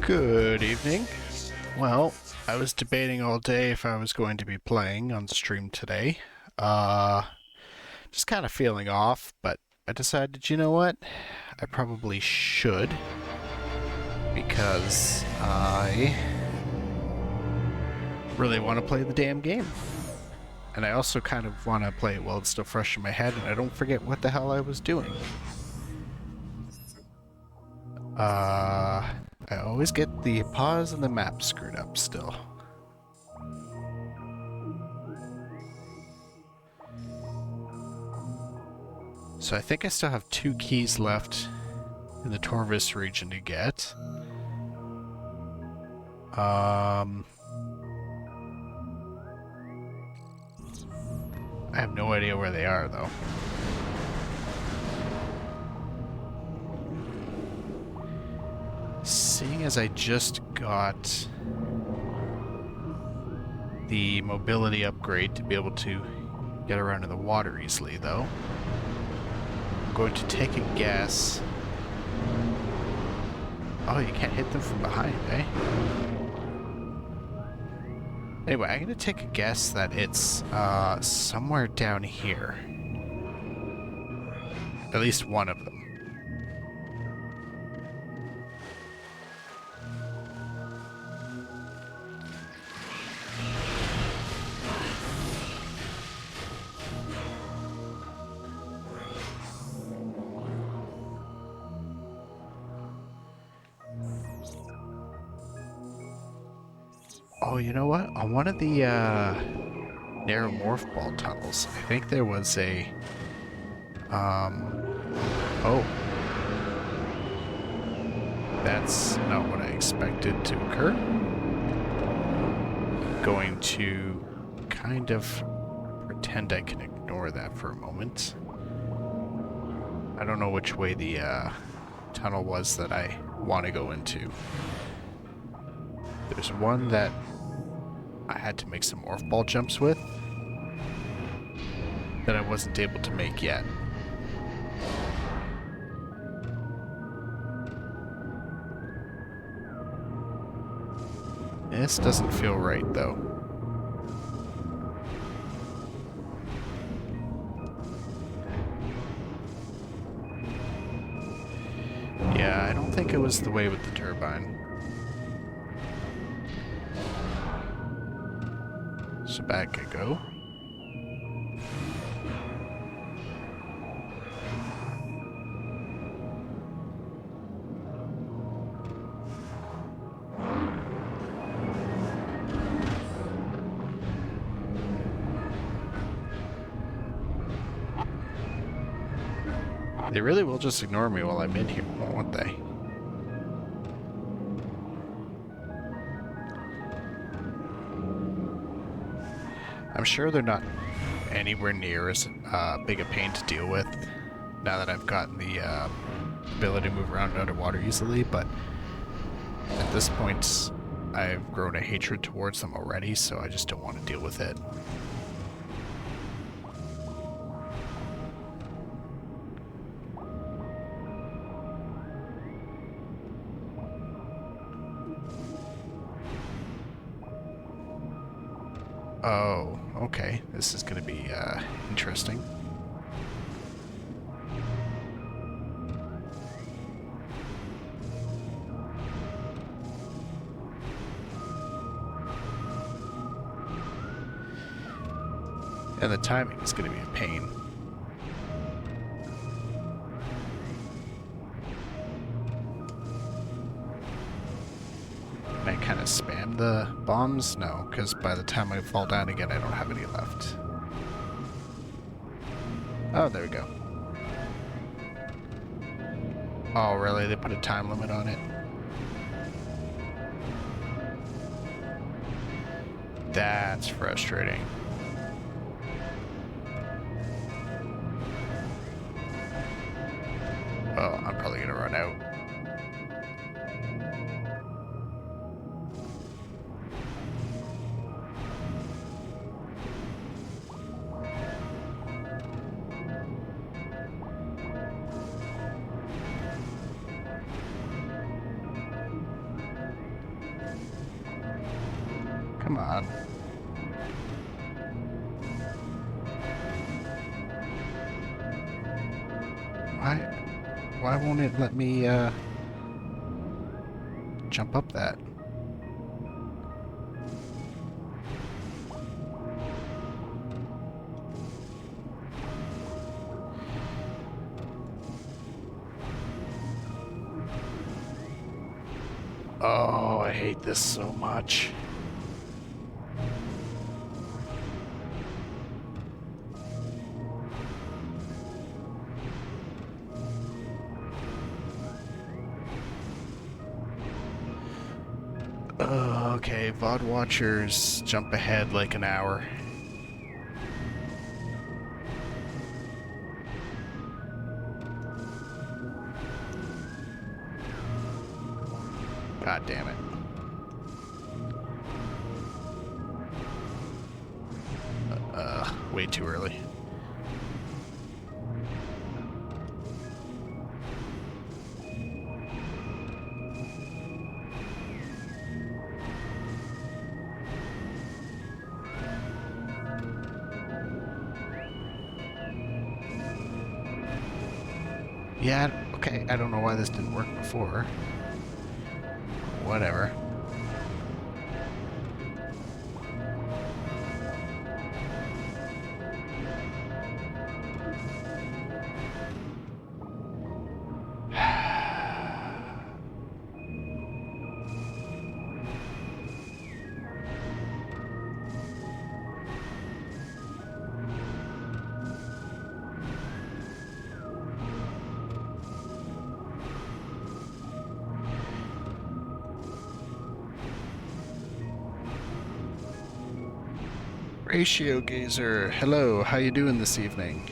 Good evening. Well, I was debating all day if I was going to be playing on stream today. Uh, just kind of feeling off, but I decided, you know what? I probably should because I really want to play the damn game. And I also kind of want to play it while it's still fresh in my head and I don't forget what the hell I was doing. I always get the pause and the map screwed up still. So I think I still have 2 keys left in the Torvus region to get. I have no idea where they are, though. Seeing as I just got the mobility upgrade to be able to get around in the water easily, though, I'm going to take a guess. Oh, you can't hit them from behind, eh? Anyway, I'm going to take a guess that it's somewhere down here. At least one of them. Oh, you know what? On one of the narrow morph ball tunnels, I think there was a oh, that's not what I expected to occur. I'm going to kind of pretend I can ignore that for a moment. I don't know which way the tunnel was that I want to go into. There's one that I had to make some morph ball jumps with that I wasn't able to make yet. This doesn't feel right, though. Yeah, I don't think it was the way with the turbine. So back I go. They really will just ignore me while I'm in here, won't they? I'm sure they're not anywhere near as big a pain to deal with now that I've gotten the ability to move around underwater easily, but at this point I've grown a hatred towards them already, so I just don't want to deal with it. Oh, okay. This is gonna be interesting. And the timing is gonna be a pain. Can I kind of spam the bombs? No, because by the time I fall down again, I don't have any left. Oh, there we go. Oh, really? They put a time limit on it? That's frustrating. Oh, I'm probably gonna run out. Come on. Why won't it let me, jump up that? Oh, I hate this so much. Okay, VOD watchers jump ahead like an hour. God damn it. Way too early. Yeah, okay, I don't know why this didn't work before. Whatever. Ratio Gazer, hello, how you doing this evening?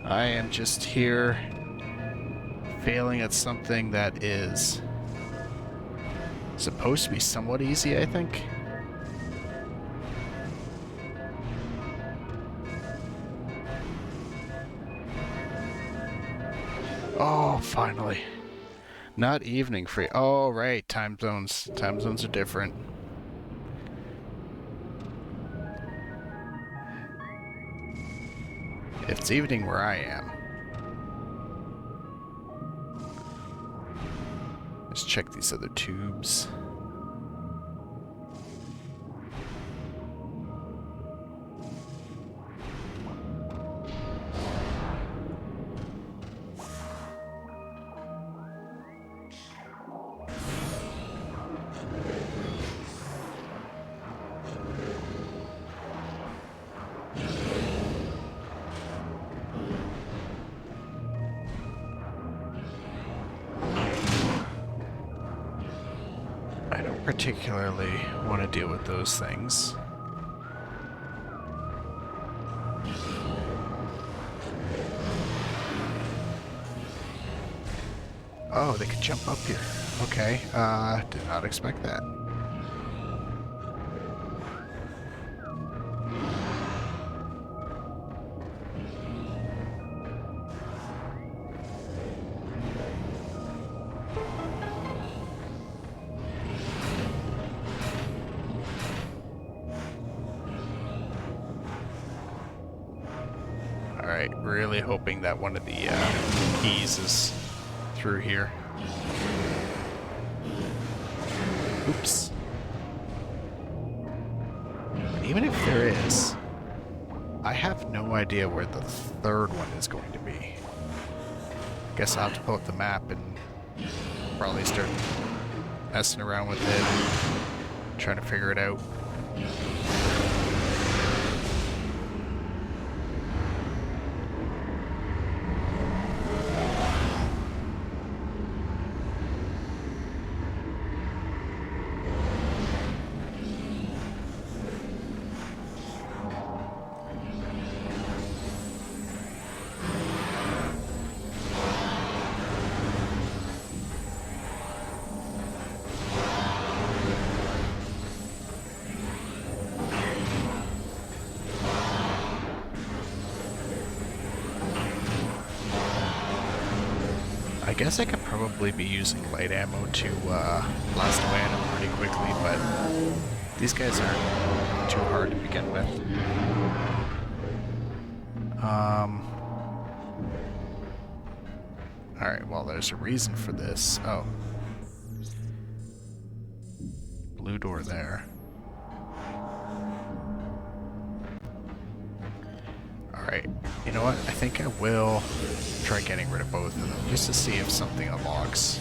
I am just here failing at something that is supposed to be somewhat easy, I think. Oh, finally. Not evening free. Oh, right. Time zones. Time zones are different. If it's evening where I am. Let's check these other tubes. Particularly want to deal with those things. Oh, they could jump up here. Okay, did not expect that. Alright, really hoping that one of the keys is through here. Oops. Even if there is, I have no idea where the third one is going to be. Guess I'll have to pull up the map and probably start messing around with it, trying to figure it out. guess I could probably be using light ammo to blast away at them pretty quickly, but these guys aren't too hard to begin with. Alright, well, there's a reason for this. Oh. Blue door there. Alright, you know what? I think I will try getting rid of both of them, just to see if something unlocks.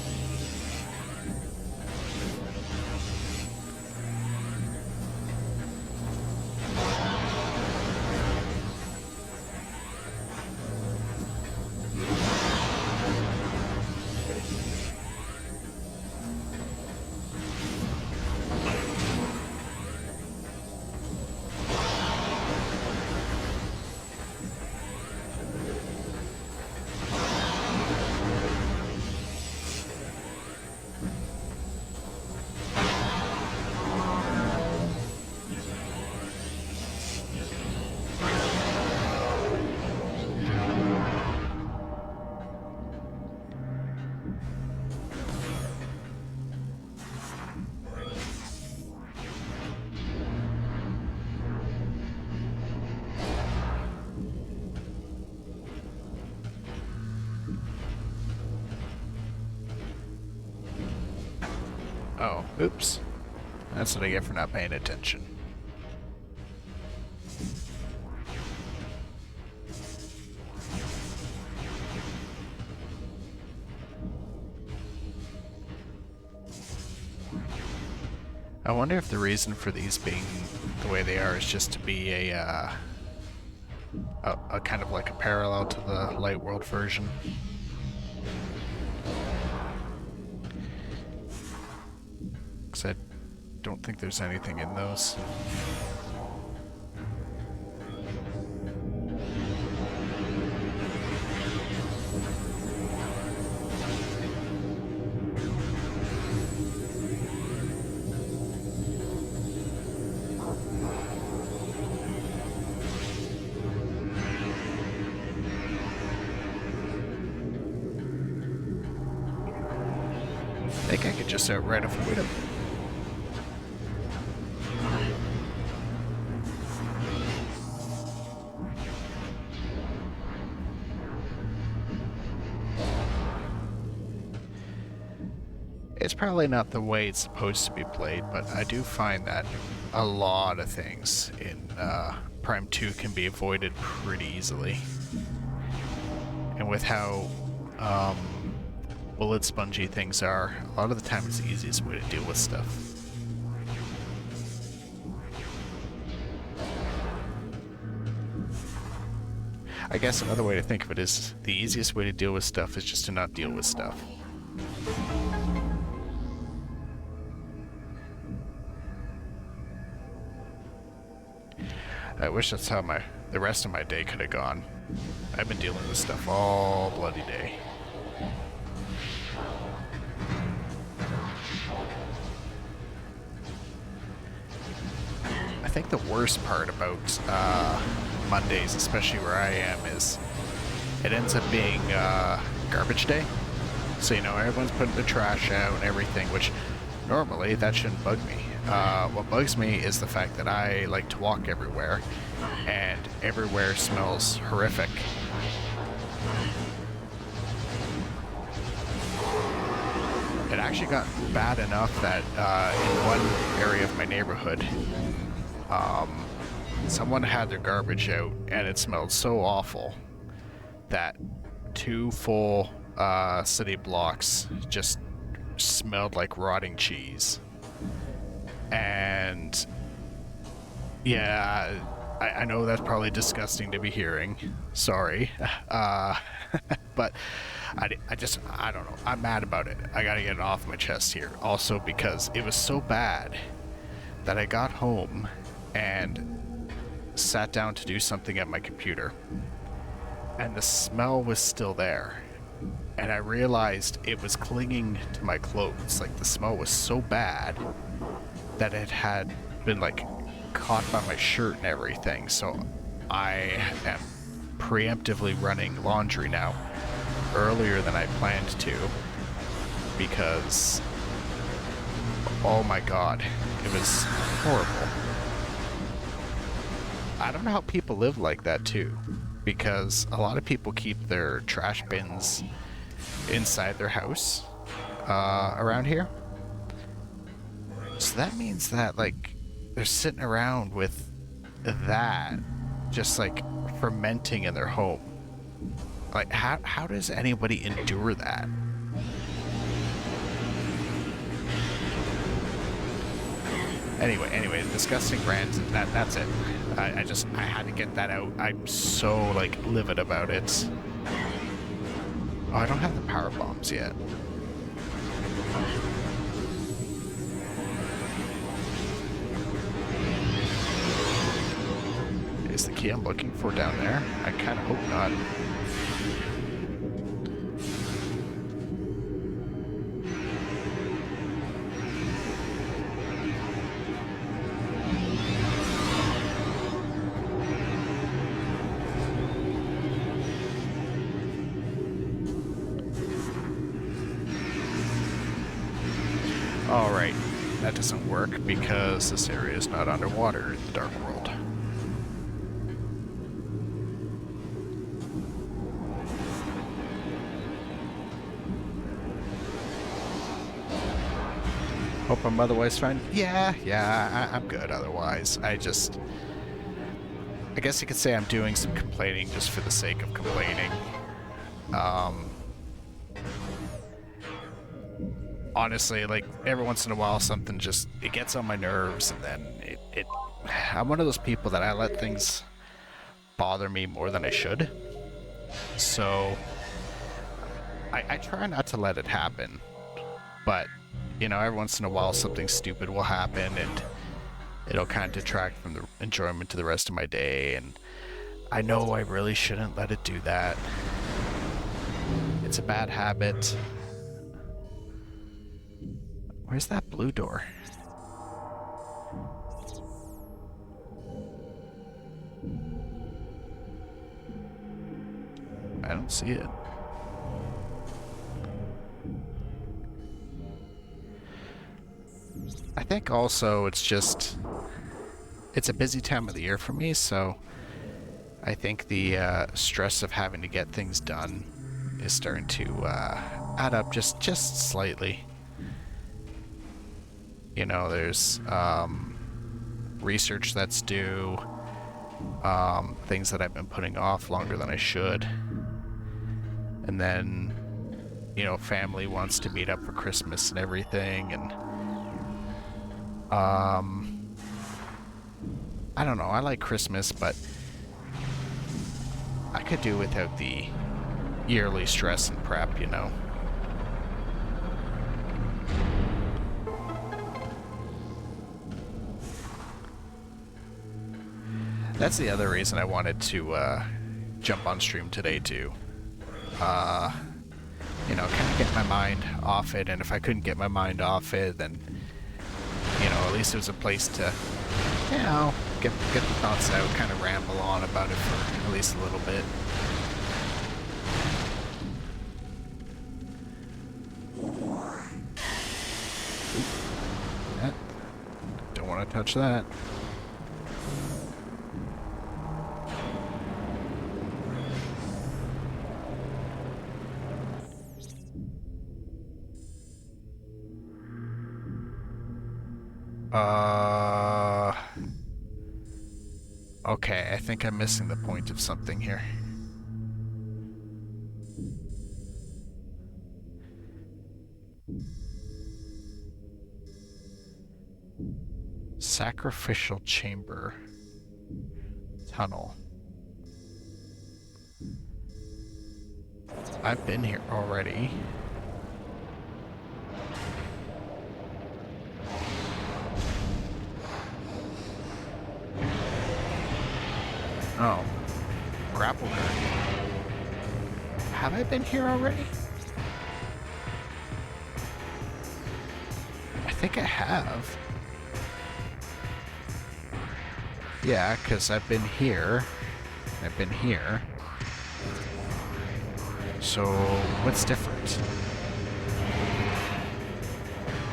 Oh, oops. That's what I get for not paying attention. I wonder if the reason for these being the way they are is just to be a kind of like a parallel to the Light World version. Because I don't think there's anything in those. I think I could just outright avoid him. It's probably not the way it's supposed to be played, but I do find that a lot of things in Prime 2 can be avoided pretty easily. And with how bullet spongy things are, a lot of the time it's the easiest way to deal with stuff. I guess another way to think of it is the easiest way to deal with stuff is just to not deal with stuff. I wish that's how the rest of my day could have gone. I've been dealing with stuff all bloody day. I think the worst part about Mondays, especially where I am, is it ends up being garbage day. So, you know, everyone's putting the trash out and everything, which normally that shouldn't bug me. What bugs me is the fact that I like to walk everywhere, and everywhere smells horrific. It actually got bad enough that in one area of my neighborhood, someone had their garbage out, and it smelled so awful that 2 full city blocks just smelled like rotting cheese. And yeah, I know that's probably disgusting to be hearing. Sorry. But I don't know. I'm mad about it. I gotta get it off my chest here. Also because it was so bad that I got home and sat down to do something at my computer, and the smell was still there. And I realized it was clinging to my clothes. Like, the smell was so bad that it had been, like, caught by my shirt and everything. So I am preemptively running laundry now earlier than I planned to, because, oh my god, it was horrible. I don't know how people live like that too, because a lot of people keep their trash bins inside their house around here. So that means that, like, they're sitting around with that just, like, fermenting in their home. Like, how does anybody endure that? Anyway, disgusting rant, that's it. I had to get that out. I'm so, like, livid about it. Oh, I don't have the power bombs yet. Is the key I'm looking for down there? I kind of hope not. Alright, that doesn't work because this area is not underwater in the Dark World. Hope I'm otherwise fine. Yeah, I'm good otherwise. I guess you could say I'm doing some complaining just for the sake of complaining. Honestly, like, every once in a while something just, it gets on my nerves, and then I'm one of those people that I let things bother me more than I should. So I try not to let it happen, but you know, every once in a while something stupid will happen and it'll kind of detract from the enjoyment to the rest of my day, and I know I really shouldn't let it do that. It's a bad habit. Where's that blue door? I don't see it. I think also it's a busy time of the year for me, so I think the stress of having to get things done is starting to add up just slightly. You know, there's research that's due, things that I've been putting off longer than I should, and then, you know, family wants to meet up for Christmas and everything, and I don't know, I like Christmas, but I could do without the yearly stress and prep, you know. That's the other reason I wanted to jump on stream today too. You know, kind of get my mind off it, and if I couldn't get my mind off it, then, you know, at least it was a place to, you know, get the thoughts out, kind of ramble on about it for at least a little bit. Don't want to touch that. Okay, I think I'm missing the point of something here. Sacrificial chamber. Tunnel. I've been here already. Oh. Grapple gun. Have I been here already? I think I have. Yeah, because I've been here. I've been here. So, what's different?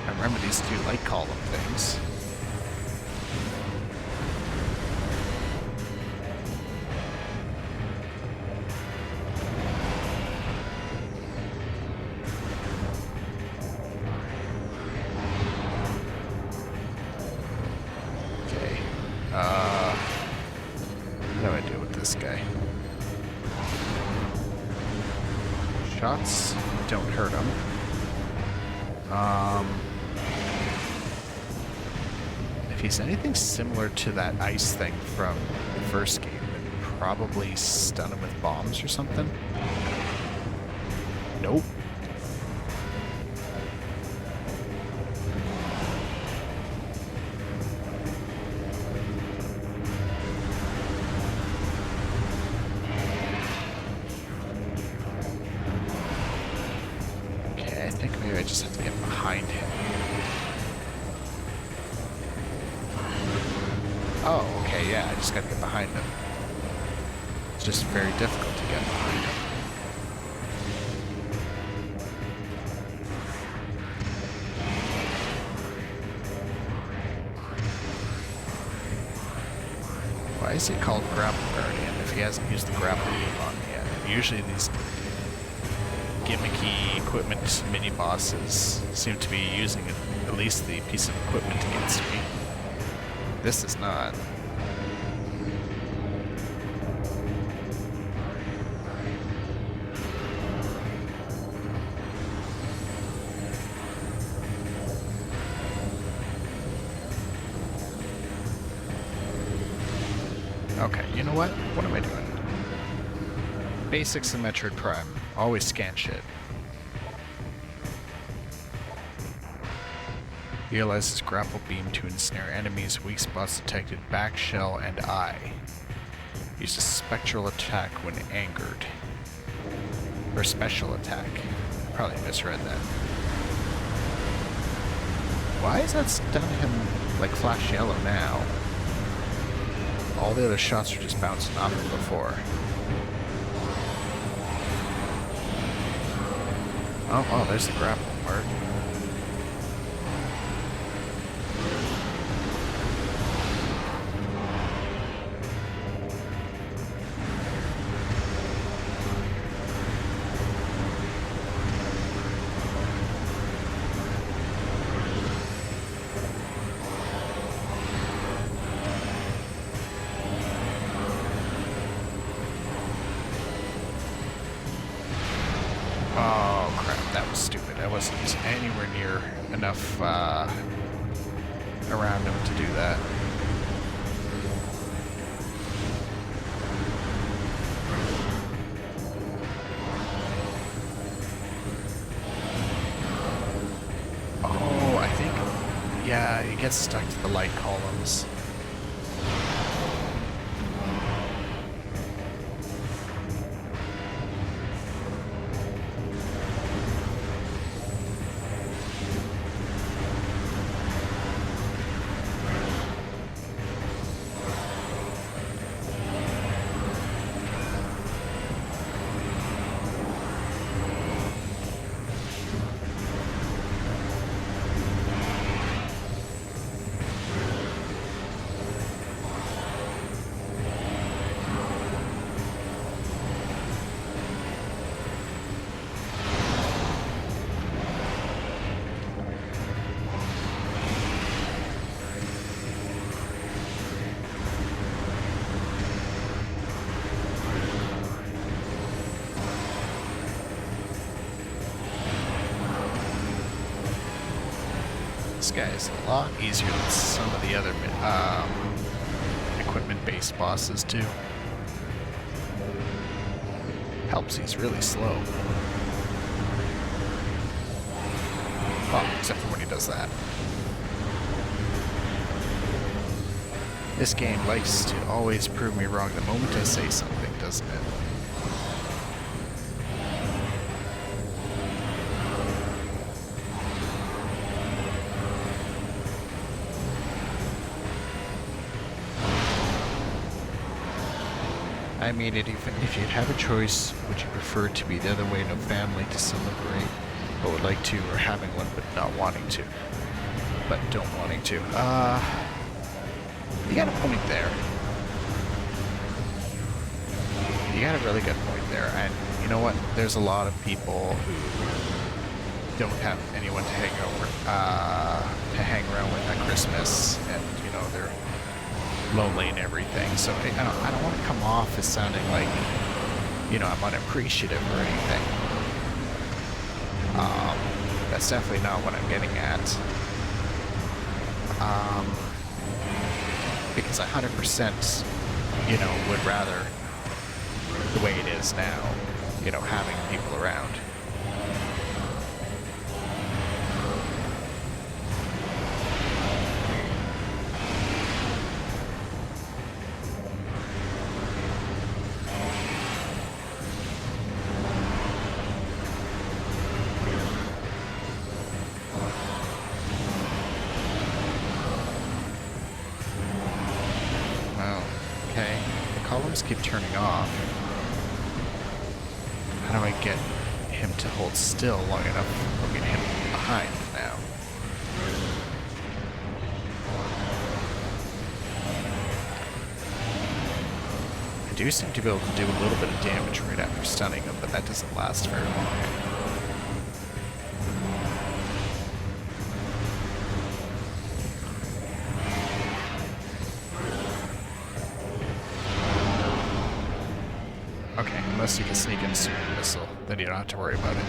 I remember these two light column things. Okay. What do I do with this guy? Shots don't hurt him. If he's anything similar to that ice thing from the first game, then probably stun him with bombs or something. Nope. Okay, I think maybe I just have to get behind him. Oh, okay, yeah, I just gotta get behind him. It's just very difficult to get behind him. Why is he called Grapple Guardian if he hasn't used the grapple move on me yet? Usually these gimmicky equipment mini-bosses seem to be using at least the piece of equipment against me. This is not. Okay, you know what? What am I doing? Basics in Metroid Prime. Always scan shit. Utilizes grapple beam to ensnare enemies, weak spots detected, back, shell, and eye. Uses spectral attack when angered. Or special attack. I probably misread that. Why is that stun him like flash yellow now? All the other shots are just bouncing off him before. Oh, there's the grapple part. Oh crap, that was stupid. I wasn't anywhere near enough around him to do that. Oh, I think, yeah, he gets stuck to the light columns. This guy is a lot easier than some of the other equipment-based bosses too. Helps he's really slow. Well, except for when he does that. This game likes to always prove me wrong the moment I say something, doesn't it? I mean, if you'd have a choice, would you prefer it to be the other way, no family to celebrate, but would like to, or having one but not wanting to, but don't wanting to? You got a point there. You got a really good point there, and you know what? There's a lot of people who don't have anyone to hang around with at Christmas, and you know they're lonely and everything. So I don't want to come off as sounding like, you know, I'm unappreciative or anything. That's definitely not what I'm getting at. Because I 100%, you know, would rather the way it is now, you know, having people around. Columns keep turning off. How do I get him to hold still long enough for me to hit him behind now? I do seem to be able to do a little bit of damage right after stunning him, but that doesn't last very long. Unless you can sneak in a super missile, then you don't have to worry about it.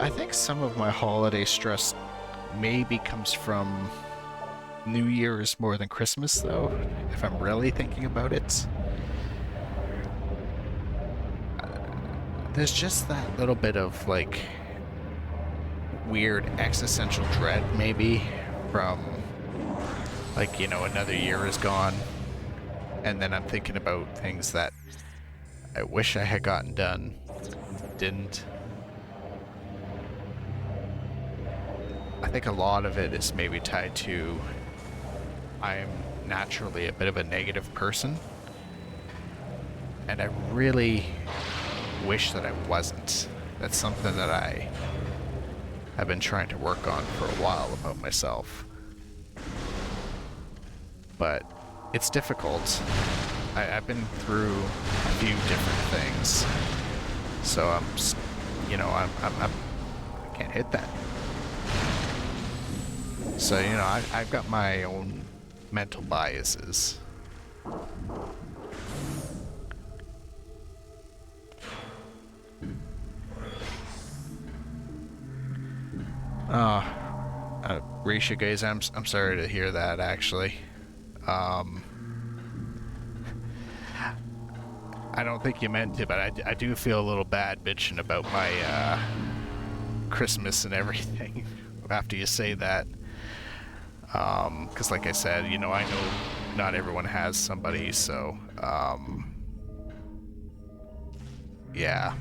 I think some of my holiday stress maybe comes from New Year's more than Christmas, though, if I'm really thinking about it. There's just that little bit of, like, weird existential dread, maybe, from, like, you know, another year is gone, and then I'm thinking about things that I wish I had gotten done, didn't. I think a lot of it is maybe tied to I'm naturally a bit of a negative person, and I really wish that I wasn't. That's something that I have been trying to work on for a while about myself. But it's difficult. I've been through a few different things, so I can't hit that. So, you know, I've got my own mental biases. Risha guys, I'm sorry to hear that, actually. I don't think you meant to, but I do feel a little bad bitching about my Christmas and everything after you say that. Because like I said, you know, I know not everyone has somebody, so, yeah.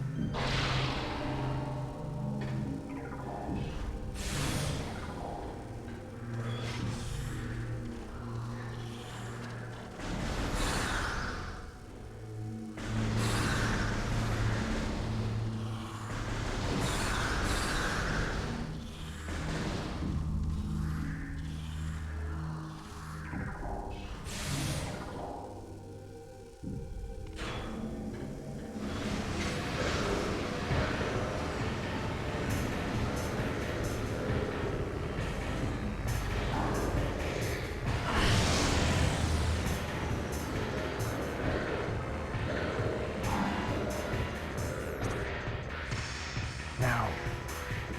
Now,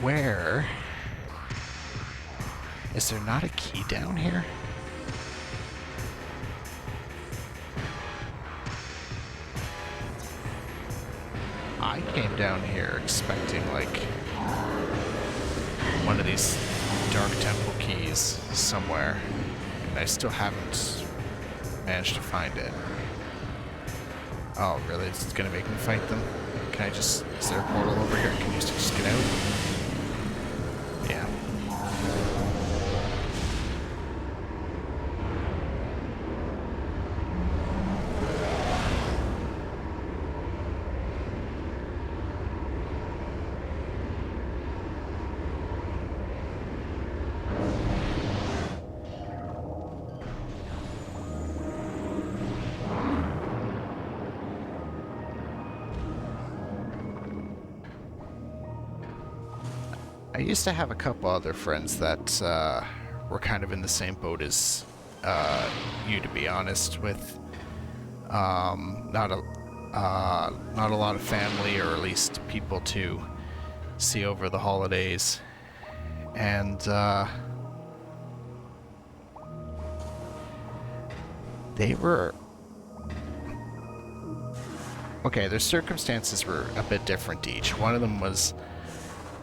where... Is there not a key down here? I I came down here expecting, like, one of these Dark Temple keys somewhere, and I still haven't managed to find it. Oh, really? It's gonna make me fight them? Can I just... Is there a portal over here? Can you just get out? Yeah. I used to have a couple other friends that were kind of in the same boat as you, to be honest, with not a lot of family, or at least people to see over the holidays, and they were okay. Their circumstances were a bit different each. One of them was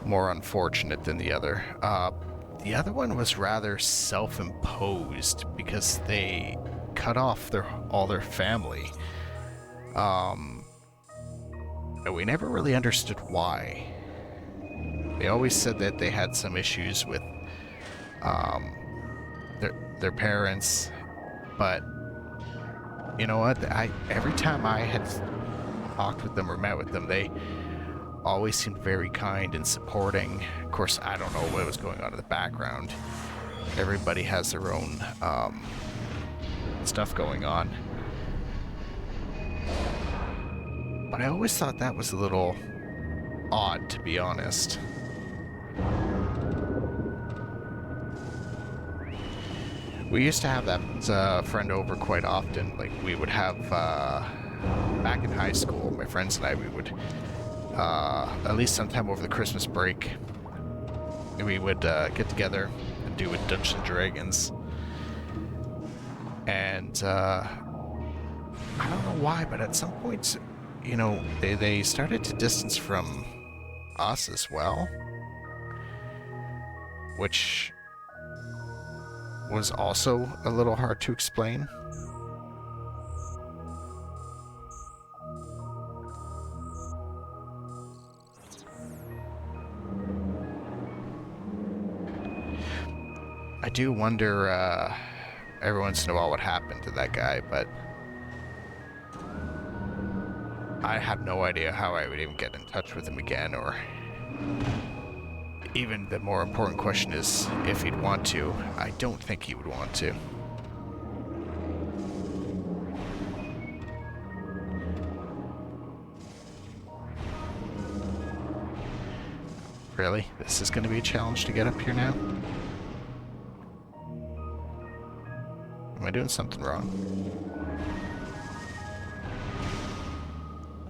more unfortunate than the other. The other one was rather self-imposed because they cut off all their family. And we never really understood why. They always said that they had some issues with their parents, but you know what? Every time I had talked with them or met with them, they always seemed very kind and supporting. Of course, I don't know what was going on in the background. Everybody has their own stuff going on. But I always thought that was a little odd, to be honest. We used to have that friend over quite often. Like, we would have, back in high school, my friends and I, we would at least sometime over the Christmas break, we would get together and do a Dungeons and Dragons. And I don't know why, but at some point, you know, they started to distance from us as well, which was also a little hard to explain. I do wonder every once in a while what happened to that guy, but I have no idea how I would even get in touch with him again, or even the more important question is if he'd want to. I don't think he would want to. Really? This is going to be a challenge to get up here now? Am I doing something wrong?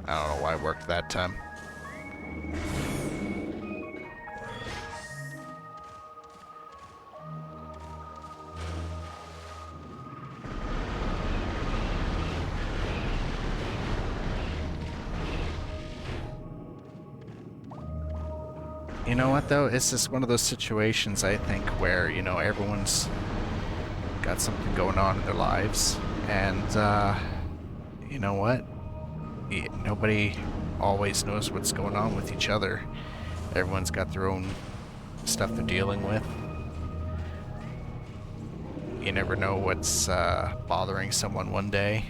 I don't know why it worked that time. You know what, though? It's just one of those situations, I think, where, you know, everyone's got something going on in their lives, and you know what? Nobody always knows what's going on with each other. Everyone's got their own stuff they're dealing with. You never know what's bothering someone one day,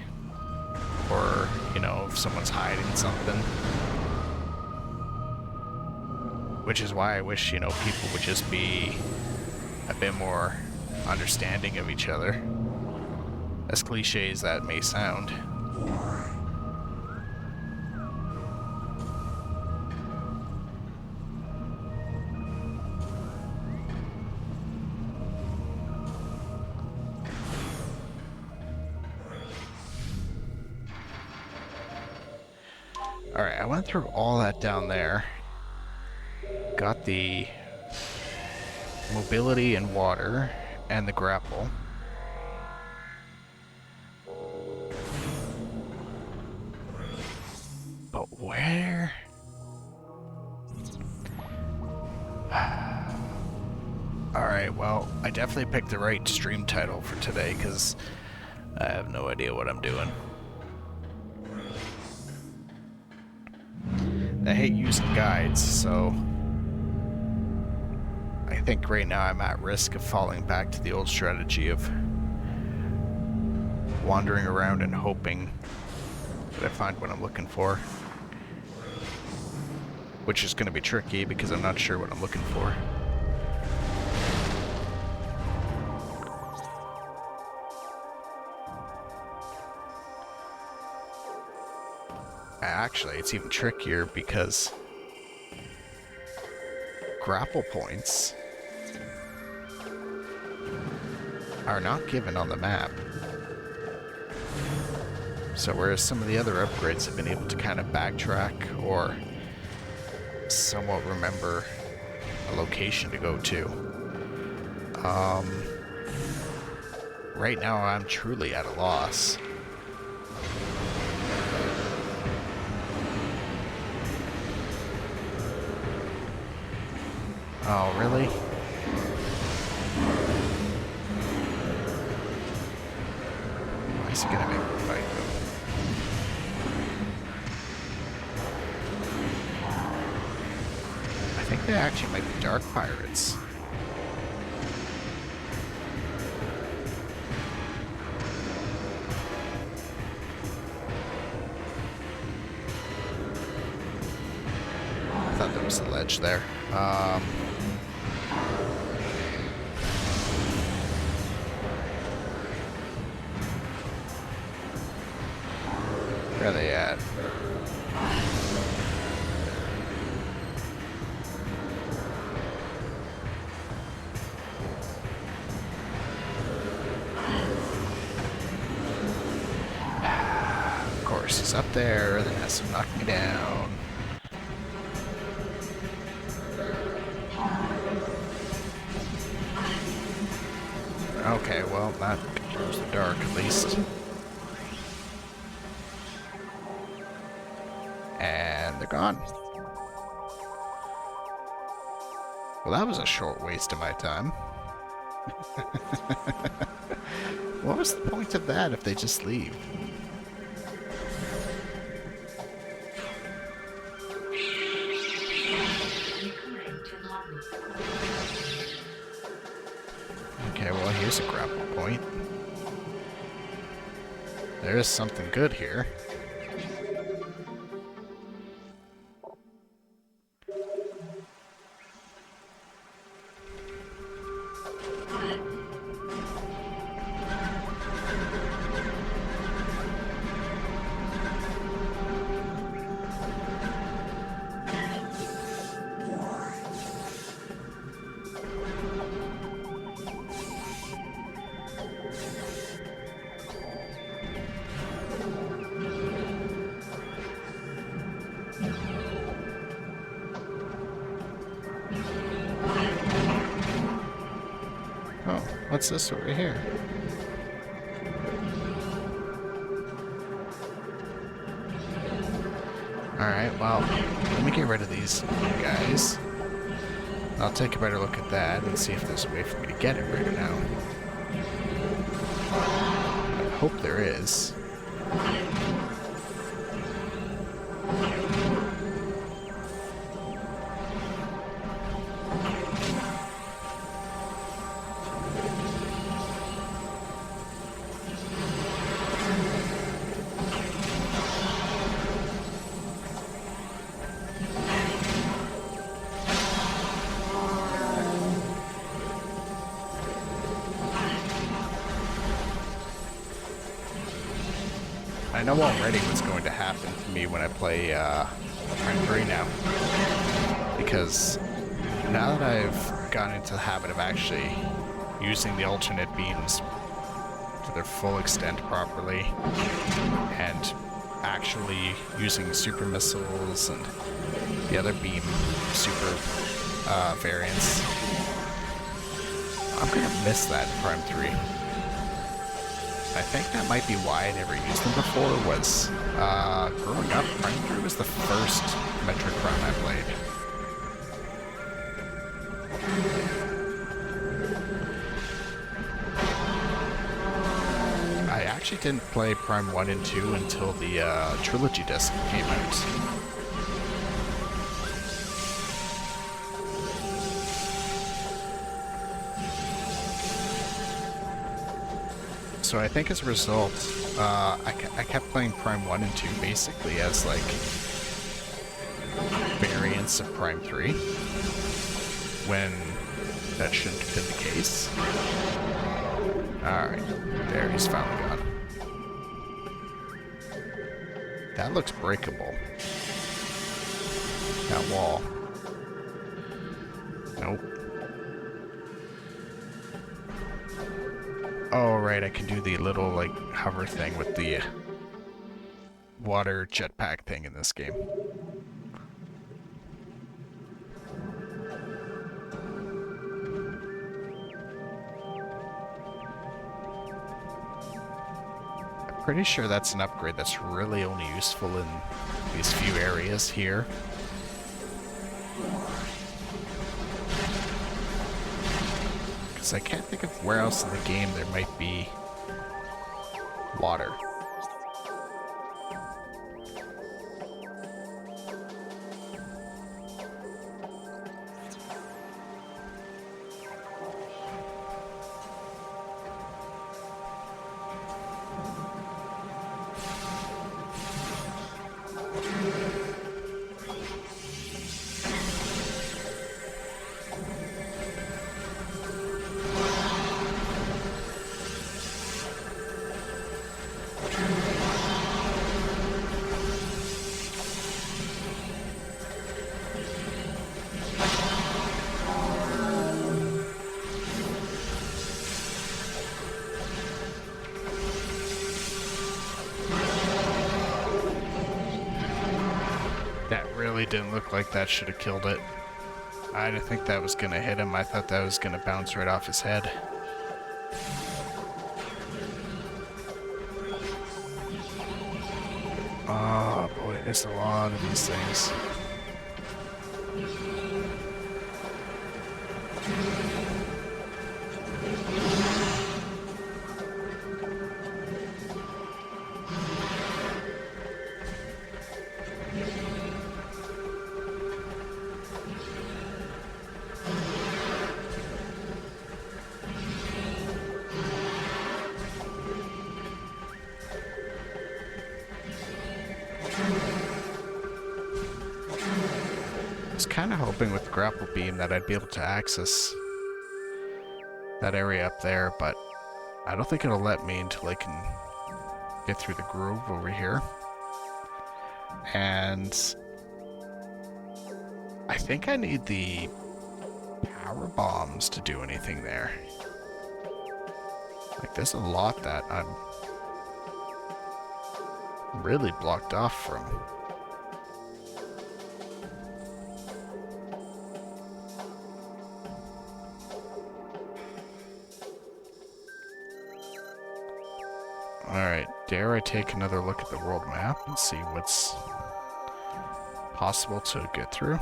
or, you know, if someone's hiding something. Which is why I wish, you know, people would just be a bit more understanding of each other, as cliche as that may sound. Alright, I went through all that down there. Got the mobility and water and the grapple. But where well, I definitely picked the right stream title for today, because I have no idea what I'm doing. I hate using guides, so I think right now I'm at risk of falling back to the old strategy of wandering around and hoping that I find what I'm looking for. Which is going to be tricky because I'm not sure what I'm looking for. Actually, it's even trickier because grapple points are not given on the map. So whereas some of the other upgrades have been able to kind of backtrack or somewhat remember a location to go to, right now I'm truly at a loss. Oh, really? Why is he gonna make me fight though? I think they actually might be dark pirates. I thought there was a ledge there. Where are they at? Of course, he's up there, then has to knock me down. Okay, well, that controls the dark at least. And they're gone. Well, that was a short waste of my time. What was the point of that if they just leave? Okay, well, here's a grapple point. There is something good here. What's this over here? Alright, well, let me get rid of these guys. I'll take a better look at that and see if there's a way for me to get it right now. I hope there is. I know already what's going to happen to me when I play Prime 3 now. Because now that I've gotten into the habit of actually using the alternate beams to their full extent properly, and actually using super missiles and the other beam super variants, I'm gonna miss that in Prime 3. I think that might be why I never used them before, was growing up, Prime 3 was the first Metroid Prime I played. actually didn't play Prime 1 and 2 until the Trilogy disc came out. So I think as a result, I kept playing Prime 1 and 2 basically as like variants of Prime 3, when that shouldn't have been the case. Alright, there, he's finally gone. That looks breakable. That wall. Nope. Oh, right, I can do the little, like, hover thing with the water jetpack thing in this game. Pretty sure that's an upgrade that's really only useful in these few areas here. Because I can't think of where else in the game there might be water. Didn't look like that should have killed it. I didn't think that was gonna hit him. I thought that was gonna bounce right off his head. Oh boy, there's a lot of these things. Kind of hoping with the grapple beam that I'd be able to access that area up there, but I don't think it'll let me until I can get through the groove over here. And I think I need the power bombs to do anything there. Like, there's a lot that I'm really blocked off from. Alright, dare I take another look at the world map and see what's possible to get through?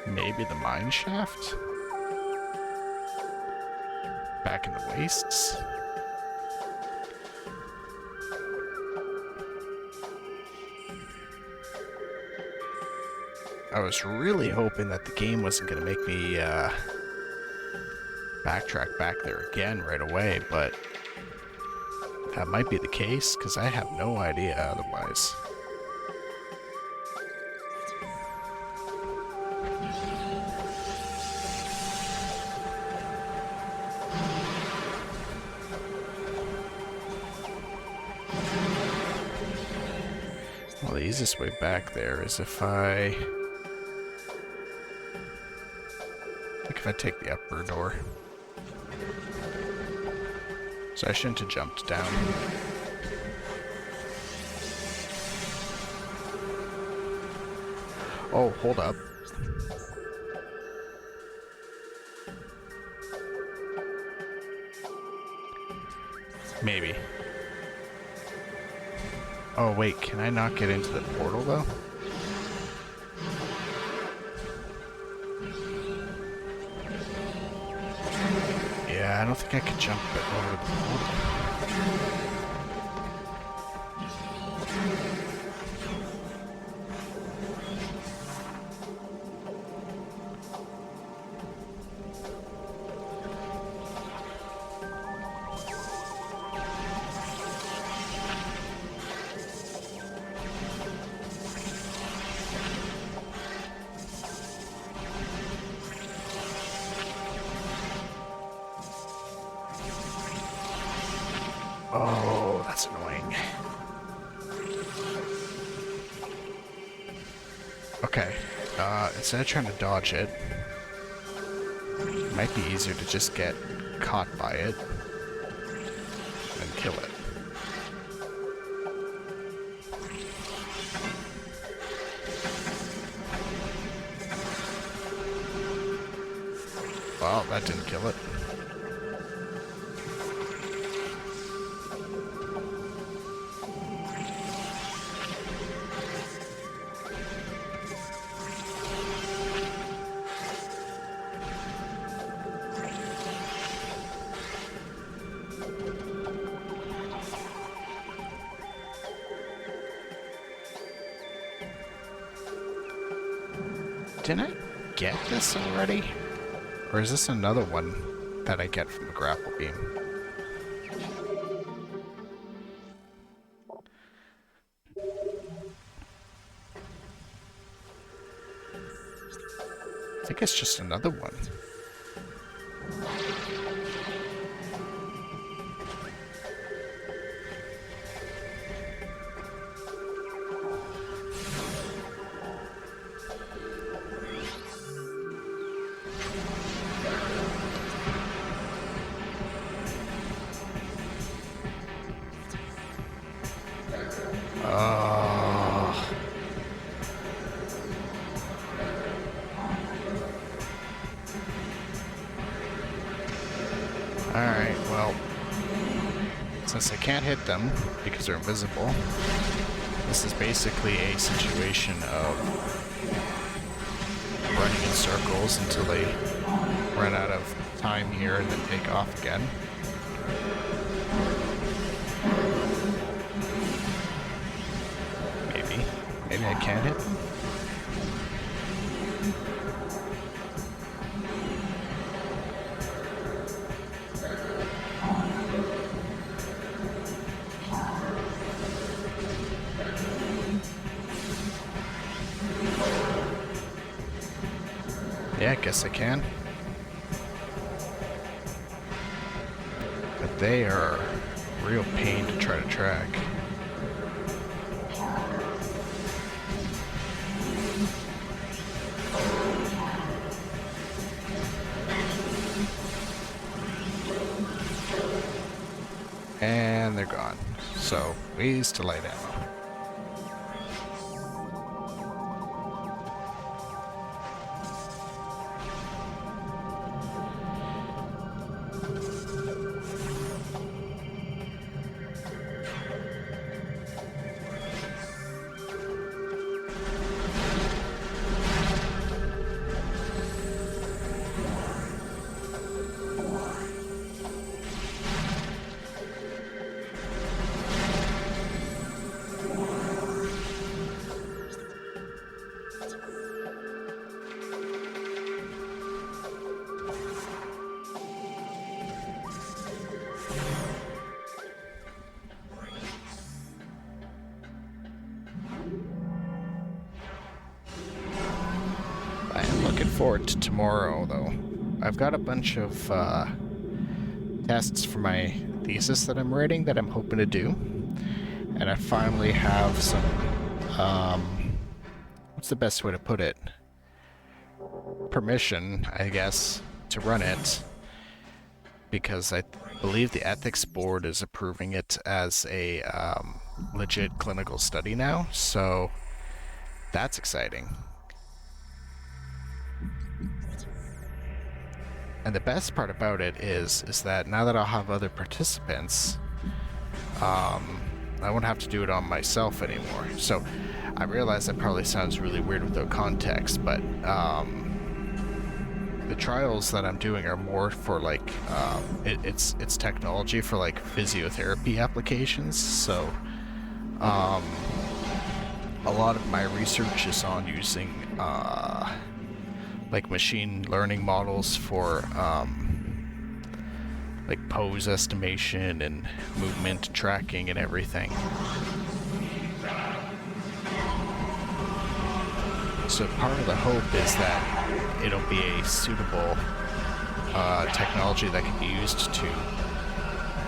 Maybe the mine shaft? Back in the wastes? I was really hoping that the game wasn't going to make me backtrack back there again right away, but that might be the case, because I have no idea otherwise. Well, the easiest way back there is if I take the upper door. So I shouldn't have jumped down. Oh, hold up. Maybe. Oh wait, can I not get into the portal though? I don't think I can jump it over the portal. Oh, that's annoying. Okay, instead of trying to dodge it, might be easier to just get caught by it and kill it. Well, that didn't kill it. Didn't I get this already? Or is this another one that I get from the grapple beam? I think it's just another one. Alright, well, since I can't hit them because they're invisible, this is basically a situation of running in circles until they run out of time here and then take off again. Maybe I can hit them. Yeah, I guess I can. But they are a real pain to try to track. And they're gone. So, ways to light ammo. Looking forward to tomorrow, though. I've got a bunch of tests for my thesis that I'm writing that I'm hoping to do. And I finally have some, what's the best way to put it? Permission, I guess, to run it. Because I believe the ethics board is approving it as a legit clinical study now. So that's exciting. And the best part about it is that now that I'll have other participants, I won't have to do it on myself anymore. So I realize that probably sounds really weird without context, but the trials that I'm doing are more for like it's technology for like physiotherapy applications. So a lot of my research is on using like machine learning models for like pose estimation and movement tracking and everything. So part of the hope is that it'll be a suitable technology that can be used to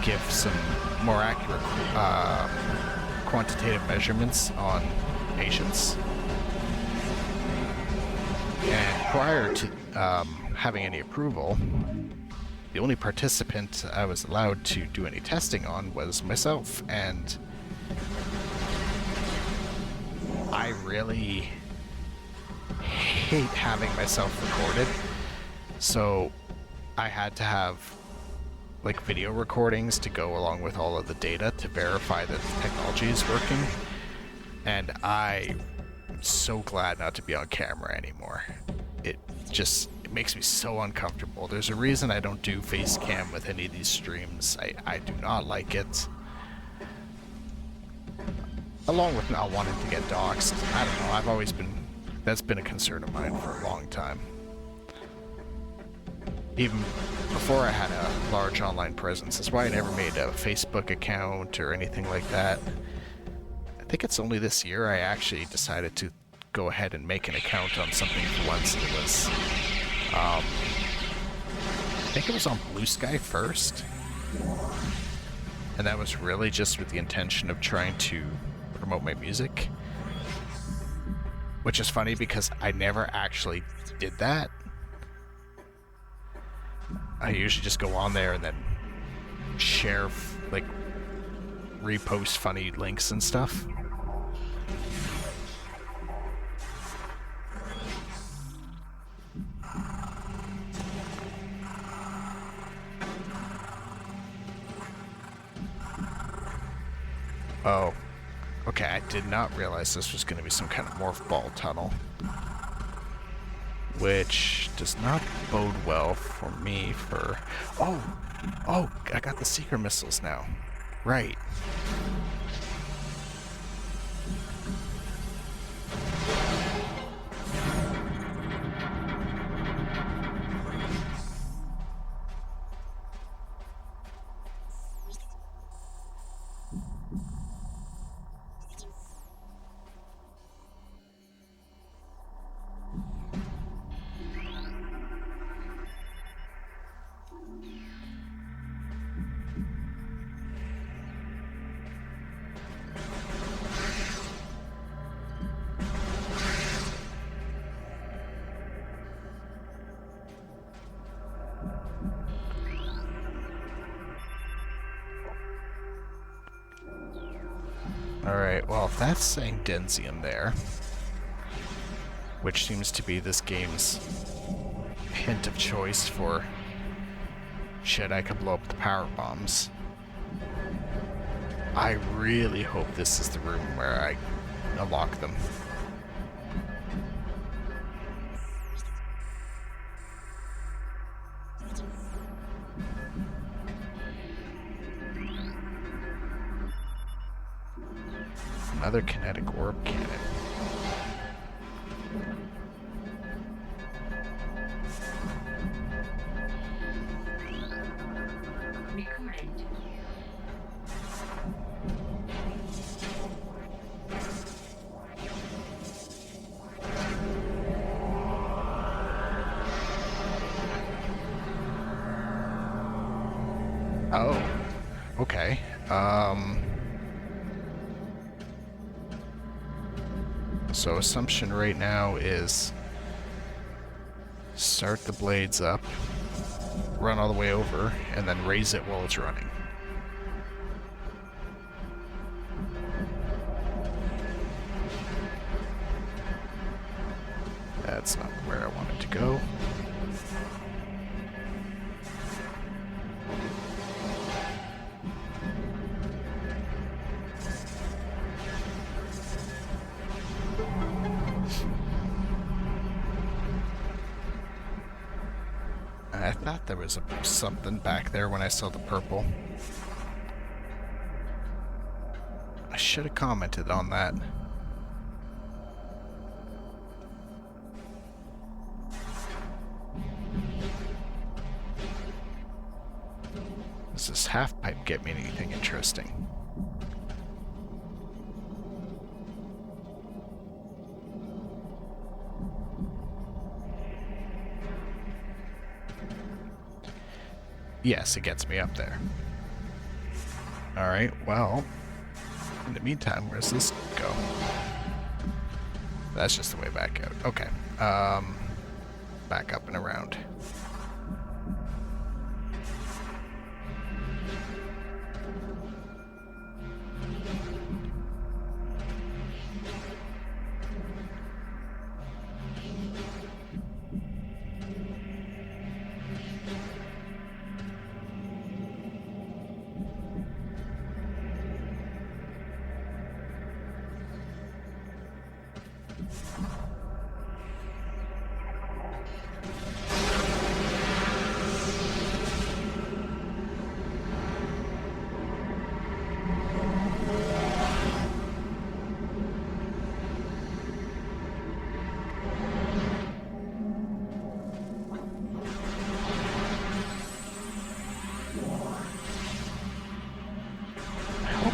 give some more accurate quantitative measurements on patients. And prior to having any approval, the only participant I was allowed to do any testing on was myself, and I really hate having myself recorded, so I had to have like video recordings to go along with all of the data to verify that the technology is working, and I'm so glad not to be on camera anymore. It makes me so uncomfortable. There's a reason I don't do face cam with any of these streams. I do not like it. Along with not wanting to get doxxed. I don't know, that's been a concern of mine for a long time. Even before I had a large online presence. That's why I never made a Facebook account or anything like that. I think it's only this year I actually decided to go ahead and make an account on something for once. It was, I think it was on Blue Sky first. And that was really just with the intention of trying to promote my music. Which is funny because I never actually did that. I usually just go on there and then share, like, repost funny links and stuff. Oh. Okay, I did not realize this was going to be some kind of morph ball tunnel. Which does not bode well for me for... Oh, I got the seeker missiles now. Right. Alright, well, if that's saying Denzium there, which seems to be this game's hint of choice for shit I could blow up the power bombs, I really hope this is the room where I unlock them. Another kinetic orb cannon. Oh, okay. So assumption right now is start the blades up, run all the way over, and then raise it while it's running. That's not where I wanted to go. thought there was something back there when I saw the purple. I should have commented on that. Does this half pipe get me anything interesting? Yes, it gets me up there. Alright, well, in the meantime, where's this go? That's just the way back out. Okay. Back up and around.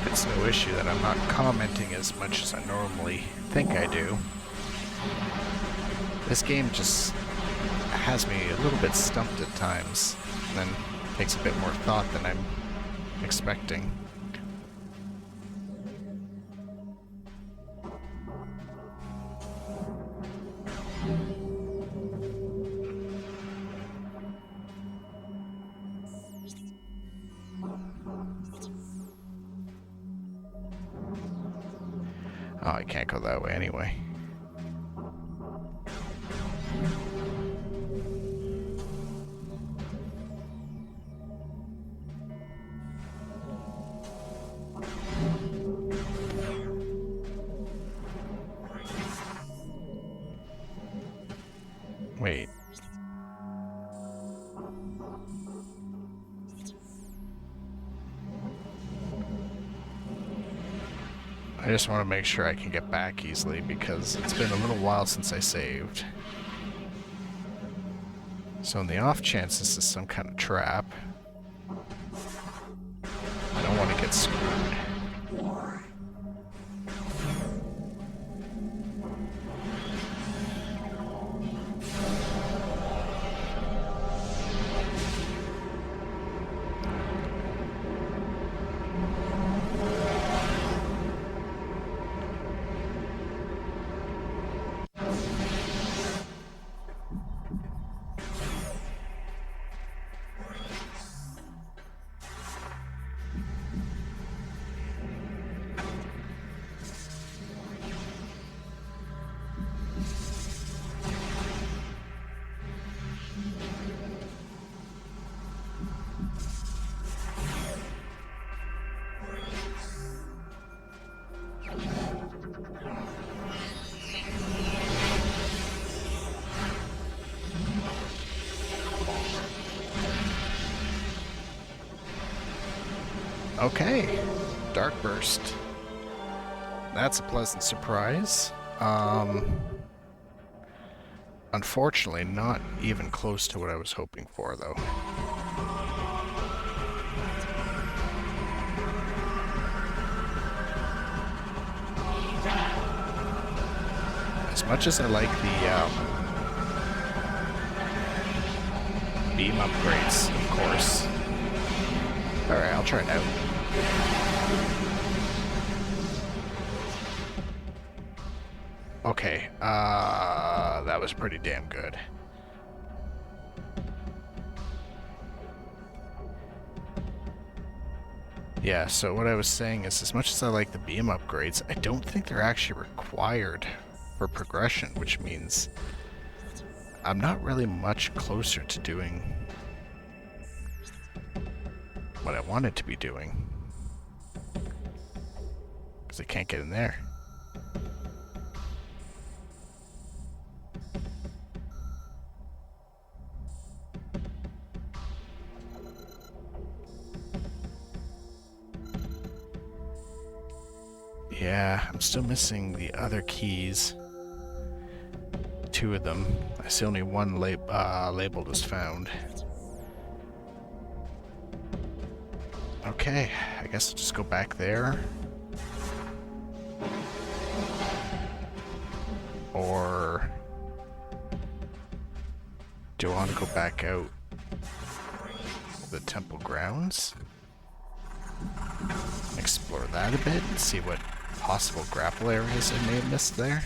It's no issue that I'm not commenting as much as I normally think I do. This game just has me a little bit stumped at times, and then takes a bit more thought than I'm expecting. Oh, I can't go that way anyway. Wait. I just want to make sure I can get back easily because it's been a little while since I saved. So in the off chance this is some kind of trap, I don't want to get screwed. Okay, Dark Burst. That's a pleasant surprise. Unfortunately, not even close to what I was hoping for, though. As much as I like the beam upgrades, of course. Alright, I'll try it out. Okay, that was pretty damn good. Yeah, so what I was saying is, as much as I like the beam upgrades, I don't think they're actually required for progression, which means I'm not really much closer to doing what I wanted to be doing. Because I can't get in there. Yeah, I'm still missing the other keys. 2 of them. I see only one labeled as found. Okay, I guess I'll just go back there. Or do I want to go back out the temple grounds? Explore that a bit and see what possible grapple areas I may have missed there.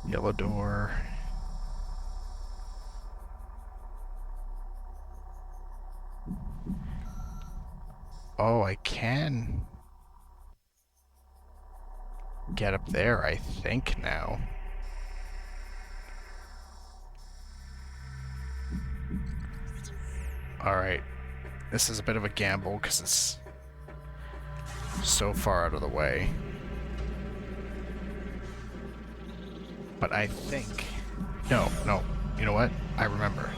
Yellow door. Oh, I can get up there, I think, now. Alright. This is a bit of a gamble because it's so far out of the way. But I think... No. You know what? I remember.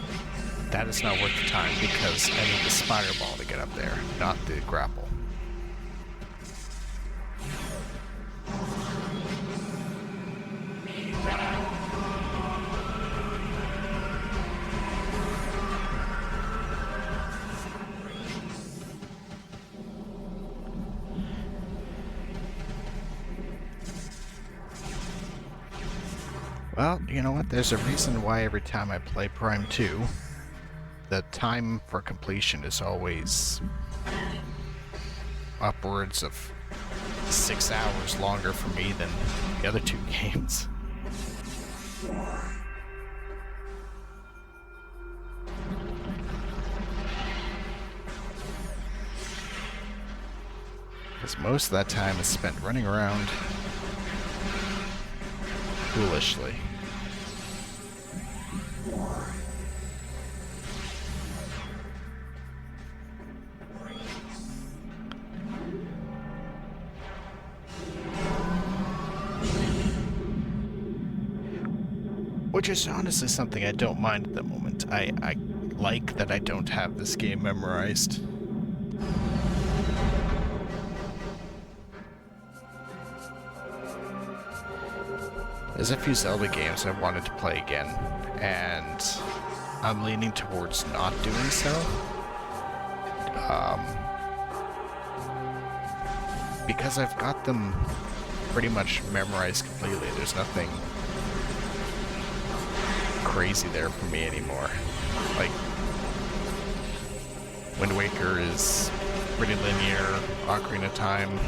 That is not worth the time because I need the spider ball to get up there, not the grapple. Well, you know what? There's a reason why every time I play Prime 2, the time for completion is always upwards of 6 hours longer for me than the other 2 games. Because most of that time is spent running around foolishly. Which is honestly something I don't mind at the moment. I like that I don't have this game memorized. There's a few Zelda games I wanted to play again, and I'm leaning towards not doing so. Because I've got them pretty much memorized completely. There's nothing crazy there for me anymore. Like, Wind Waker is pretty linear, Ocarina of Time,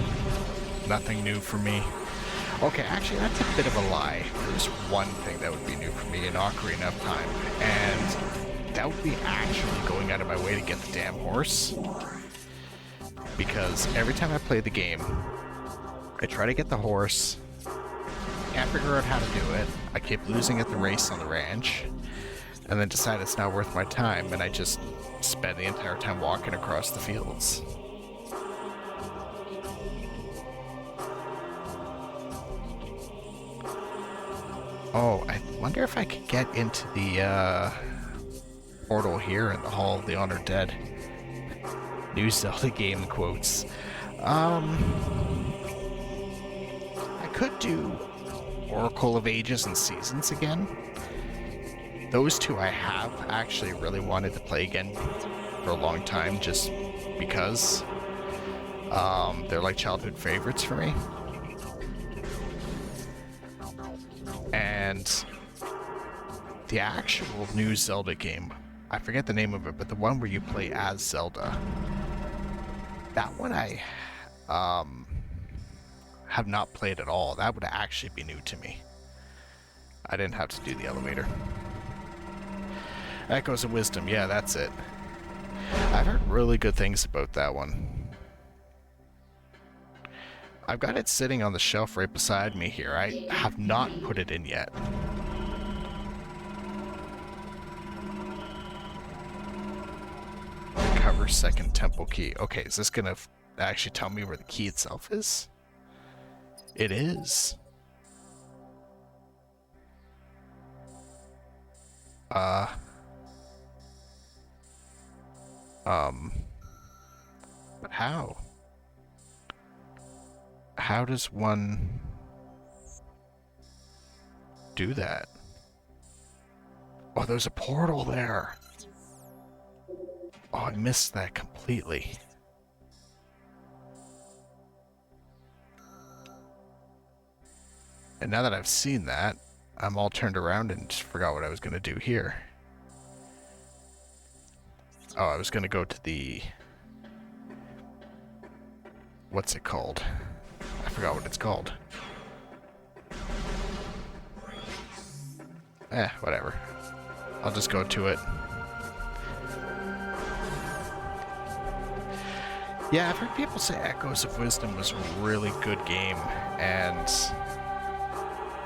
nothing new for me. Okay, actually, that's a bit of a lie. There's one thing that would be new for me in Ocarina of Time, and that would be actually going out of my way to get the damn horse. Because every time I play the game, I try to get the horse, can't figure out how to do it, I keep losing at the race on the ranch, and then decide it's not worth my time, and I just spend the entire time walking across the fields. Oh, I wonder if I could get into the portal here in the Hall of the Honored Dead. New Zelda game quotes. I could do Oracle of Ages and Seasons again. Those 2 I have actually really wanted to play again for a long time, just because they're like childhood favorites for me. And The actual new Zelda game, I forget the name of it, but the one where you play as Zelda. That one I have not played at all. That would actually be new to me. I didn't have to do the elevator. Echoes of Wisdom, yeah, that's it. I've heard really good things about that one. I've got it sitting on the shelf right beside me here. I have not put it in yet. Cover second temple key. Okay, is this gonna actually tell me where the key itself is? It is. But how? How does one do that? Oh, there's a portal there. Oh, I missed that completely. And now that I've seen that, I'm all turned around and just forgot what I was going to do here. Oh, I was going to go to the... What's it called? I forgot what it's called. Whatever. I'll just go to it. Yeah, I've heard people say Echoes of Wisdom was a really good game, and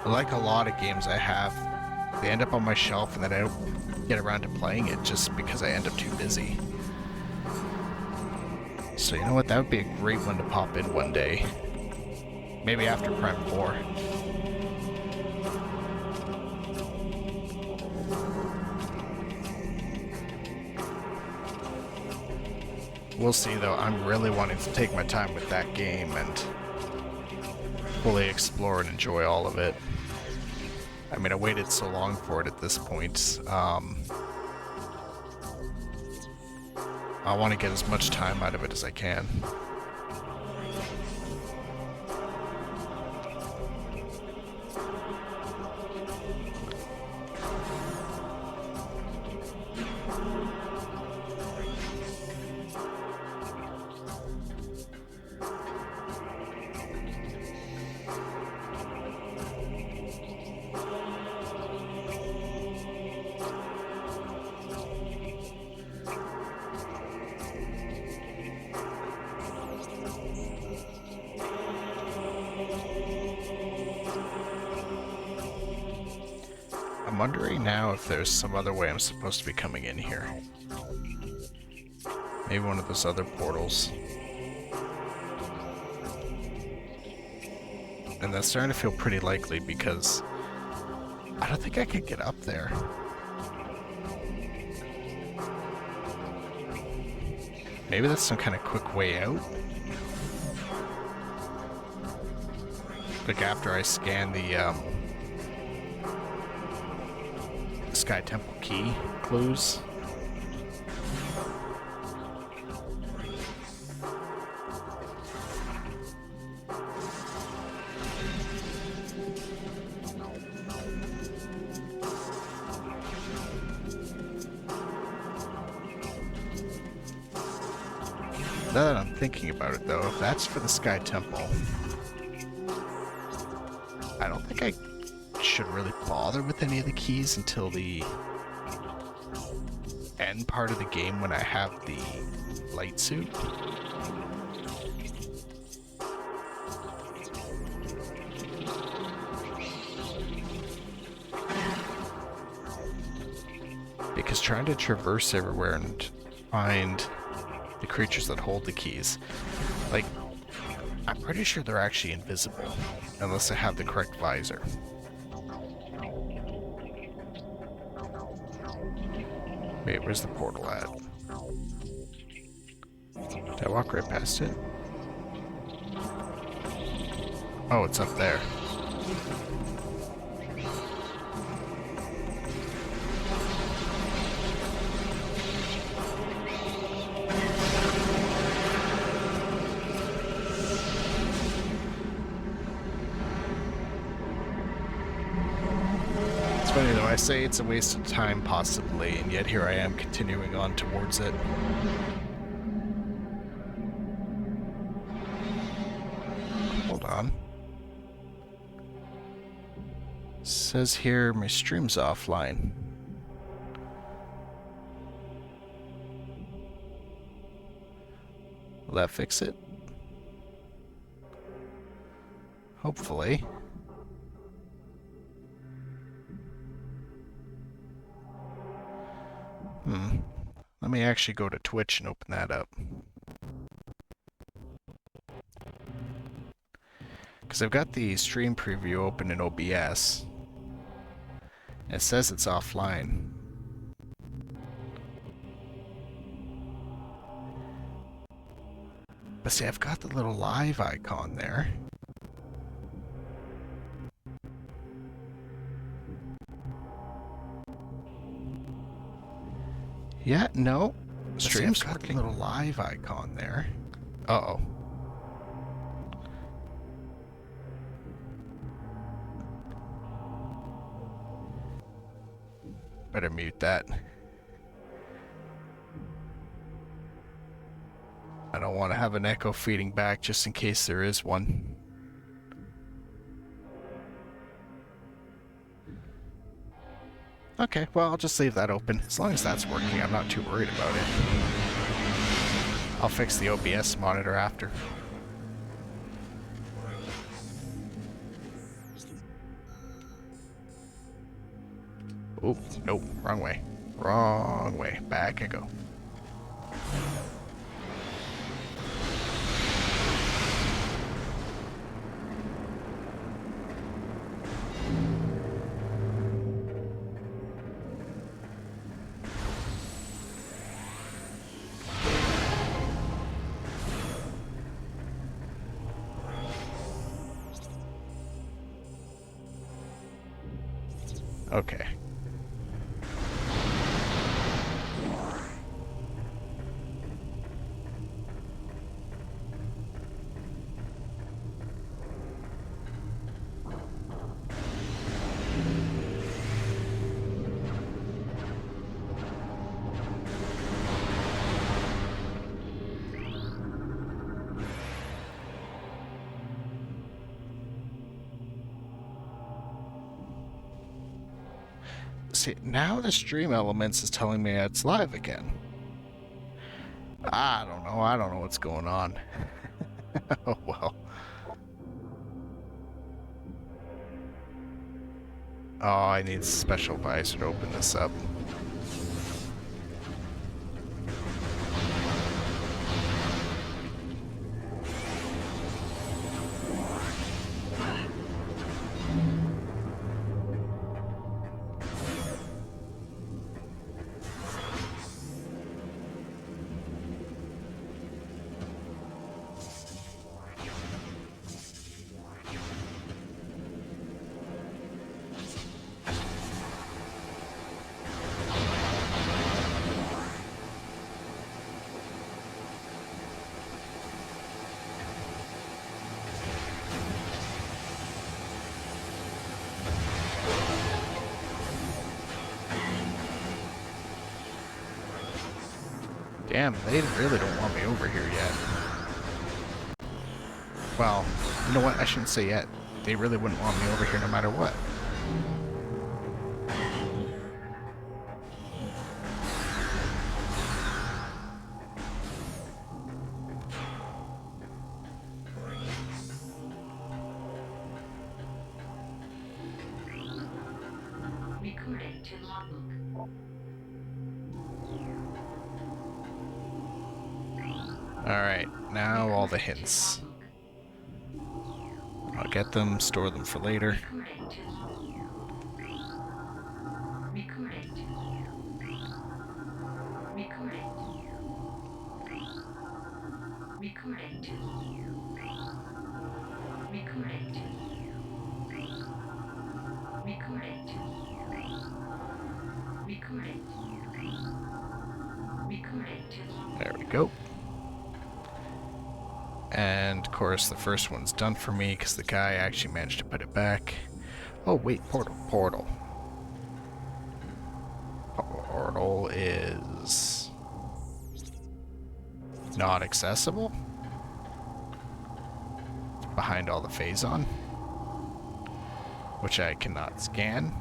like a lot of games I have, they end up on my shelf and then I don't get around to playing it just because I end up too busy. So you know what, that would be a great one to pop in one day. Maybe after Prime 4. We'll see though, I'm really wanting to take my time with that game and fully explore and enjoy all of it. I mean, I waited so long for it at this point. I want to get as much time out of it as I can. I'm wondering now if there's some other way I'm supposed to be coming in here. Maybe one of those other portals. And that's starting to feel pretty likely because I don't think I could get up there. Maybe that's some kind of quick way out. Like after I scan the Sky Temple key clues. Now that I'm thinking about it though, if that's for the Sky Temple, I don't think I should really bother with any of the keys until the end part of the game when I have the light suit. Because trying to traverse everywhere and find the creatures that hold the keys, like, I'm pretty sure they're actually invisible unless I have the correct visor. Wait, where's the portal at? Did I walk right past it? Oh, it's up there. It's funny though, I say it's a waste of time possibly, and yet here I am continuing on towards it. Hold on. Says here my stream's offline. Will that fix it? Hopefully. Let me actually go to Twitch and open that up. Because I've got the stream preview open in OBS. It says it's offline. But see, I've got the little live icon there. Yeah, no. Stream's got the little live icon there. Uh-oh. Better mute that. I don't want to have an echo feeding back just in case there is one. Okay, well, I'll just leave that open. As long as that's working, I'm not too worried about it. I'll fix the OBS monitor after. Oh, no, wrong way. Wrong way. Back I go. Okay. See, now the stream elements is telling me it's live again. I don't know what's going on. Oh well. Oh, I need a special visor to open this up. Damn, they really don't want me over here yet. Well, you know what? I shouldn't say yet. They really wouldn't want me over here no matter what. Recording to logbook. Alright, now all the hints. I'll get them, store them for later. There we go. And of course the first one's done for me because the guy actually managed to put it back. Oh wait, portal. portal is not accessible. Behind all the phazon, which I cannot scan.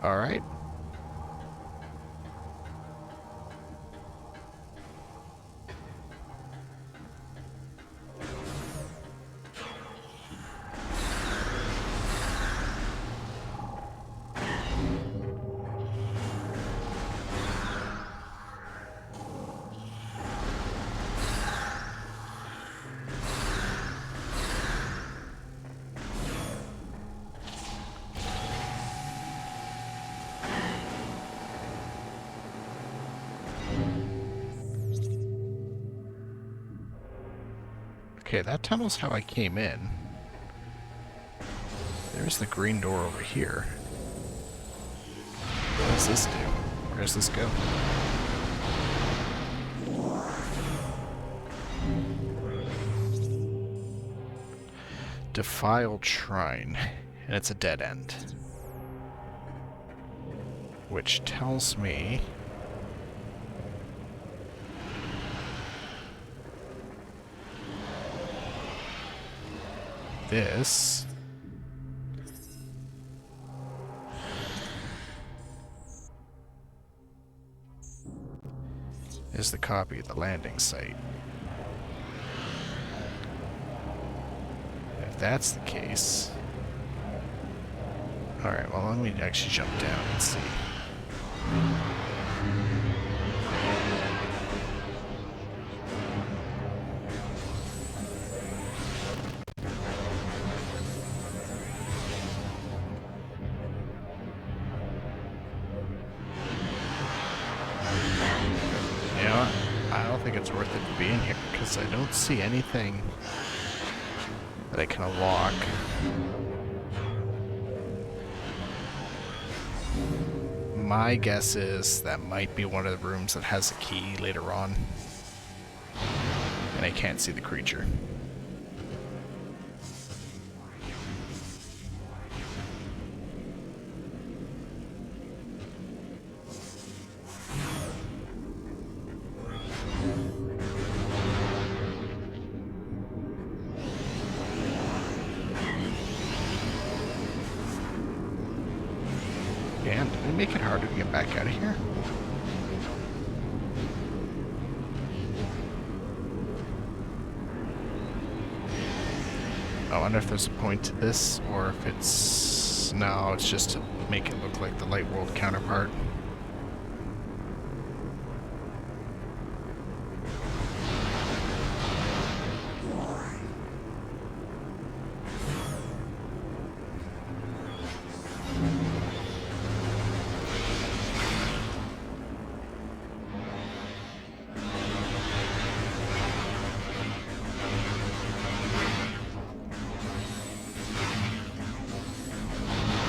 All right. Okay, that tunnel's how I came in. There's the green door over here. What does this do? Where does this go? Defiled Shrine, and it's a dead end. Which tells me... this is the copy of the landing site. If that's the case... Alright, well let me actually jump down and see. It's worth it to be in here because I don't see anything that I can unlock. My guess is that might be one of the rooms that has a key later on, and I can't see the creature. And did it make it harder to get back out of here? I wonder if there's a point to this, or if it's... No, it's just to make it look like the Light World counterpart.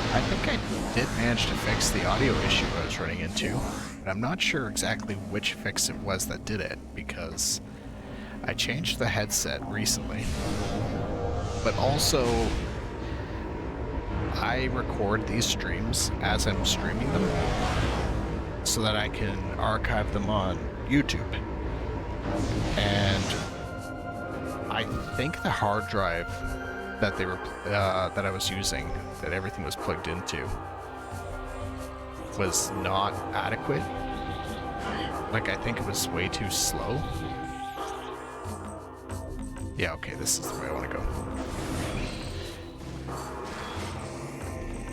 I think I did manage to fix the audio issue I was running into, but I'm not sure exactly which fix it was that did it, because I changed the headset recently, but also I record these streams as I'm streaming them so that I can archive them on YouTube. And I think the hard drive that they were that I was using, that everything was plugged into, was not adequate. Like, I think it was way too slow. Yeah, okay, this is the way I want to go.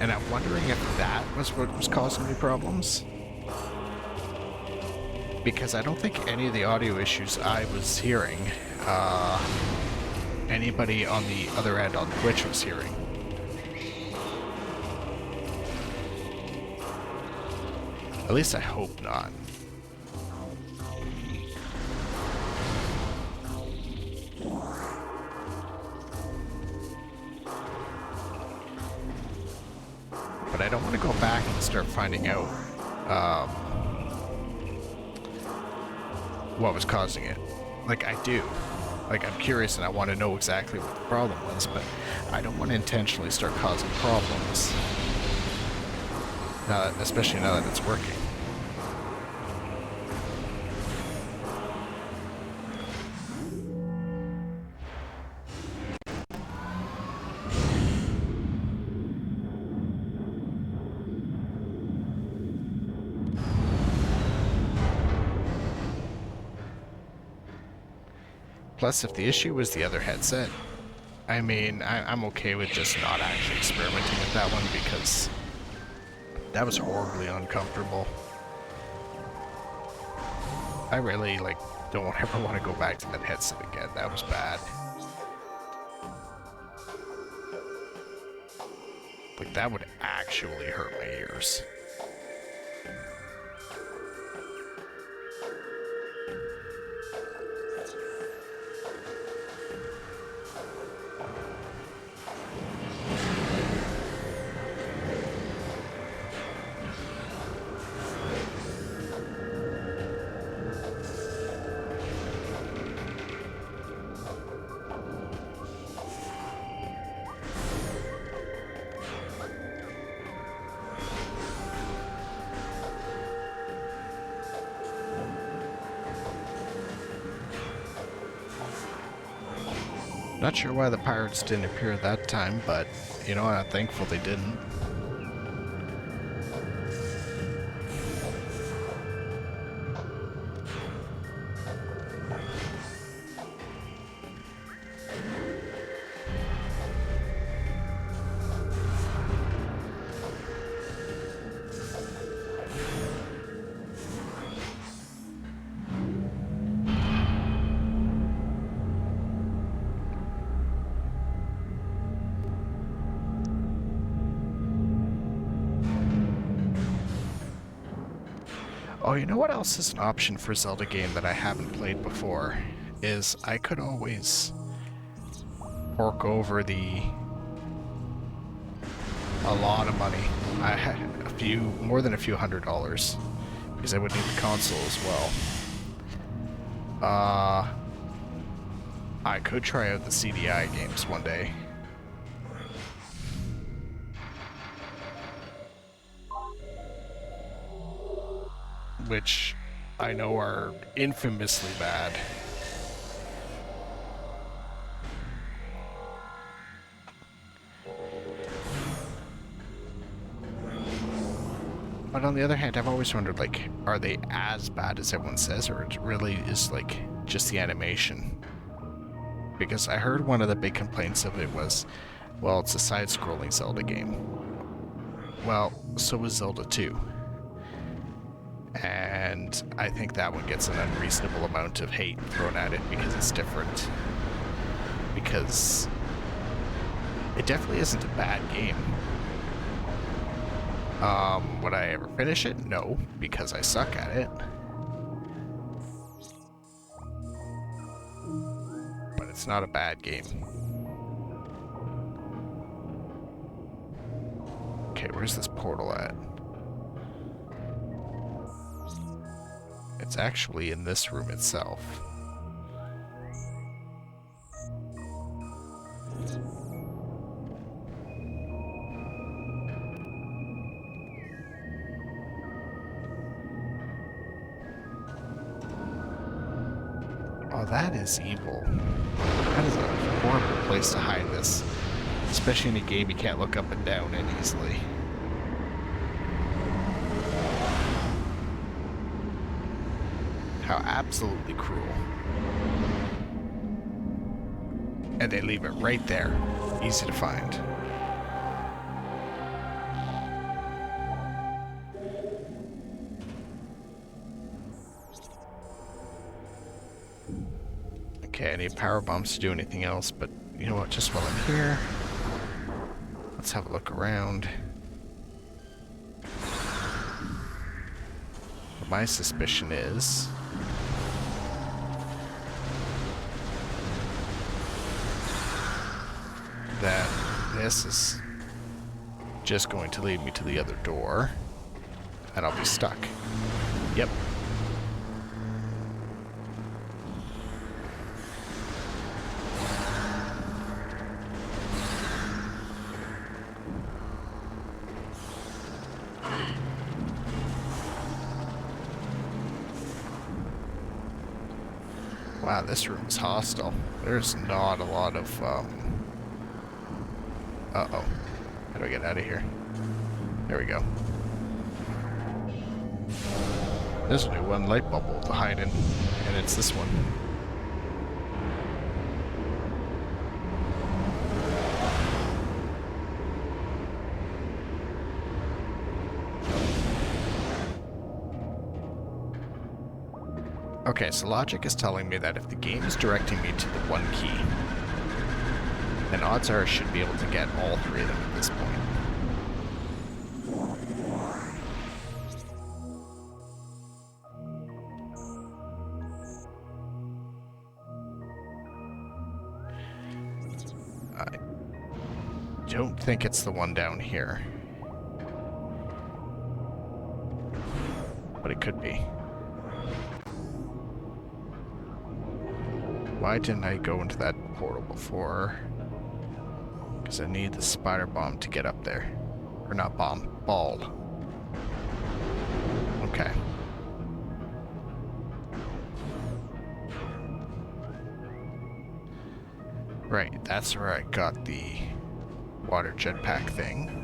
And I'm wondering if that was what was causing me problems. Because I don't think any of the audio issues I was hearing, anybody on the other end on Twitch was hearing. At least I hope not. But I don't want to go back and start finding out what was causing it. Like, I do. Like, I'm curious and I want to know exactly what the problem was, but I don't want to intentionally start causing problems. Especially now that it's working. Plus, if the issue was the other headset, I mean, I'm okay with just not actually experimenting with that one because that was horribly uncomfortable. I really, like, don't ever want to go back to that headset again. That was bad. Like, that would actually hurt my ears. Not sure why the pirates didn't appear that time, but, you know, I'm thankful they didn't. Oh, you know what else is an option for a Zelda game that I haven't played before? Is I could always fork over a lot of money. I had more than a few $100s, because I would need the console as well. I could try out the CDI games one day. Which I know are infamously bad. But on the other hand, I've always wondered, like, are they as bad as everyone says, or it really is, like, just the animation? Because I heard one of the big complaints of it was, well, it's a side-scrolling Zelda game. Well, so was Zelda 2. And I think that one gets an unreasonable amount of hate thrown at it because it's different. Because it definitely isn't a bad game. Would I ever finish it? No, because I suck at it. But it's not a bad game. Okay, where's this portal at? It's actually in this room itself. Oh, that is evil. That is a horrible place to hide this. Especially in a game you can't look up and down in easily. How absolutely cruel. And they leave it right there. Easy to find. Okay, I need power bombs to do anything else, but you know what, just while I'm here, let's have a look around. My suspicion is that this is just going to lead me to the other door, and I'll be stuck. Yep. Wow, this room is hostile. There's not a lot of, uh-oh. How do I get out of here? There we go. There's only one light bubble to hide in, and it's this one. Okay, so logic is telling me that if the game is directing me to the one key, then odds are I should be able to get all three of them at this point. I don't think it's the one down here, but it could be. Why didn't I go into that portal before? Because I need the spider bomb to get up there. Or not bomb, ball. Okay. Right, that's where I got the water jetpack thing.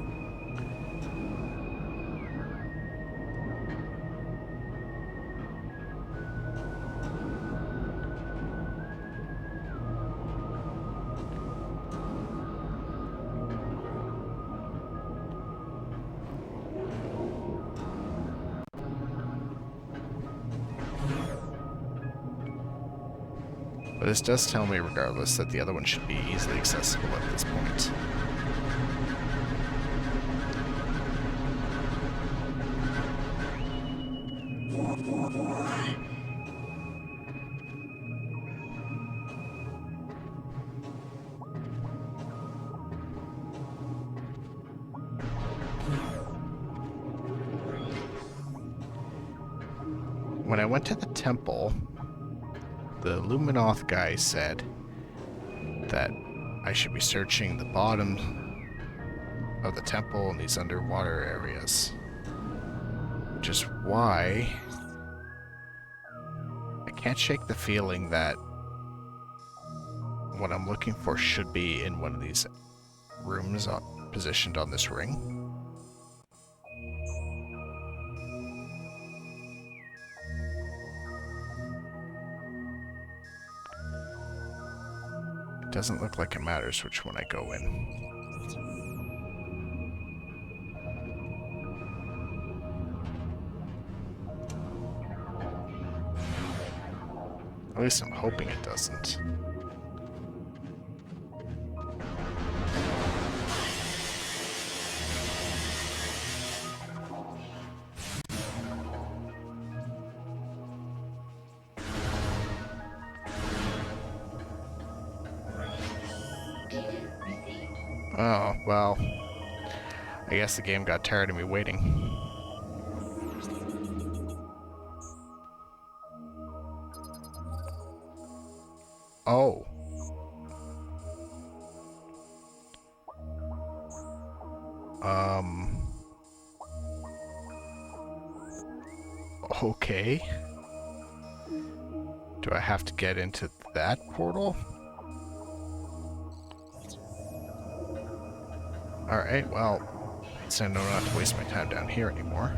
But this does tell me, regardless, that the other one should be easily accessible at this point. When I went to the temple, the Luminoth guy said that I should be searching the bottom of the temple and these underwater areas. Which is why I can't shake the feeling that what I'm looking for should be in one of these rooms positioned on this ring. Doesn't look like it matters which one I go in. At least I'm hoping it doesn't. Oh, well, I guess the game got tired of me waiting. Oh. Okay. Do I have to get into that portal? Alright, well, so I know not to waste my time down here anymore.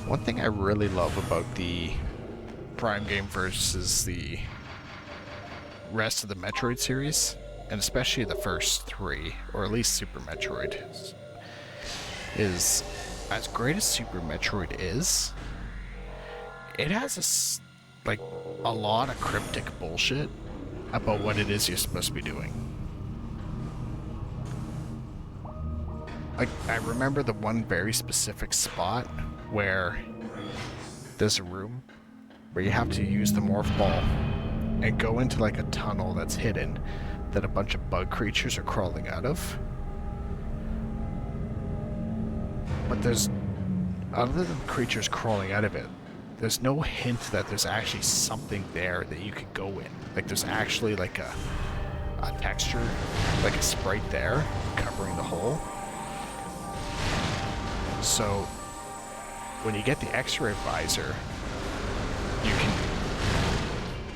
One thing I really love about the Prime game versus the rest of the Metroid series, and especially the first three, or at least Super Metroid, is as great as Super Metroid is, it has a lot of cryptic bullshit about what it is you're supposed to be doing. Like, I remember the one very specific spot where there's a room where you have to use the morph ball and go into like a tunnel that's hidden, that a bunch of bug creatures are crawling out of. But there's, other than creatures crawling out of it, there's no hint that there's actually something there that you could go in. Like there's actually like a texture, like a sprite there covering the hole. So when you get the X-ray visor, you can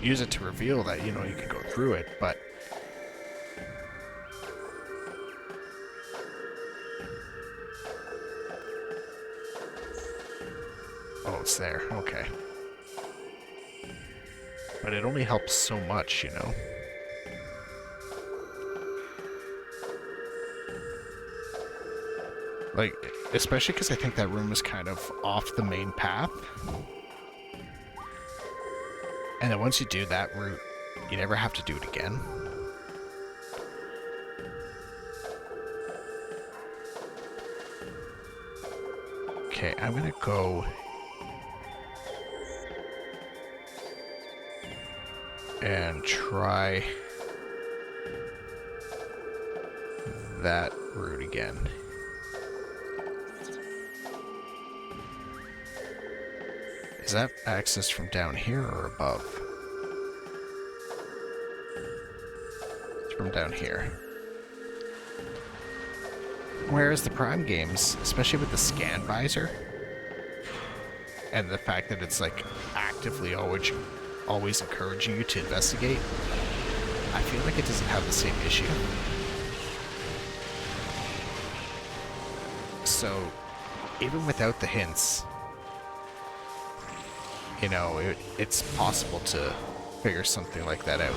use it to reveal that, you know, you can go through it, but oh, it's there. Okay. But it only helps so much, you know. Like, especially because I think that room is kind of off the main path. And then once you do that route, you never have to do it again. Okay, I'm gonna go and try that route again. Is that access from down here or above? It's from down here. Whereas the Prime games, especially with the scan visor, and the fact that it's like actively always encouraging you to investigate, I feel like it doesn't have the same issue. So, even without the hints, you know, it's possible to figure something like that out.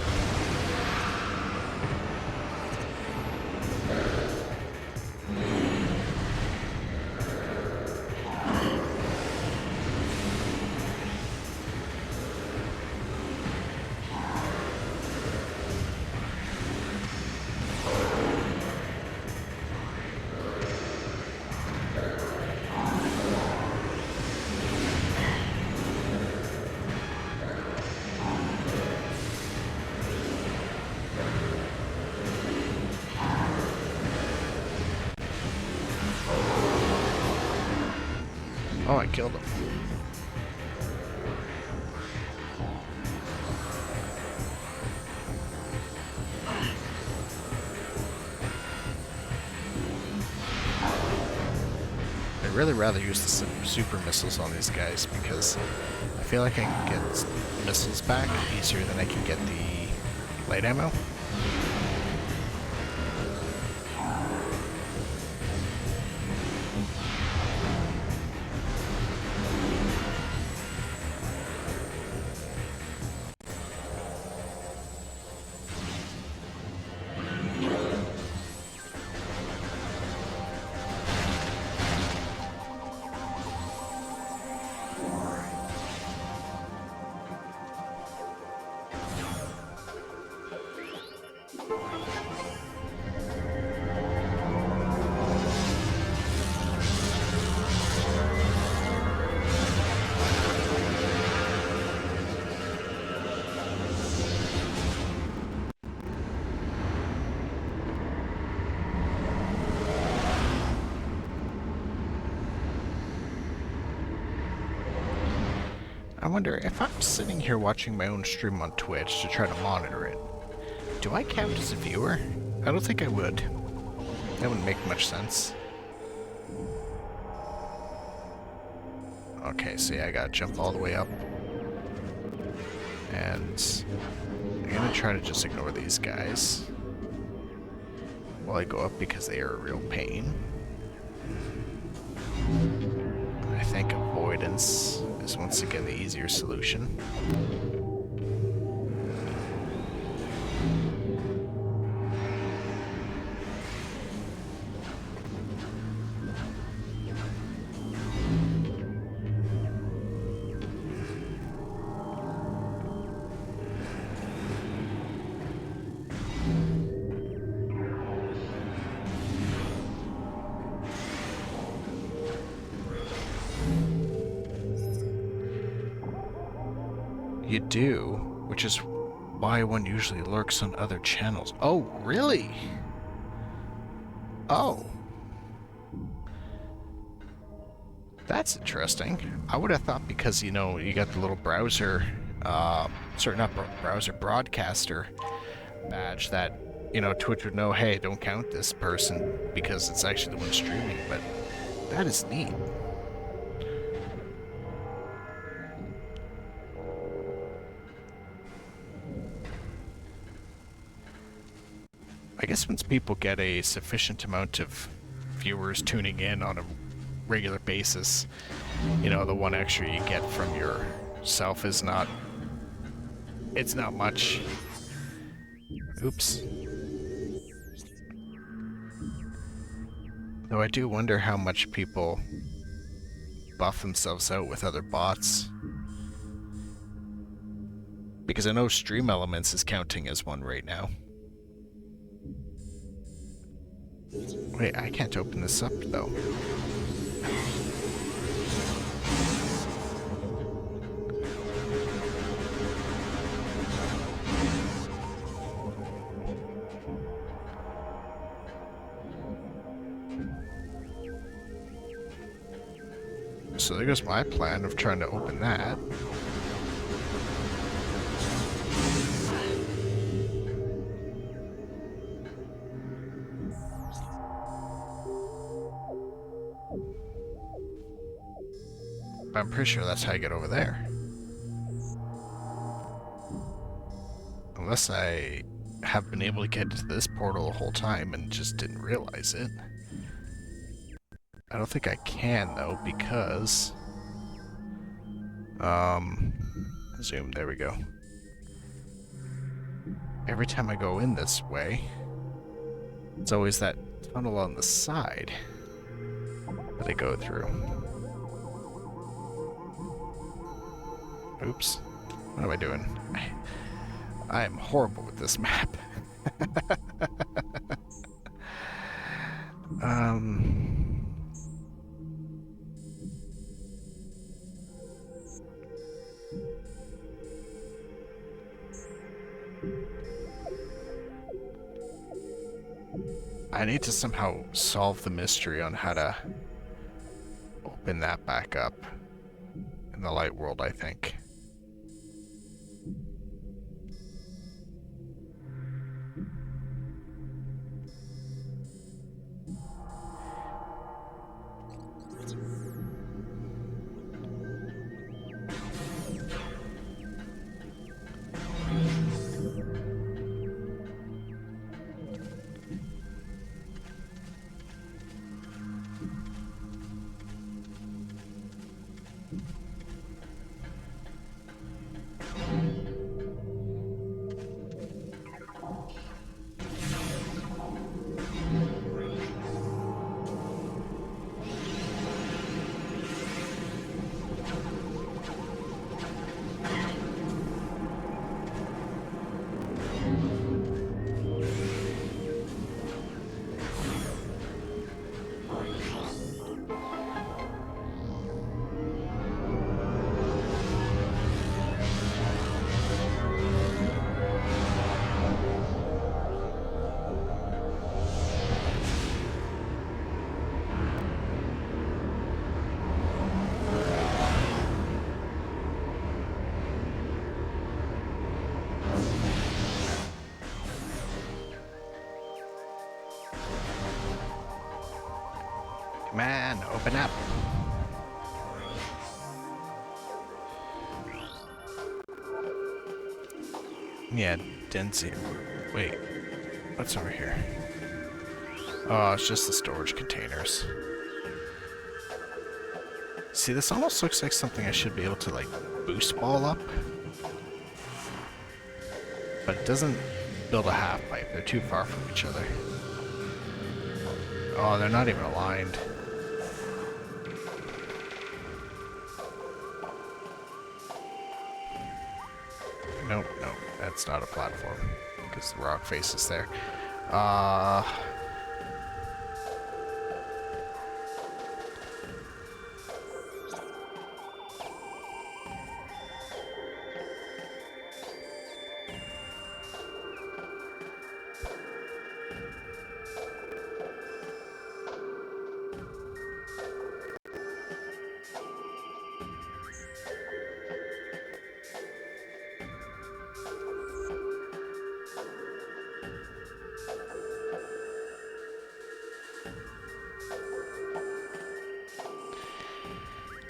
Oh, I killed him. I'd really rather use the super missiles on these guys because I feel like I can get missiles back easier than I can get the light ammo. I wonder if I'm sitting here watching my own stream on Twitch to try to monitor it, do I count as a viewer? I don't think I would. That wouldn't make much sense. Okay, so yeah, I gotta jump all the way up. And I'm gonna try to just ignore these guys while I go up because they are a real pain. I think avoidance is once again the easier solution. You do, which is why one usually lurks on other channels. Oh, really? Oh. That's interesting. I would have thought because, you know, you got the little browser, sorry, not browser, broadcaster badge that, you know, Twitch would know, hey, don't count this person because it's actually the one streaming, but that is neat. I guess once people get a sufficient amount of viewers tuning in on a regular basis, you know, the one extra you get from yourself is not, it's not much. Oops. Though I do wonder how much people buff themselves out with other bots. Because I know Stream Elements is counting as one right now. Wait, I can't open this up though. So there goes my plan of trying to open that. But I'm pretty sure that's how you get over there. Unless I have been able to get to this portal the whole time and just didn't realize it. I don't think I can though, because zoom, there we go. Every time I go in this way, it's always that tunnel on the side that I go through. Oops. What am I doing? I am horrible with this map. I need to somehow solve the mystery on how to open that back up in the light world, I think. Man, open up. Yeah, Denzi. Wait, what's over here? Oh, it's just the storage containers. See, this almost looks like something I should be able to, like, boost ball up. But it doesn't build a half pipe. They're too far from each other. Oh, they're not even aligned. Nope, nope, that's not a platform, because the rock face is there.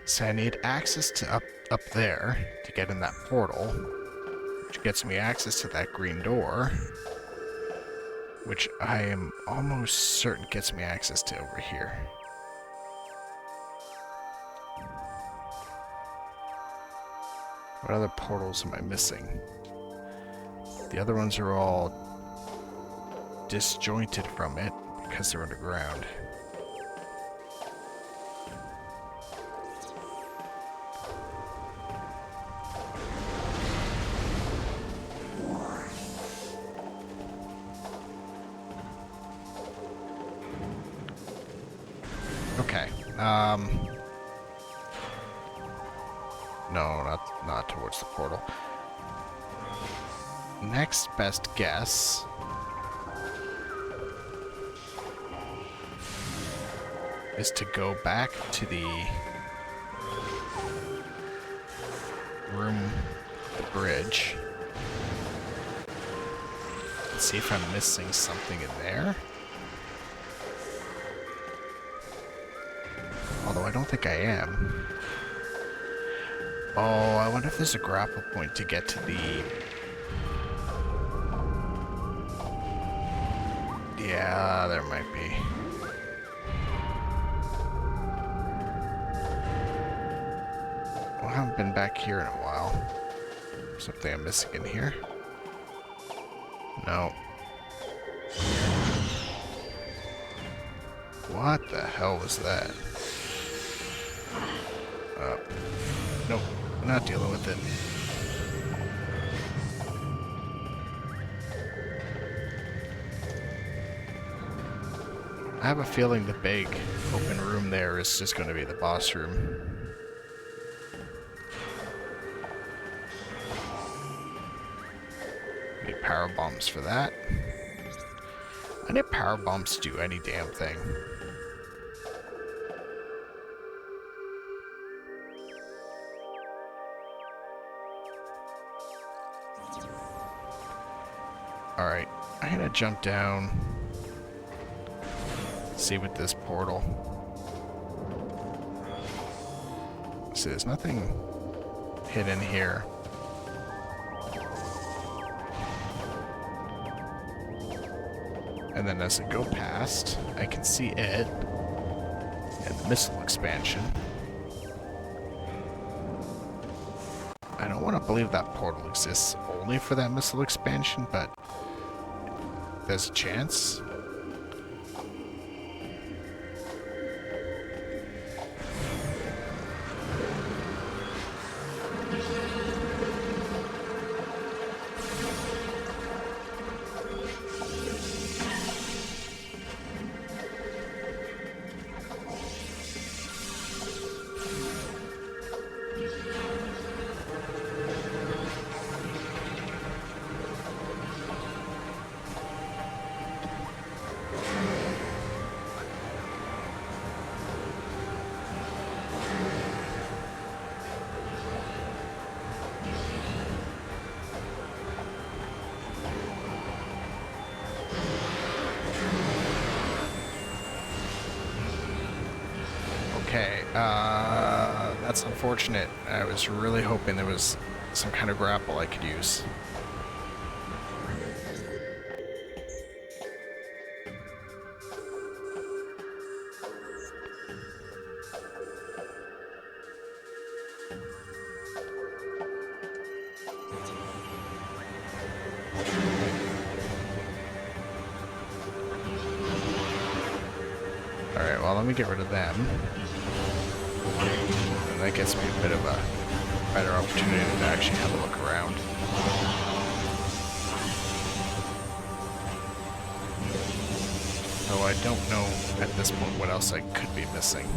So I need access to up there to get in that portal, which gets me access to that green door, which I am almost certain gets me access to over here. What other portals am I missing? The other ones are all disjointed from it because they're underground. Okay. No, not towards the portal. Next best guess is to go back to the room, the bridge, and see if I'm missing something in there. Although I don't think I am. Oh, I wonder if there's a grapple point to get to the... Yeah, there might be. Well, I haven't been back here in a while. Something I'm missing in here? No. What the hell was that? Nope, not dealing with it. I have a feeling the big open room there is just going to be the boss room. Need power bombs for that. I need power bombs to do any damn thing. Alright, I'm gonna jump down, see what this portal. See, there's nothing hidden here. And then as I go past, I can see it and the missile expansion. I don't want to believe that portal exists only for that missile expansion, but there's a chance. Okay, that's unfortunate. I was really hoping there was some kind of grapple I could use. Alright, well, let me get rid of them. And that gets me a bit of a better opportunity to actually have a look around. Though I don't know at this point what else I could be missing.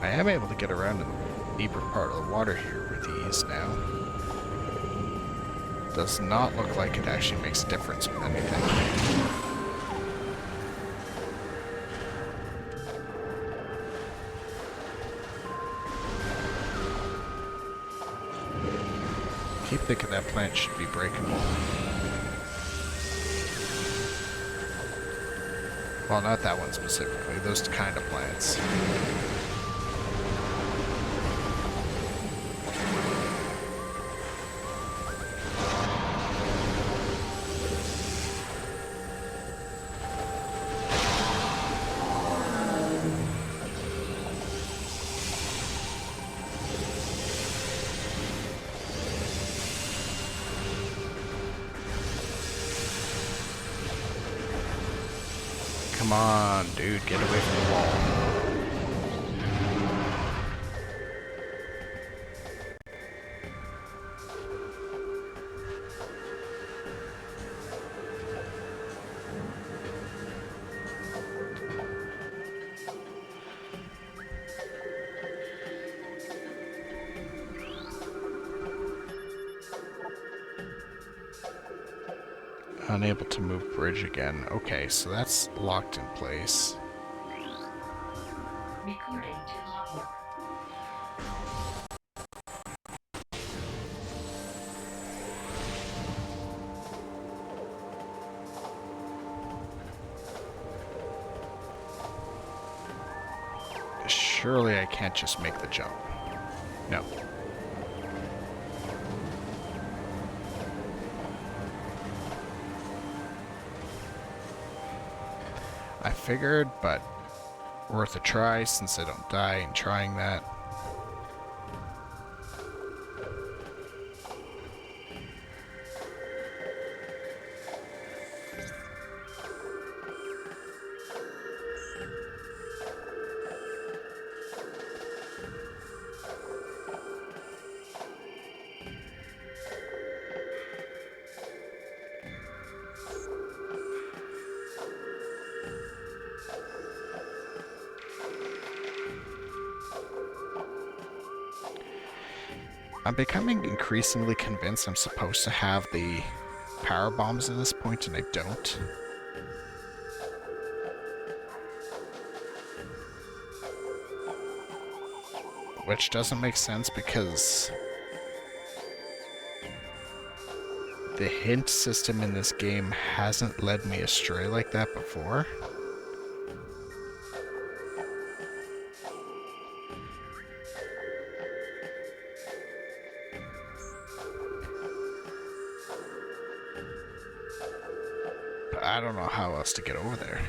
I am able to get around in the deeper part of the water here with ease now. Does not look like it actually makes a difference with anything. Keep thinking that plant should be breakable. Well, not that one specifically, those kind of plants. Come on, dude, get away from the wall. Unable to move bridge again. Okay, so that's locked in place. Recording to logbook. Surely I can't just make the jump. No. I figured, but worth a try since I don't die in trying that. I'm becoming increasingly convinced I'm supposed to have the power bombs at this point, and I don't. Which doesn't make sense because the hint system in this game hasn't led me astray like that before. But I don't know how else to get over there.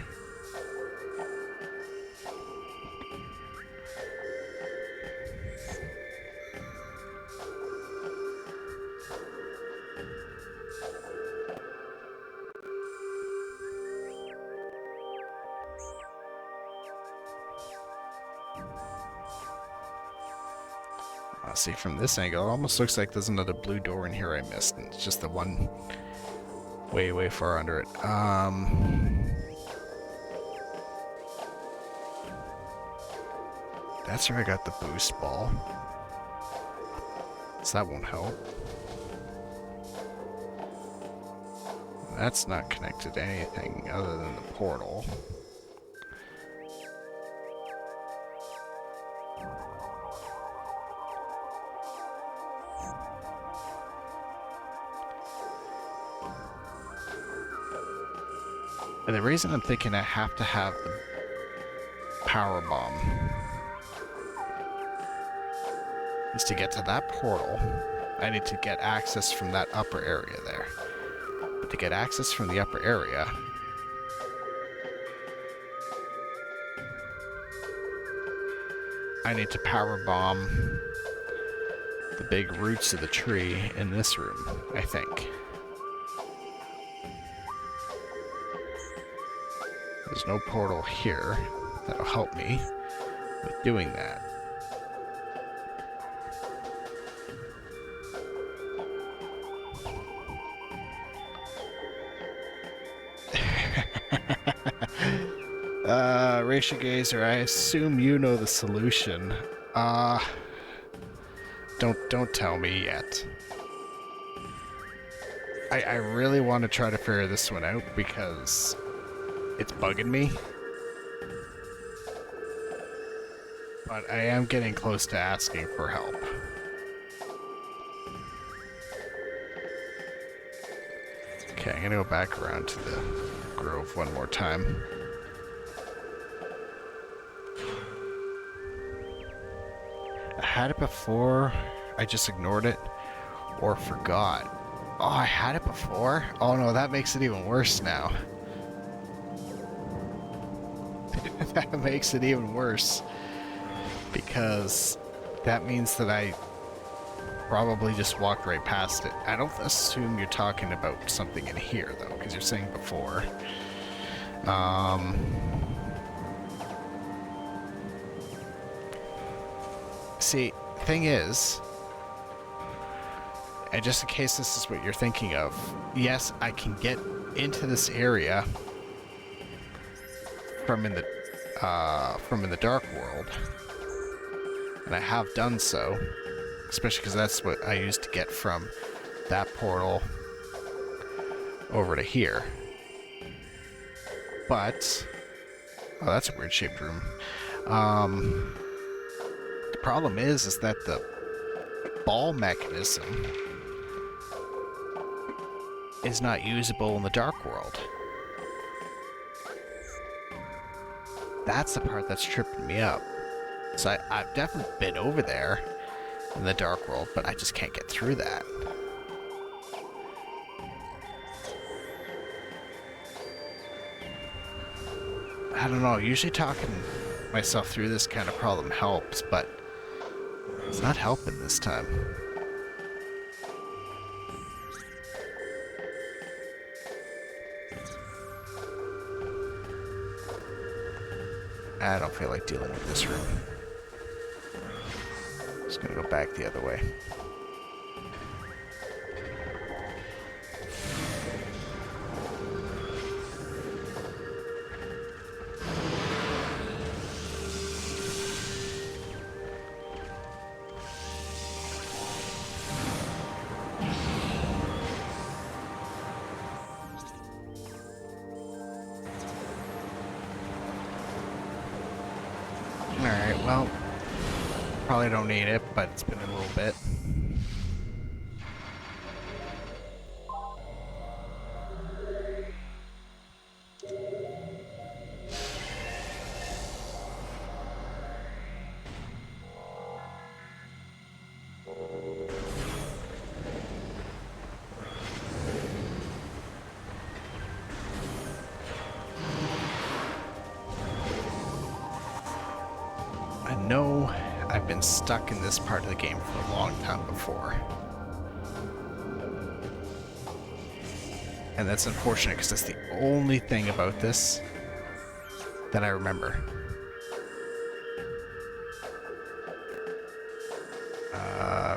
See, from this angle, it almost looks like there's another blue door in here I missed, and it's just the one way, way far under it. That's where I got the boost ball. So that won't help. That's not connected to anything other than the portal. And the reason I'm thinking I have to have the power bomb is to get to that portal. I need to get access from that upper area there. But to get access from the upper area, I need to power bomb the big roots of the tree in this room, I think. There's no portal here that'll help me with doing that. Racial Gazer, I assume you know the solution. Don't tell me yet. I really want to try to figure this one out because it's bugging me. But I am getting close to asking for help. Okay, I'm gonna go back around to the grove one more time. I had it before, I just ignored it or forgot. Oh, I had it before? Oh no, that makes it even worse now. That makes it even worse. Because that means that I probably just walked right past it. I don't assume you're talking about something in here, though, because you're saying before. See, thing is, and just in case this is what you're thinking of, yes, I can get into this area from in the dark world, and I have done so, especially because that's what I used to get from that portal over to here. But oh, that's a weird shaped room. The problem is that the ball mechanism is not usable in the dark world. That's the part that's tripping me up. So I've definitely been over there in the dark world, but I just can't get through that. I don't know, usually talking myself through this kind of problem helps, but it's not helping this time. I don't feel like dealing with this room. Just gonna go back the other way. Alright, well, probably don't need it, but it's been a little bit. I know I've been stuck in this part of the game for a long time before. And that's unfortunate because that's the only thing about this that I remember.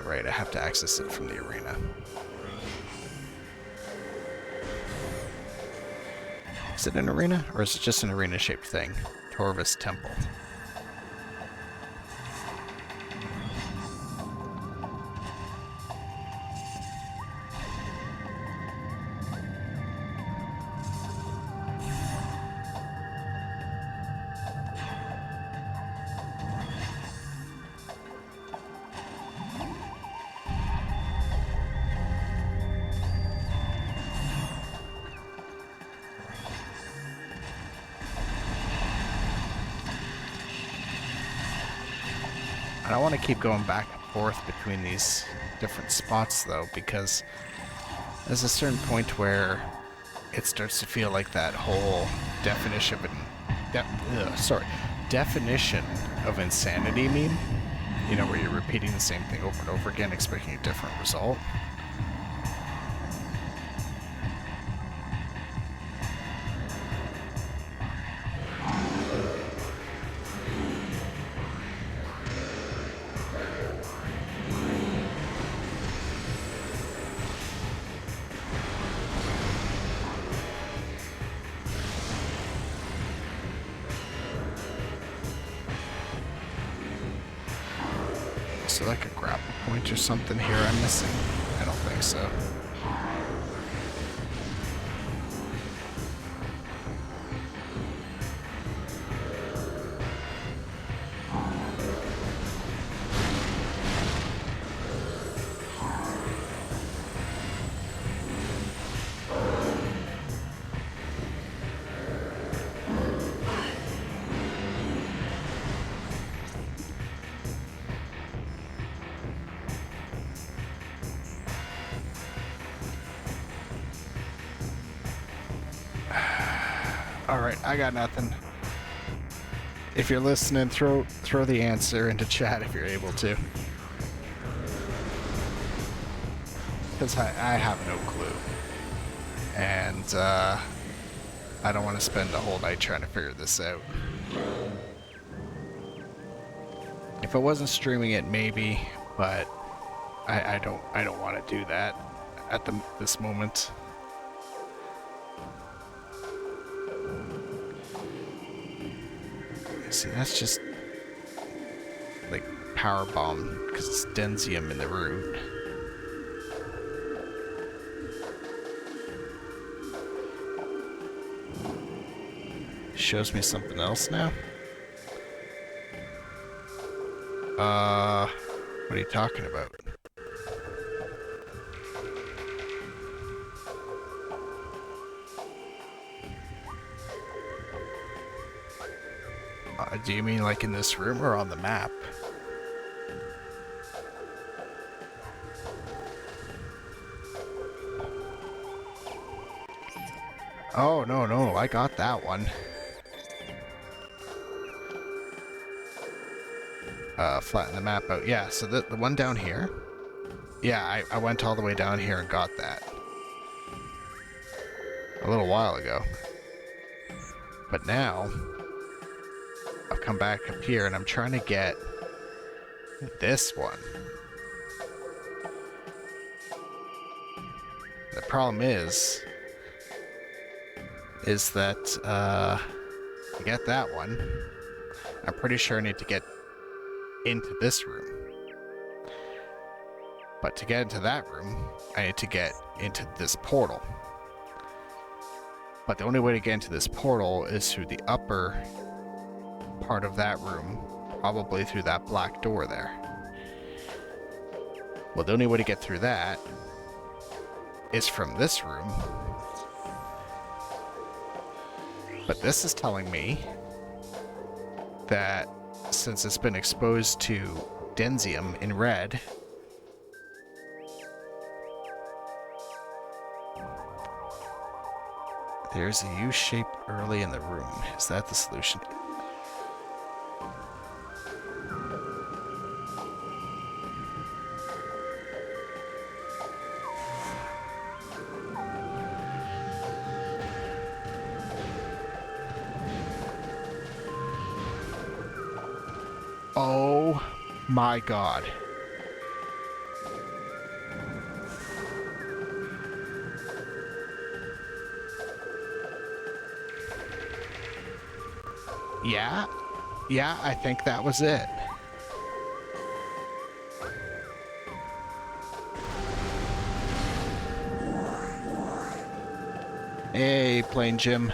Right, I have to access it from the arena. Is it an arena, or is it just an arena-shaped thing? Torvus Temple. I don't want to keep going back and forth between these different spots, though, because there's a certain point where it starts to feel like that whole definition of insanity meme. You know, where you're repeating the same thing over and over again, expecting a different result. So like a grapple point or something here I'm missing? I don't think so. Alright, I got nothing. If you're listening, throw the answer into chat if you're able to. Because I have no clue. And I don't want to spend the whole night trying to figure this out. If I wasn't streaming it, maybe, but I don't want to do that at this moment. See, that's just like power bomb because it's densium in the root. Shows me something else now. What are you talking about? Do you mean like in this room or on the map? Oh, no, I got that one. Flatten the map out. Yeah, so the one down here. Yeah, I went all the way down here and got that. A little while ago. But now, I've come back up here and I'm trying to get this one. The problem is that to get that one, I'm pretty sure I need to get into this room. But to get into that room, I need to get into this portal. But the only way to get into this portal is through the upper part of that room, probably through that black door there. Well, the only way to get through that is from this room. But this is telling me that since it's been exposed to densium in red, there's a U shape early in the room. Is that the solution? Oh my god. Yeah, I think that was it. Hey, Plain Jim.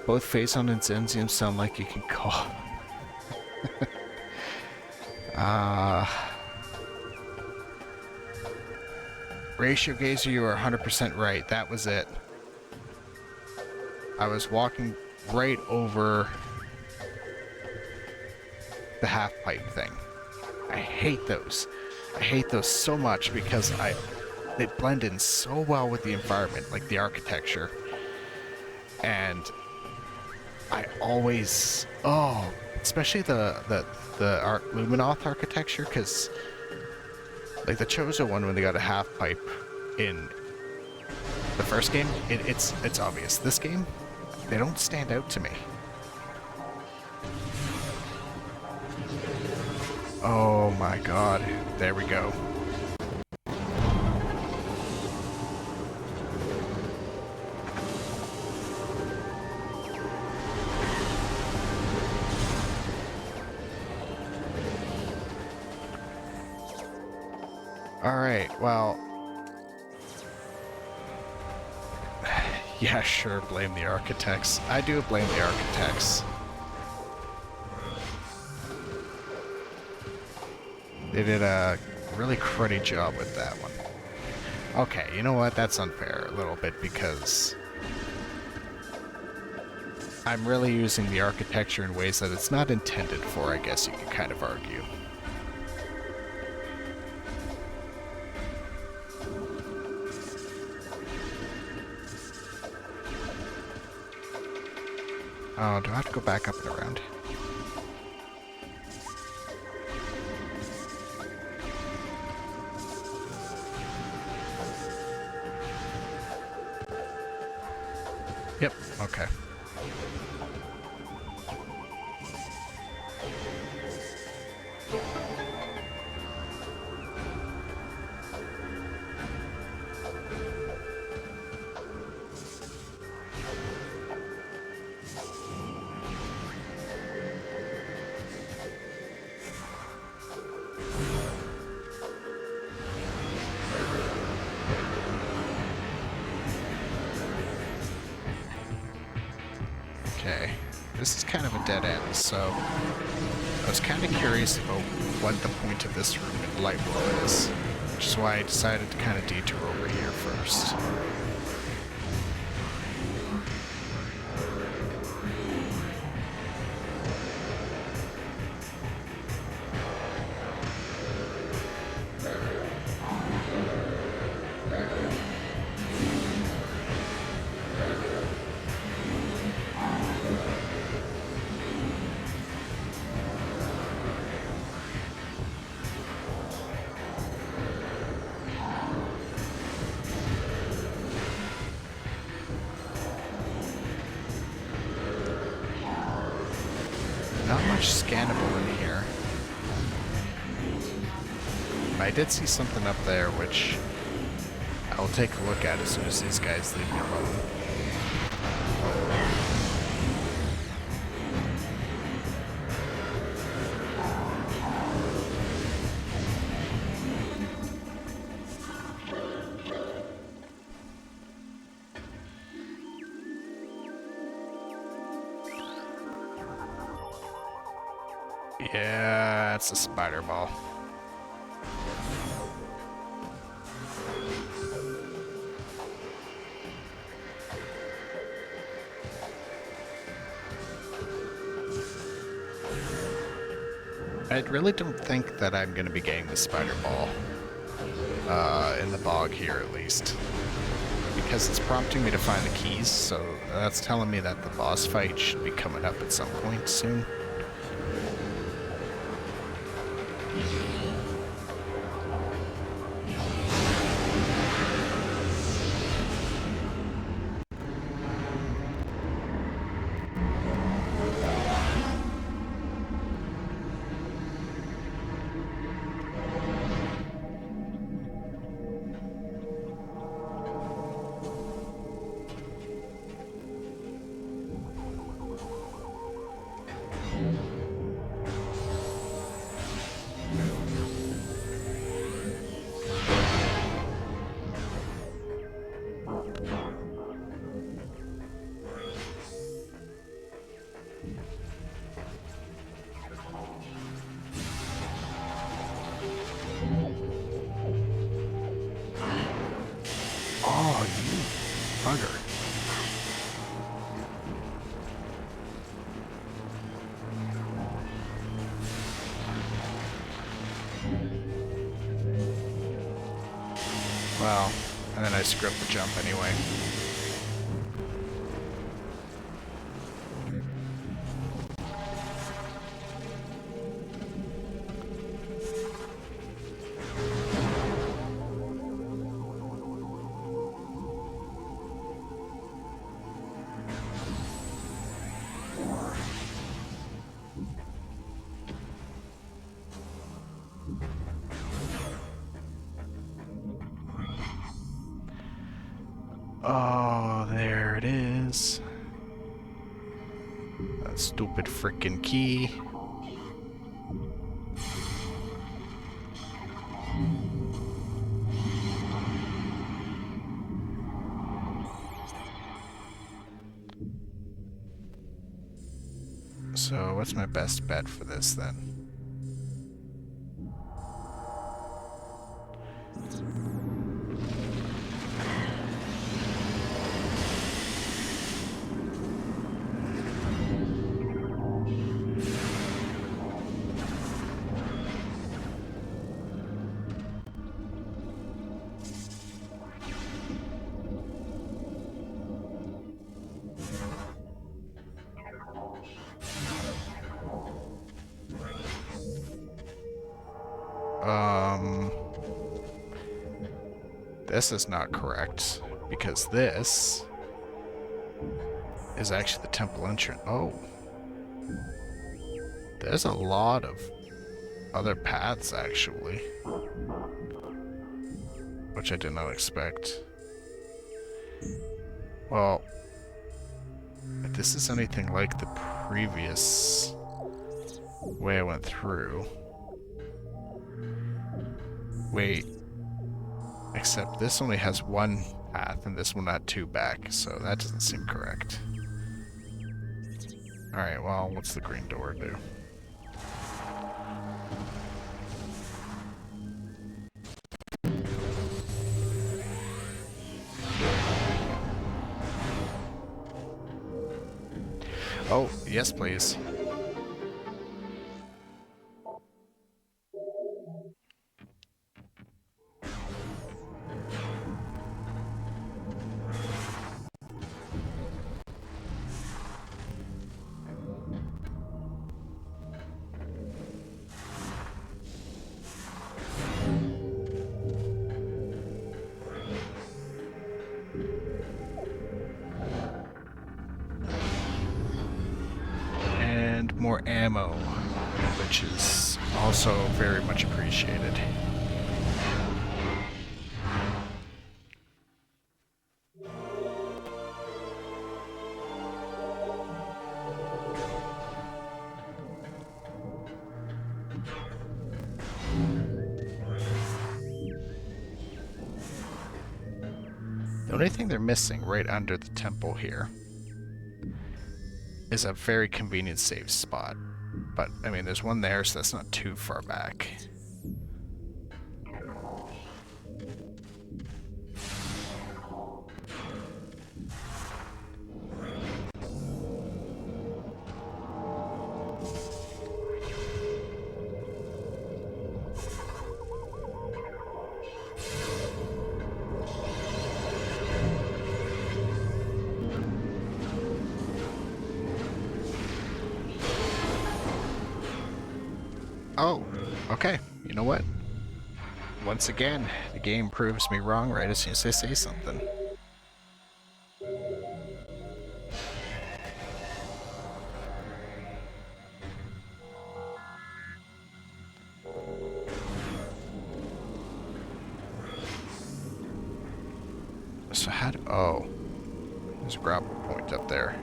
Both Phazon and Zenzium sound like you can call. Ratio Gazer, you are 100% right. That was it. I was walking right over the half-pipe thing. I hate those. I hate those so much because they blend in so well with the environment, like the architecture. And I always... Oh, especially the Luminoth architecture, because like the Chozo one when they got a half-pipe in the first game, it's obvious. This game, they don't stand out to me. Oh my god. There we go. Alright, well... Yeah, sure, blame the architects. I do blame the architects. They did a really cruddy job with that one. Okay, you know what? That's unfair a little bit because I'm really using the architecture in ways that it's not intended for, I guess you could kind of argue. Oh, do I have to go back up and around? Yep, okay. Okay, this is kind of a dead end, so I was kind of curious about what the point of this room in Light World is, which is why I decided to kind of detour over here first. Not much scannable in here. But I did see something up there, which I will take a look at as soon as these guys leave me alone. Yeah, it's a spider ball. I really don't think that I'm going to be getting the spider ball in the bog here, at least. Because it's prompting me to find the keys, so that's telling me that the boss fight should be coming up at some point soon. Oh, you bugger. Well, and then I screwed up the jump anyway. Oh, there it is. That stupid frickin' key. So, what's my best bet for this then? This is not correct, because this is actually the temple entrance. Oh. There's a lot of other paths, actually. Which I did not expect. Well, if this is anything like the previous way I went through... Wait. Except this only has one path, and this one had two back, so that doesn't seem correct. Alright, well, what's the green door do? Oh, yes, please. More ammo, which is also very much appreciated. The only thing they're missing right under the temple here is a very convenient save spot. But, I mean, there's one there, so that's not too far back. Oh, okay. You know what? Once again, the game proves me wrong right as soon as I say something. So how do... Oh. There's a grapple point up there.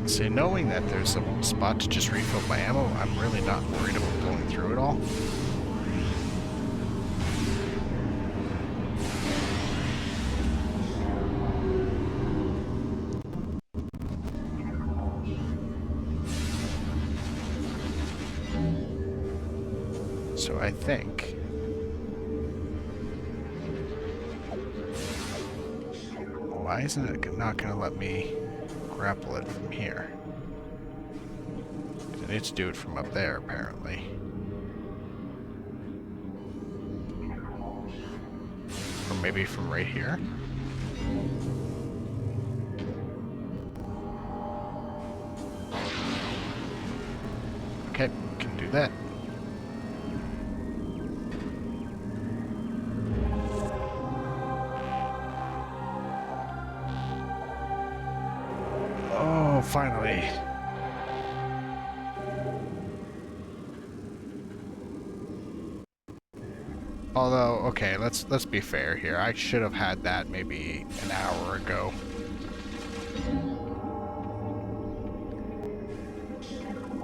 See, knowing that there's a spot to just refill my ammo, I'm really not worried about blowing through it all. So I think... Why isn't it not going to let me grapple it from here? I need to do it from up there, apparently. Or maybe from right here? Okay, can do that. Oh, finally. Although, okay, let's be fair here. I should have had that maybe an hour ago.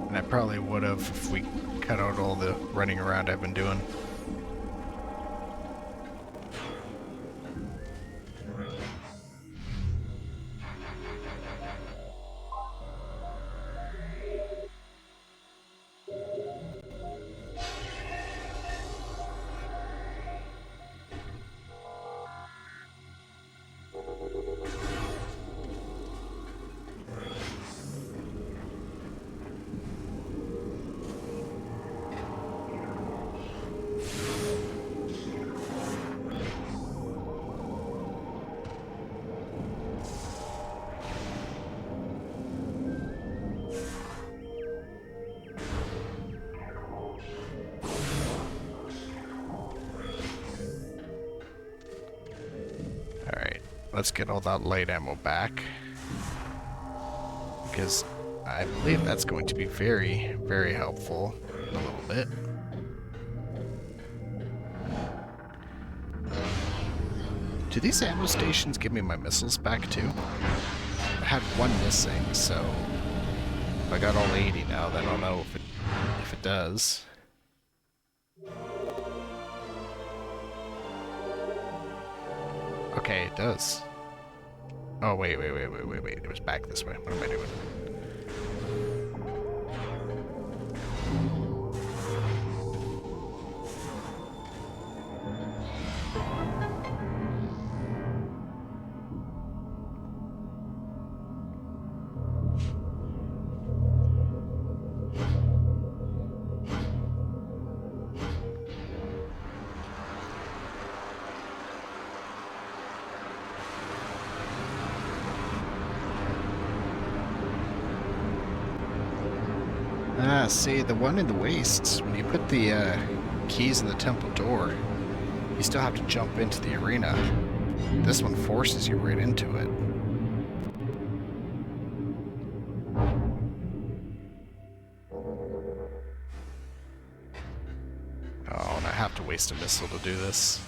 And I probably would have if we cut out all the running around I've been doing. Let's get all that light ammo back, because I believe that's going to be very, very helpful in a little bit. Do these ammo stations give me my missiles back too? I had one missing, so if I got all 80 now, then I'll know if it does. Okay, it does. Oh, wait. It was back this way. What am I doing? Ah, see, the one in the wastes, when you put the keys in the temple door, you still have to jump into the arena. This one forces you right into it. Oh, and I have to waste a missile to do this.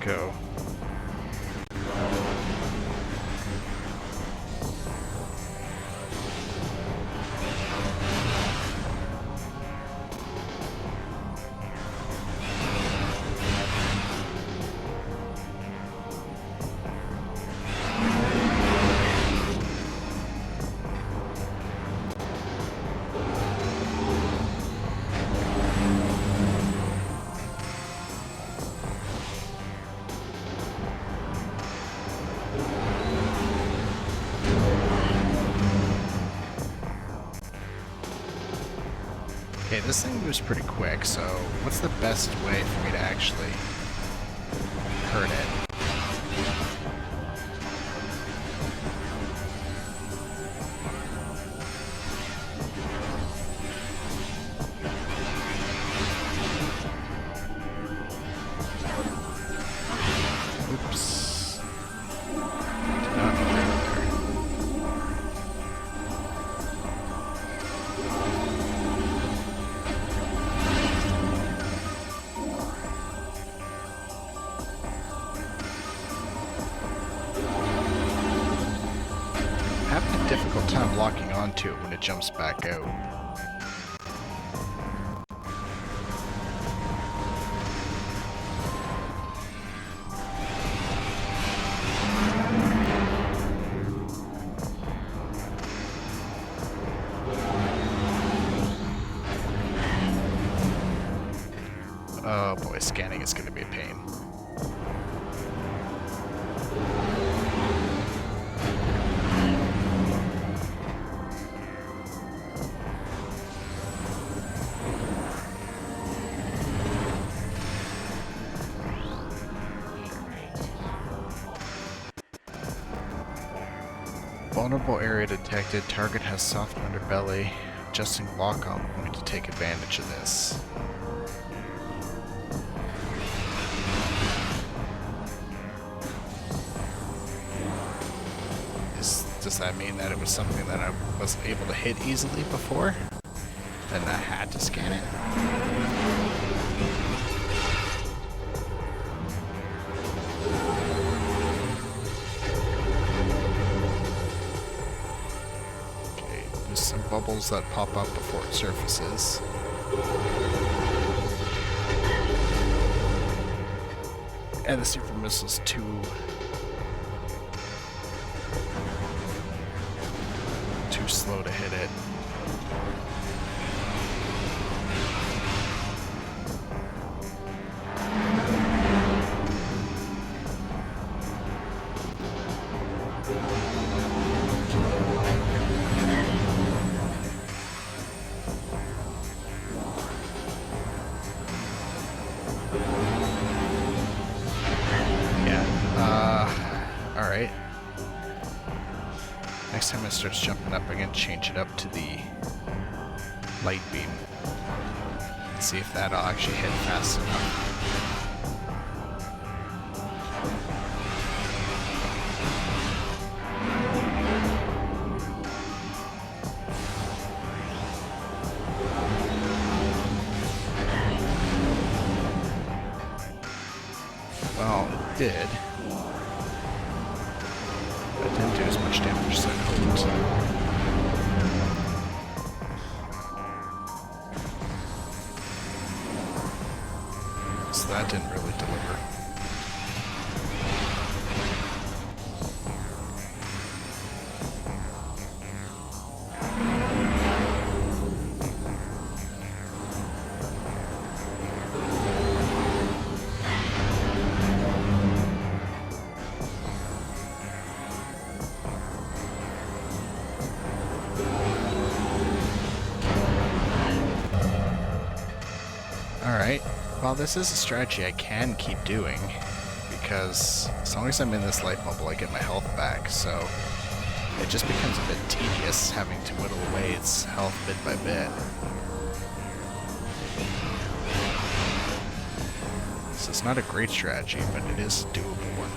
Go. Okay, this thing moves pretty quick, so what's the best way for me to actually hurt it? Oops. Did not know they were there. time locking onto it when it jumps back out. Oh boy, scanning is going to be a pain. Vulnerable area detected. Target has soft underbelly. Adjusting lock-on point to take advantage of this. Does that mean that it was something that I wasn't able to hit easily before? And I had to scan it? Okay, there's some bubbles that pop up before it surfaces. And the super missile's too slow to hit it. Alright. Next time it starts jumping up, I'm going to change it up to the light beam. And see if that'll actually hit fast enough. Well, it did. But it didn't do as much damage as I hoped. So that didn't really deliver. Alright, well this is a strategy I can keep doing, because as long as I'm in this light bubble I get my health back, so it just becomes a bit tedious having to whittle away its health bit by bit. So it's not a great strategy, but it is a doable one.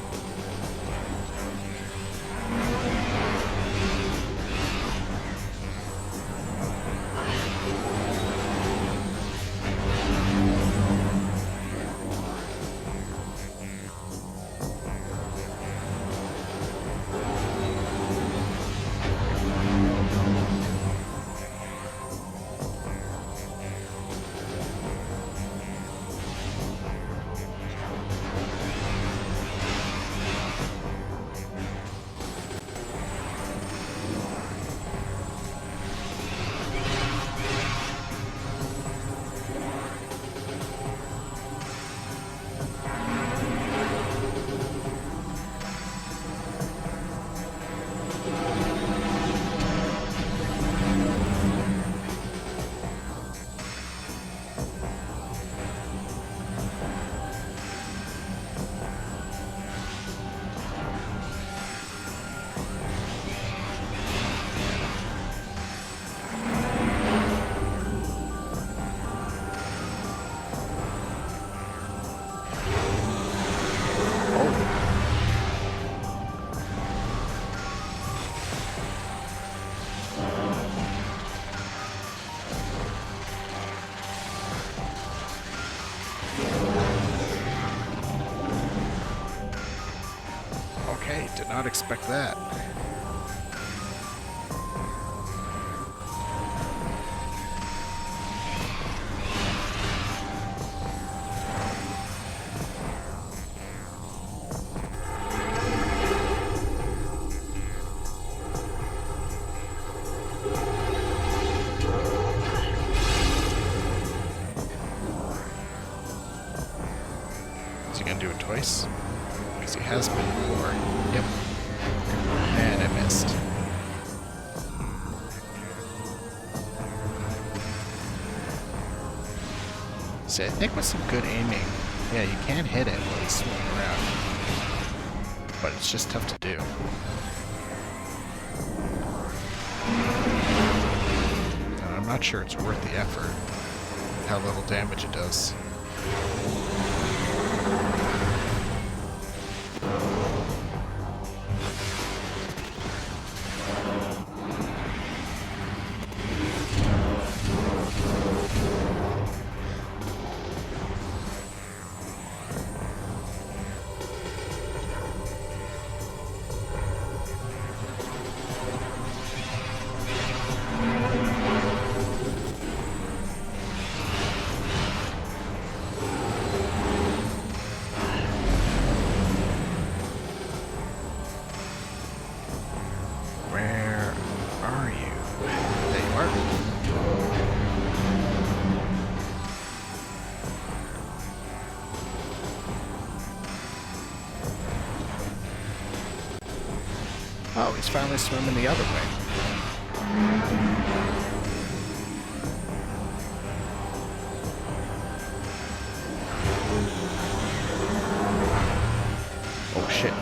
Did not expect that. twice. Because he has been before. Yep. And I missed. See, I think with some good aiming, yeah, you can hit it while he's swimming around. But it's just tough to do. And I'm not sure it's worth the effort. How little damage it does. Oh, he's finally swimming the other way. Oh shit.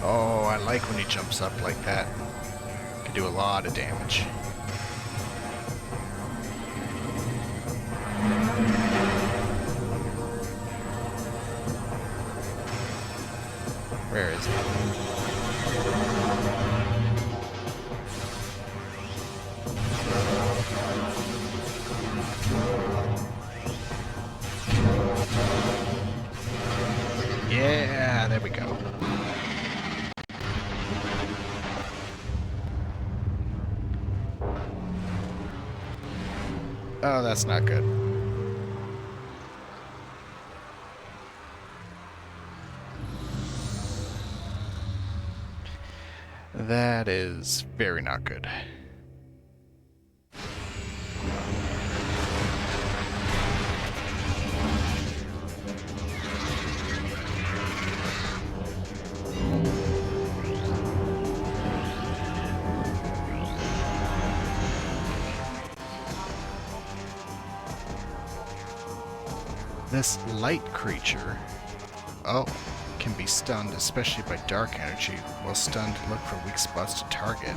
Oh, I like when he jumps up like that. Can do a lot of damage. Where is he? Yeah, there we go. Oh, that's not good. That is very not good. This light creature, oh, can be stunned, especially by dark energy. While stunned, look for weak spots to target.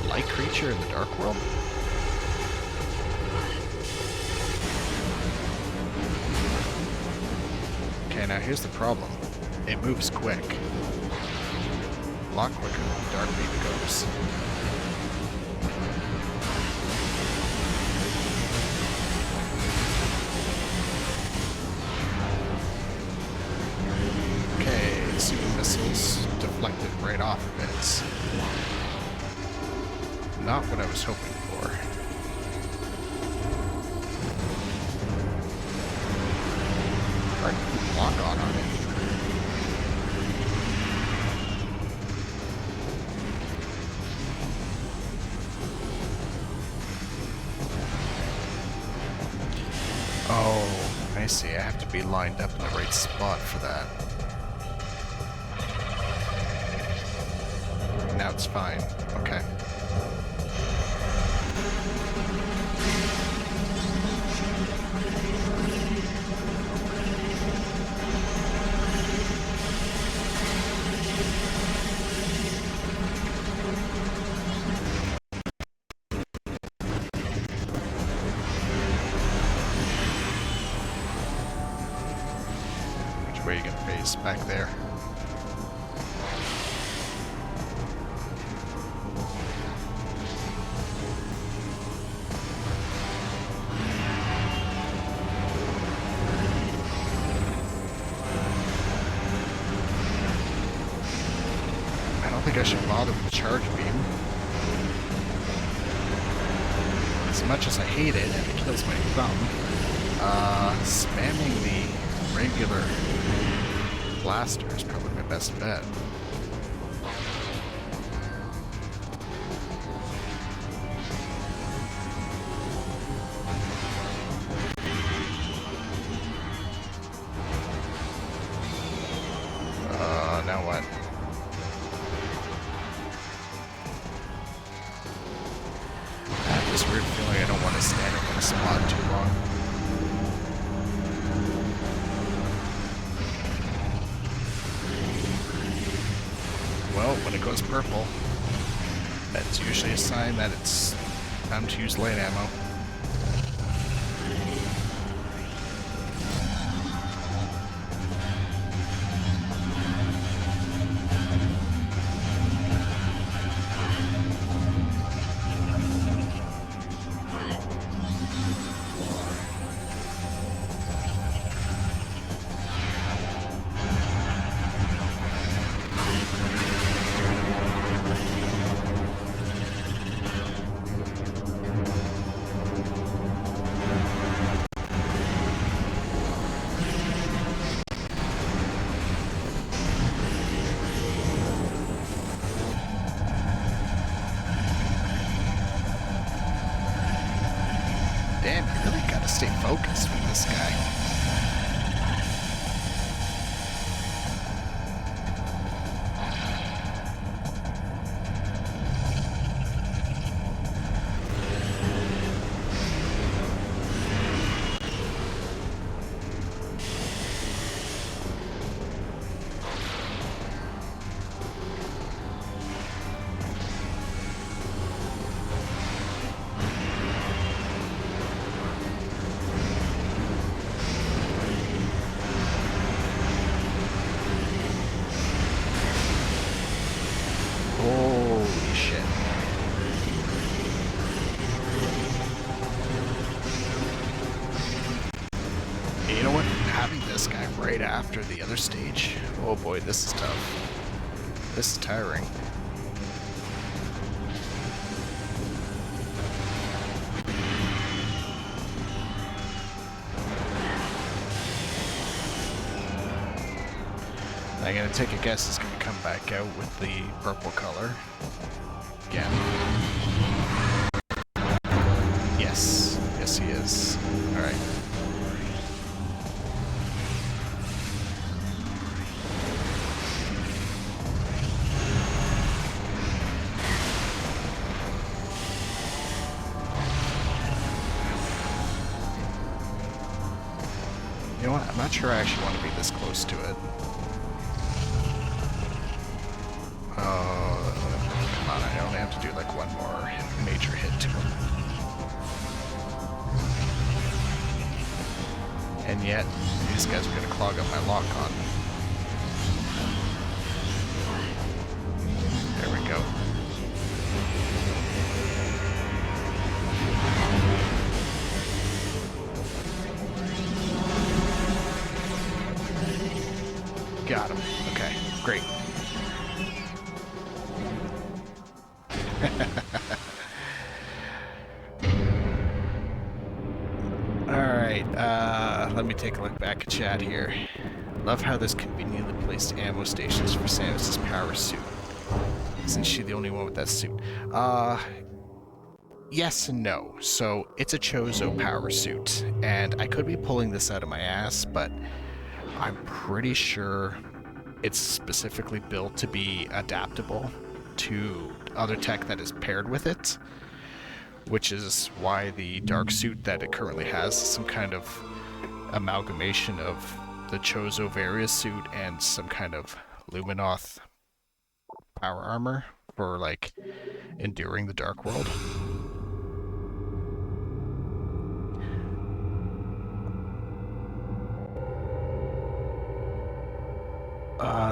A light creature in the dark world? Okay, now here's the problem. It moves quick. A lot quicker than the dark beam goes. Missiles deflected right off of it. It's not what I was hoping for. Hard to lock on it. Oh, I see. I have to be lined up in the right spot for that. that's fine. Okay. Which way are you gonna face? Back there. I don't think I should bother with the charge beam. As much as I hate it and it kills my thumb, spamming the regular blaster is probably my best bet. Now what? I have this weird feeling I don't want to stand in one spot too long. Well, when it goes purple, that's usually a sign that it's time to use light ammo. Damn, you really gotta stay focused with this guy. Holy shit. You know what? Having this guy right after the other stage, oh boy, this is tough. This is tiring. I'm gonna take a guess it's gonna come back out with the purple color. Again. Yes. Yes, he is. Alright. You know what? I'm not sure I actually want to be this close to it. Come on, I only have to do like one more major hit to him. And yet, these guys are going to clog up my lock-on. There we go. Got him. Okay, great. Alright, let me take a look back at chat here. Love how there's conveniently placed ammo stations for Samus's power suit. Isn't she the only one with that suit? Yes and no. So, it's a Chozo power suit, and I could be pulling this out of my ass, but I'm pretty sure it's specifically built to be adaptable. to other tech that is paired with it, which is why the dark suit that it currently has is some kind of amalgamation of the Chozo Various suit and some kind of Luminoth power armor for like enduring the dark world.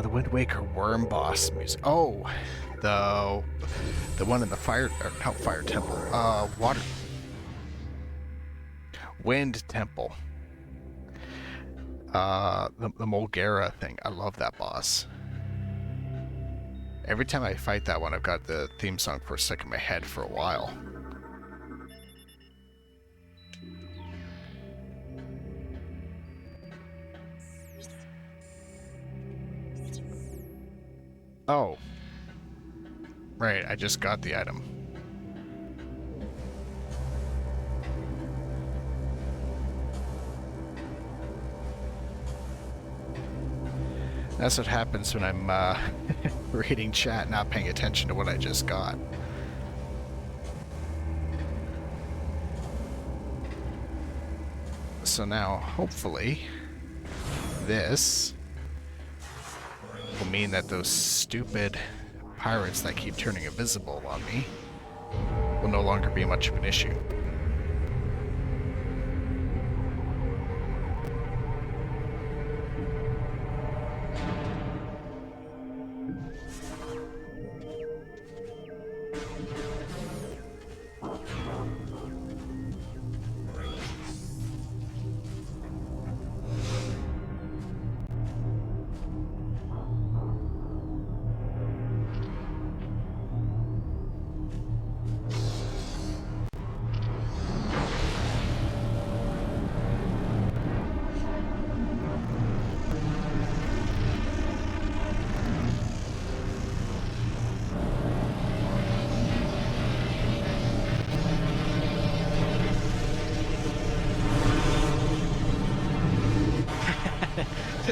The Wind Waker worm boss music. Oh, the one in the fire, or not fire temple. Water wind temple. The Mulgara thing. I love that boss. Every time I fight that one, I've got the theme song for stuck in my head for a while. Oh. Right, I just got the item. That's what happens when I'm reading chat, not paying attention to what I just got. So now, hopefully, this will mean that those stupid pirates that keep turning invisible on me will no longer be much of an issue.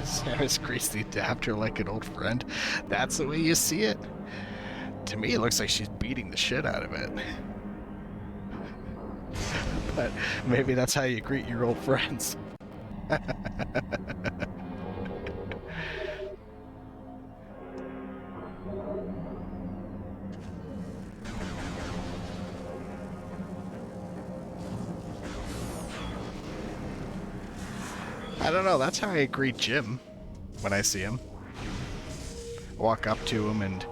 Samus greased the adapter like an old friend. That's the way you see it? To me, it looks like she's beating the shit out of it. But maybe that's how you greet your old friends. I don't know, that's how I greet Jim when I see him. Walk up to him and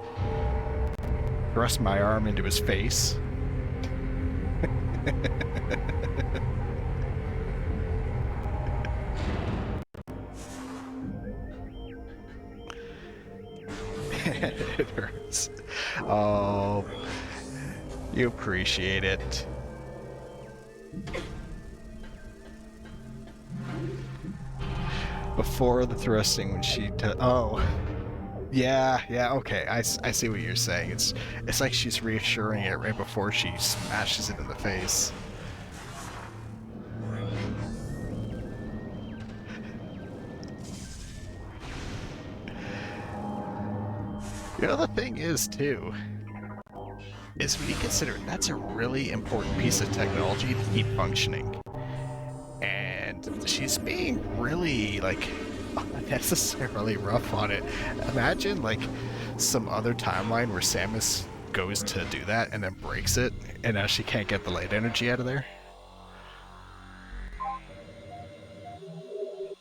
thrust my arm into his face. It hurts. Oh, you appreciate it. Before the thrusting, when she oh, yeah, okay, I see what you're saying. It's like she's reassuring it right before she smashes it in the face. You know, the thing is, too, is when you consider that's a really important piece of technology to keep functioning. And she's being really, like, unnecessarily rough on it. Imagine, like, some other timeline where Samus goes to do that and then breaks it, and now she can't get the light energy out of there.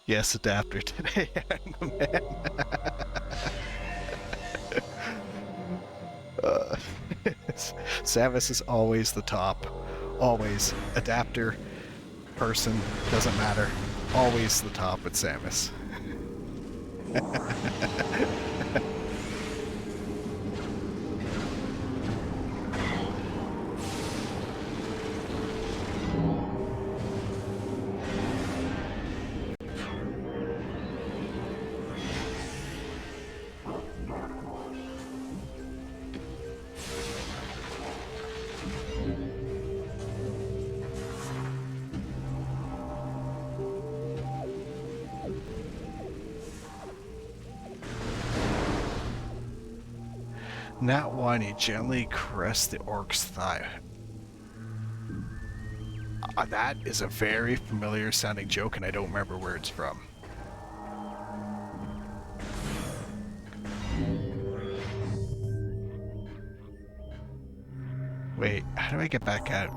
Yes, adapter today, man. Samus is always the top. Always. Adapter, person, doesn't matter. Always the top with Samus. Nat 1, you gently caress the orc's thigh. That is a very familiar sounding joke, and I don't remember where it's from. Wait, how do I get back out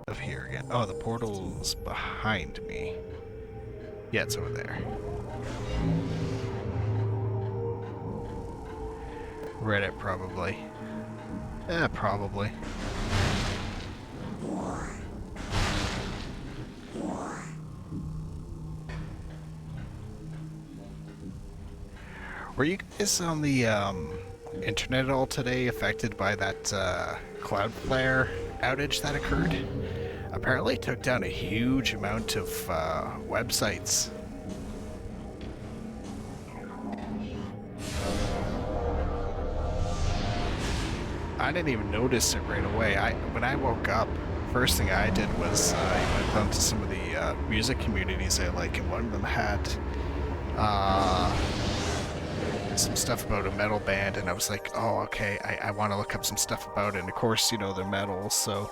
of here again? Oh, the portal's behind me. Yeah, it's over there. Reddit, probably. Probably. Were you guys on the internet at all today affected by that Cloudflare outage that occurred? Apparently it took down a huge amount of websites. I didn't even notice it right away. When I woke up, first thing I did was I went down to some of the music communities I like, and one of them had some stuff about a metal band, and I was like, oh, okay, I want to look up some stuff about it. And of course, you know, they're metal, so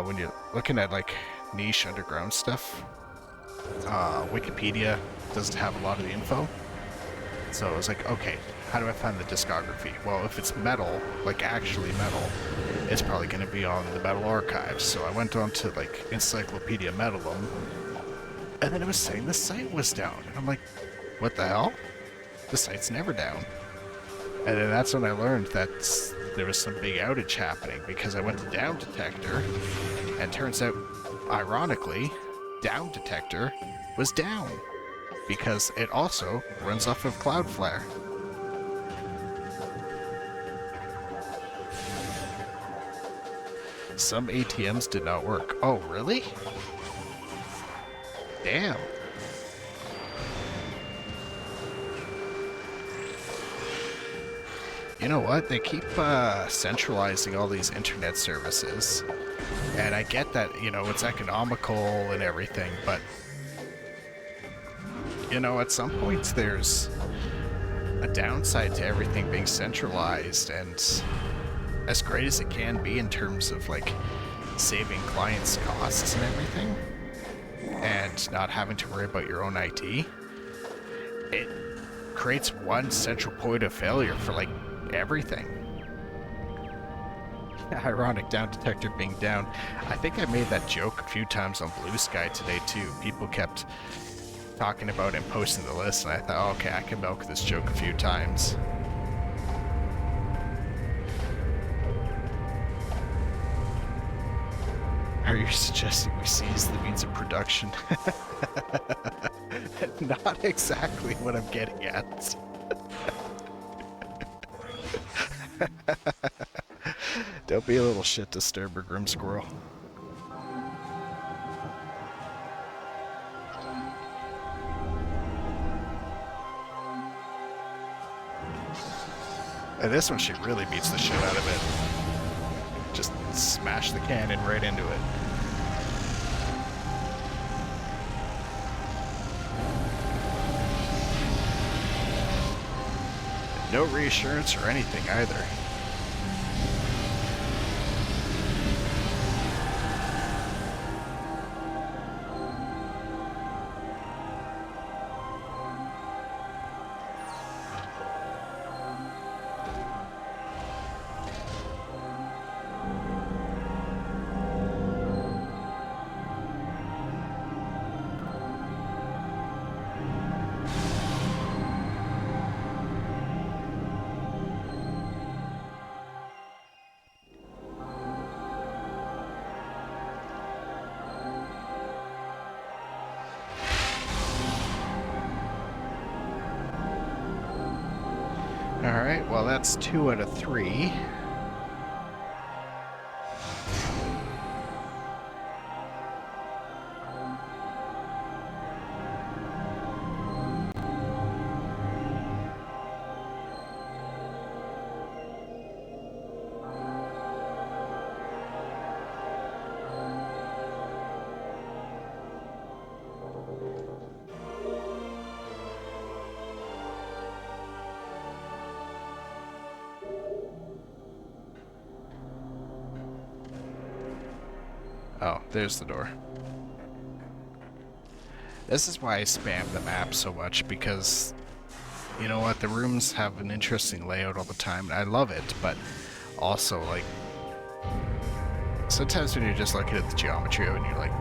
when you're looking at like niche underground stuff, Wikipedia doesn't have a lot of the info. So I was like, okay, how do I find the discography? Well, if it's metal, like actually metal, it's probably going to be on the Metal Archives. So I went on to like Encyclopedia Metalum, and then it was saying the site was down. And I'm like, what the hell? The site's never down. And then that's when I learned that there was some big outage happening, because I went to Down Detector, and turns out, ironically, Down Detector was down, because it also runs off of Cloudflare. Some ATMs did not work. Oh, really? Damn. You know what? They keep centralizing all these internet services. And I get that, you know, it's economical and everything, but you know, at some points there's a downside to everything being centralized, and as great as it can be in terms of like saving clients costs and everything and not having to worry about your own IT, it creates one central point of failure for like everything. Ironic, Down Detector being down. I think I made that joke a few times on Blue Sky today too. People kept talking about it and posting the list, and I thought, oh, okay, I can milk this joke a few times. Are you suggesting we seize the means of production? Not exactly what I'm getting at. Don't be a little shit disturber, Grim Squirrel. And this one, she really beats the shit out of it. Just smash the cannon right into it. No reassurance or anything either. Alright, well that's 2 out of 3. Oh, there's the door. This is why I spam the map so much, because you know what, the rooms have an interesting layout all the time, and I love it, but also, like, sometimes when you're just looking at the geometry and you're like,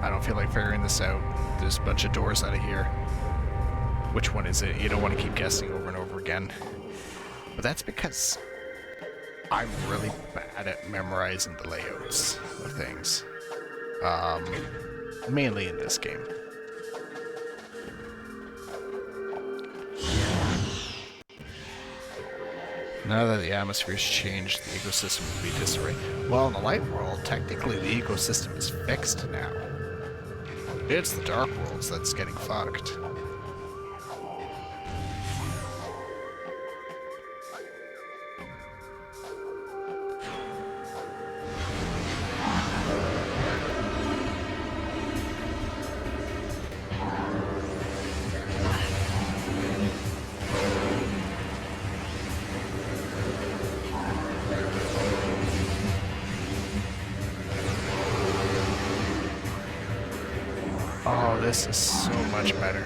I don't feel like figuring this out, there's a bunch of doors out of here. Which one is it? You don't want to keep guessing over and over again. But that's because I'm really bad at memorizing the layouts of things. Mainly in this game. Now that the atmosphere's changed, the ecosystem will be disarray. Well, in the light world, technically the ecosystem is fixed now. It's the dark worlds that's getting fucked. Oh, this is so much better.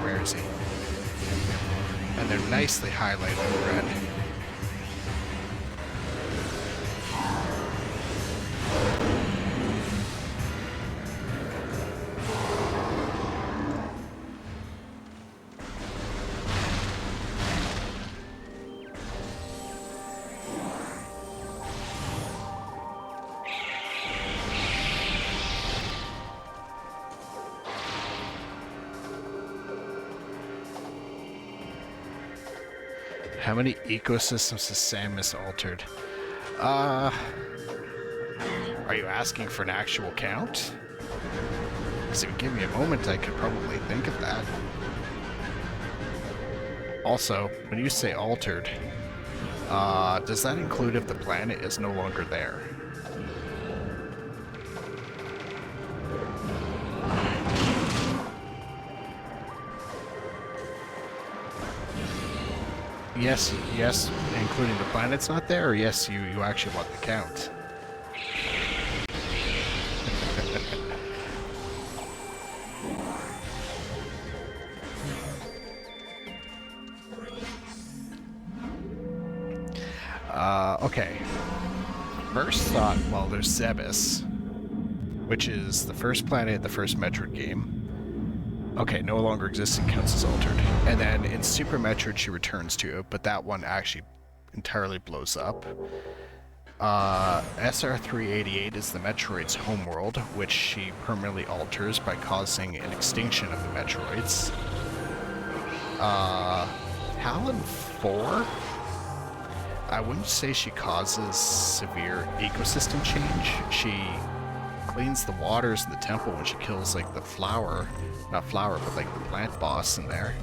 Where is he? And they're nicely highlighted in red. How many ecosystems has Samus altered? Are you asking for an actual count? Because if you give me a moment, I could probably think of that. Also, when you say altered, does that include if the planet is no longer there? Yes, including the planet's not there, or yes, you actually want the count? Okay. First thought, well, there's Zebes, which is the first planet in the first Metroid game. Okay, no longer existing, counts as altered. And then in Super Metroid she returns to it, but that one actually entirely blows up. SR388 is the Metroid's homeworld, which she permanently alters by causing an extinction of the Metroids. Talon 4? I wouldn't say she causes severe ecosystem change. She cleans the waters in the temple when she kills, like, the flower, not flower, but like the plant boss in there.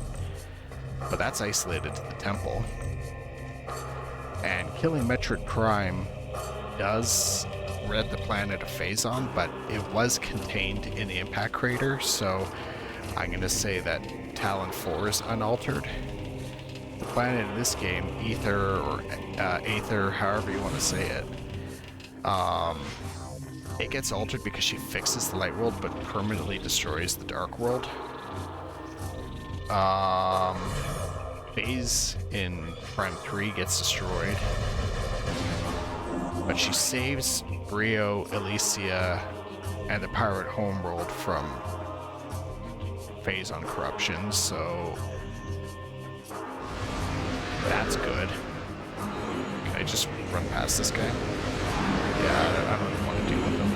But that's isolated to the temple. And killing Metroid Prime does rid the planet of Phazon, but it was contained in the impact crater, so I'm going to say that Talon 4 is unaltered. The planet in this game, Ether, or Aether, however you want to say it, it gets altered because she fixes the light world but permanently destroys the dark world. Phase in Prime 3 gets destroyed, but she saves Brio, Elysia, and the pirate homeworld from Phazon corruption, so that's good. Can I just run past this guy? Yeah, I don't even want to deal with him.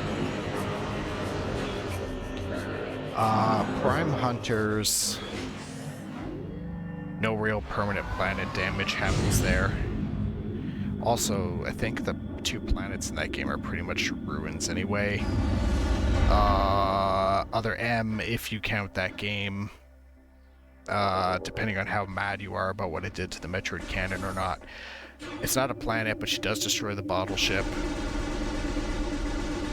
Prime Hunters, no real permanent planet damage happens there. Also, I think the two planets in that game are pretty much ruins anyway. Other M, if you count that game, depending on how mad you are about what it did to the Metroid canon or not. It's not a planet, but she does destroy the bottle ship.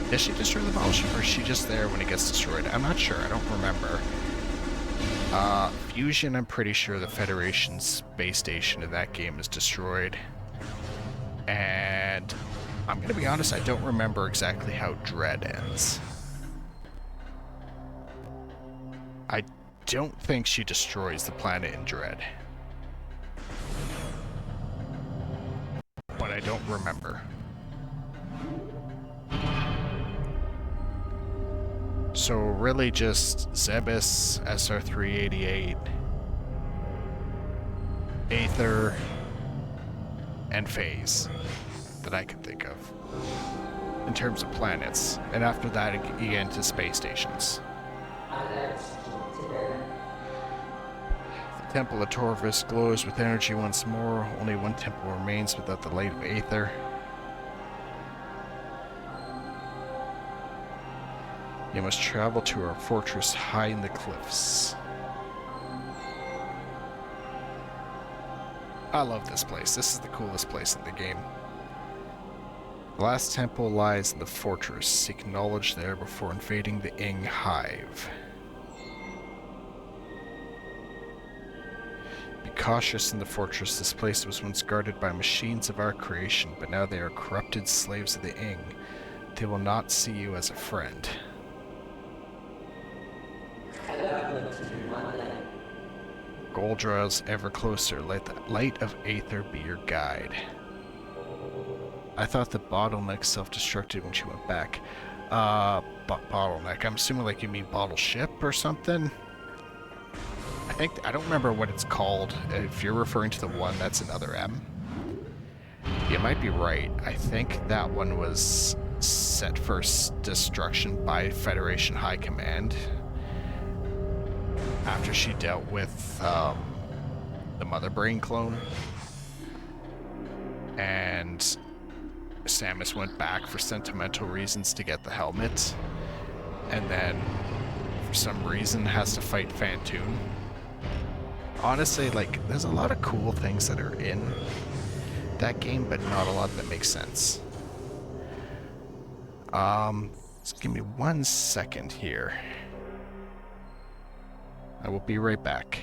Does she destroy the bottle ship, or is she just there when it gets destroyed? I'm not sure, I don't remember. Fusion, I'm pretty sure the Federation's base station in that game is destroyed. And I'm gonna be honest, I don't remember exactly how Dread ends. I don't think she destroys the planet in Dread. But I don't remember. So really just Zebus, SR-388, Aether, and Phase that I can think of in terms of planets. And after that, you get into space stations. The Temple of Torvus glows with energy once more. Only one temple remains without the light of Aether. You must travel to our fortress high in the cliffs. I love this place. This is the coolest place in the game. The last temple lies in the fortress. Seek knowledge there before invading the Ing Hive. Be cautious in the fortress. This place was once guarded by machines of our creation, but now they are corrupted slaves of the Ing. They will not see you as a friend. Goal draws ever closer. Let the light of Aether be your guide. I thought the bottleneck self-destructed when she went back. Bottleneck. I'm assuming like you mean bottle ship or something? I don't remember what it's called. If you're referring to the one that's another M. You might be right. I think that one was set for destruction by Federation High Command. After she dealt with the Mother Brain clone. And Samus went back for sentimental reasons to get the helmet. And then, for some reason, has to fight Phantoon. Honestly, like, there's a lot of cool things that are in that game, but not a lot that makes sense. Just give me 1 second here. I will be right back.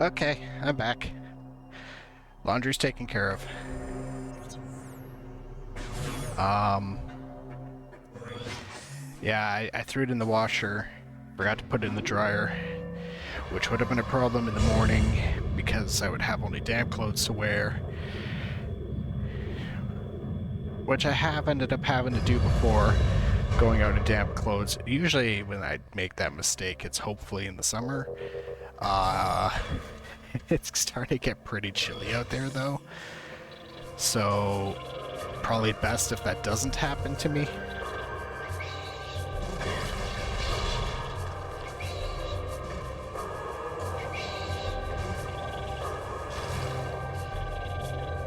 Okay, I'm back. Laundry's taken care of. Yeah, I threw it in the washer. Forgot to put it in the dryer, which would have been a problem in the morning because I would have only damp clothes to wear. Which I have ended up having to do before, going out in damp clothes. Usually when I make that mistake, it's hopefully in the summer. It's starting to get pretty chilly out there though. So, probably best if that doesn't happen to me.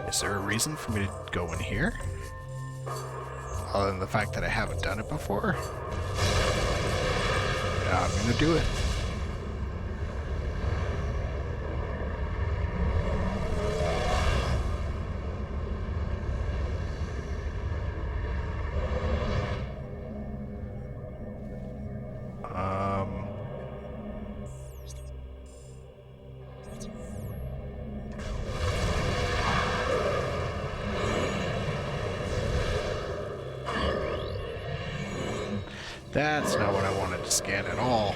Is there a reason for me to go in here? Other than the fact that I haven't done it before? Yeah, I'm gonna do it. That's not what I wanted to scan at all.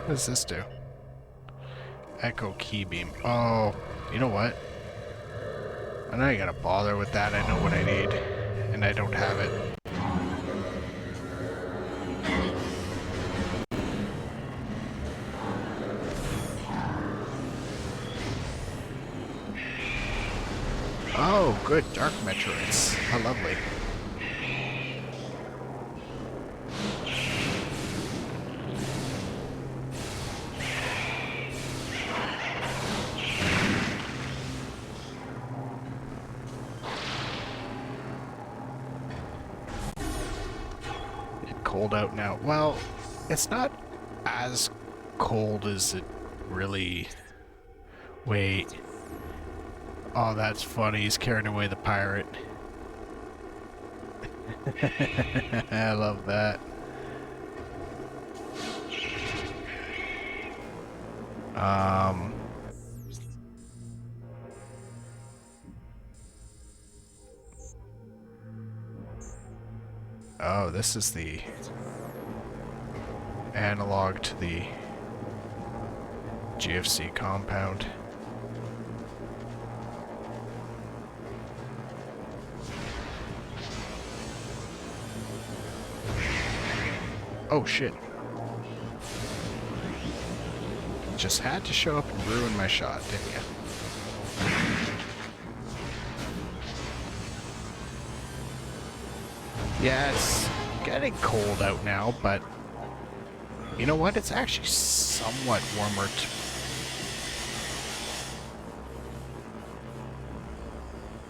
What does this do? Echo key beam. Oh, you know what? I'm not gonna bother with that. I know what I need, and I don't have it. Oh, good. Dark Metroids. How lovely. It's cold out now. Well, it's not as cold as it really... Wait. Oh, that's funny. He's carrying away the pirate. I love that. Oh, this is the analog to the GFC compound. Oh shit. Just had to show up and ruin my shot, didn't you? Yeah, it's getting cold out now, but you know what? It's actually somewhat warmer.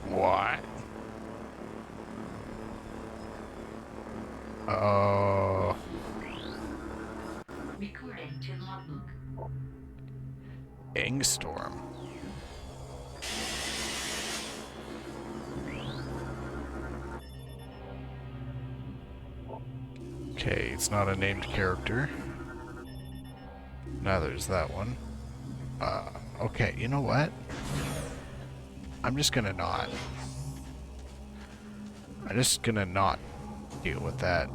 What? Oh. Recording to logbook. Ingstorm. Okay, it's not a named character. Now there's that one. Okay, you know what? I'm just gonna not. I'm just gonna not deal with that.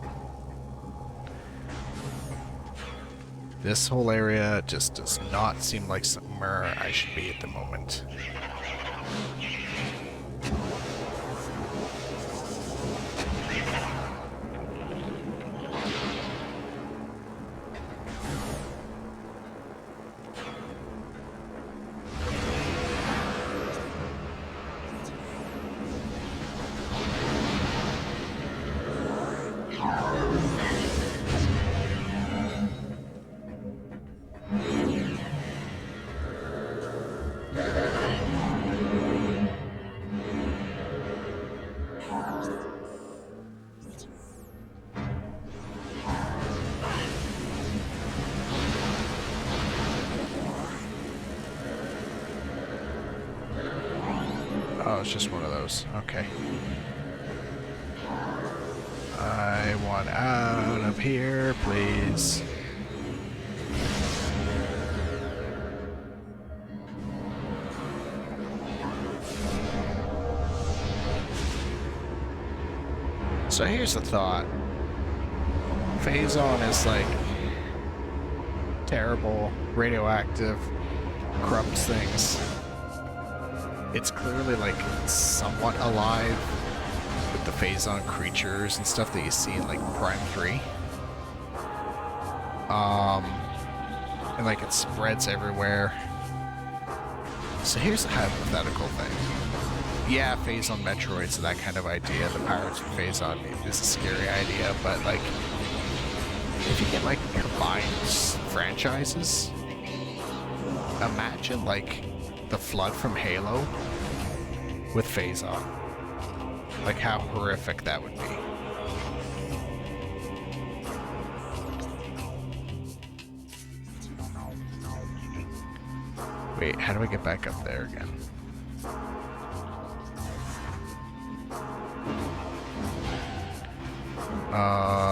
This whole area just does not seem like somewhere I should be at the moment. Oh, it's just one of those. Okay. I want out of here, please. So here's the thought. Phazon is like terrible, radioactive, corrupts things. It's clearly like somewhat alive with the Phazon creatures and stuff that you see in like Prime 3. And like it spreads everywhere. So here's a hypothetical thing. Yeah, Phazon Metroids, that kind of idea. The Pirates of Phazon is a scary idea, but like, if you get like combined franchises, imagine like the Flood from Halo with Phazon. Like how horrific that would be. Wait, how do I get back up there again?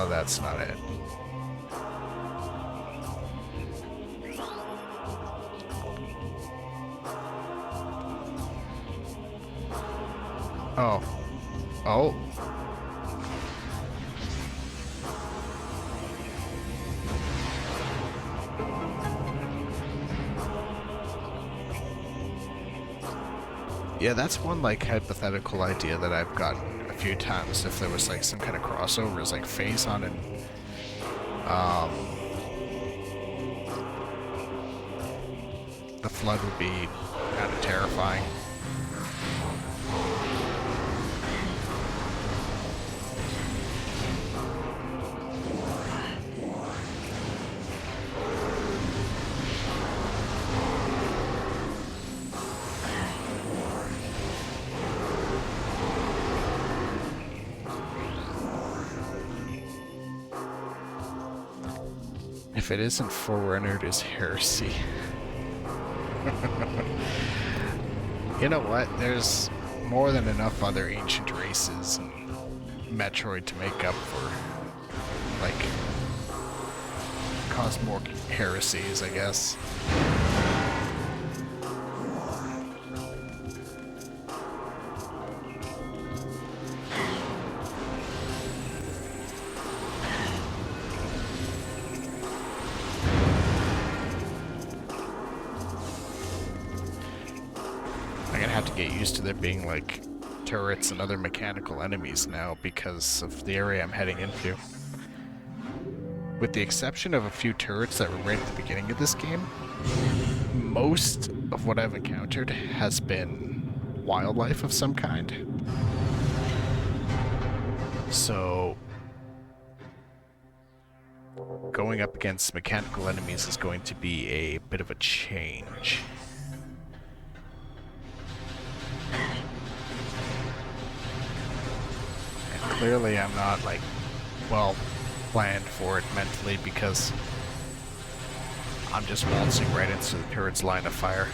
That's not it. Oh. Oh. Yeah, that's one like hypothetical idea that I've gotten a few times. If there was like some kind of crossovers, like Phazon and the Flood would be kind of terrifying. If it isn't Forerunner, it is Heresy. You know what? There's more than enough other ancient races in Metroid to make up for, like, cause more heresies, I guess. Get used to there being like turrets and other mechanical enemies now because of the area I'm heading into. With the exception of a few turrets that were right at the beginning of this game, most of what I've encountered has been wildlife of some kind. So going up against mechanical enemies is going to be a bit of a change. Clearly I'm not, like, well planned for it mentally because I'm just waltzing right into the turret's line of fire.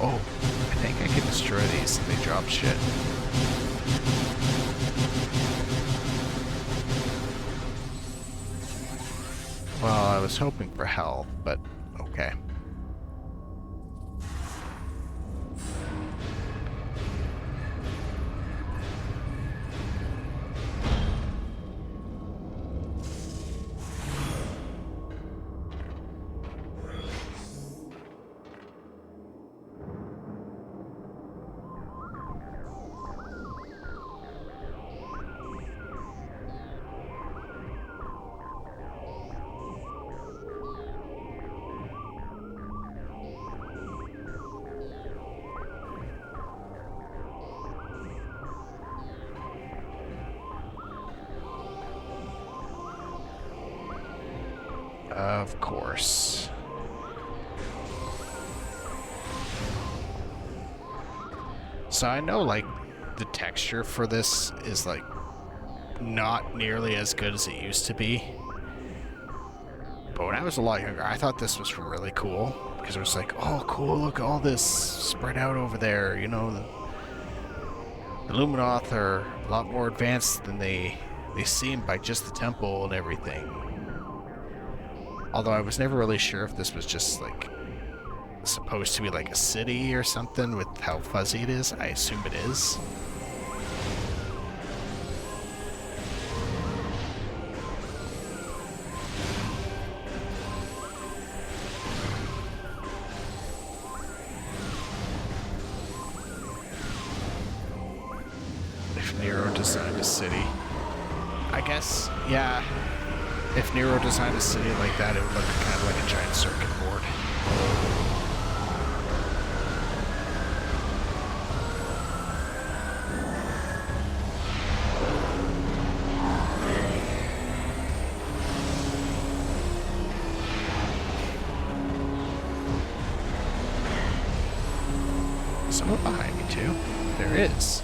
Oh, I think I can destroy these and they drop shit. Well, I was hoping for hell, but okay. Of course. So I know, like, the texture for this is, like, not nearly as good as it used to be. But when I was a lot younger, I thought this was really cool. Because it was like, oh, cool, look at all this spread out over there. You know, the Luminoth are a lot more advanced than they seem by just the temple and everything. Although I was never really sure if this was just, like, supposed to be like a city or something with how fuzzy it is. I assume it is. If Nero designed a city. I guess, yeah. If Nero designed a city like that, it would look kind of like a giant circuit board. Someone behind me too. There is.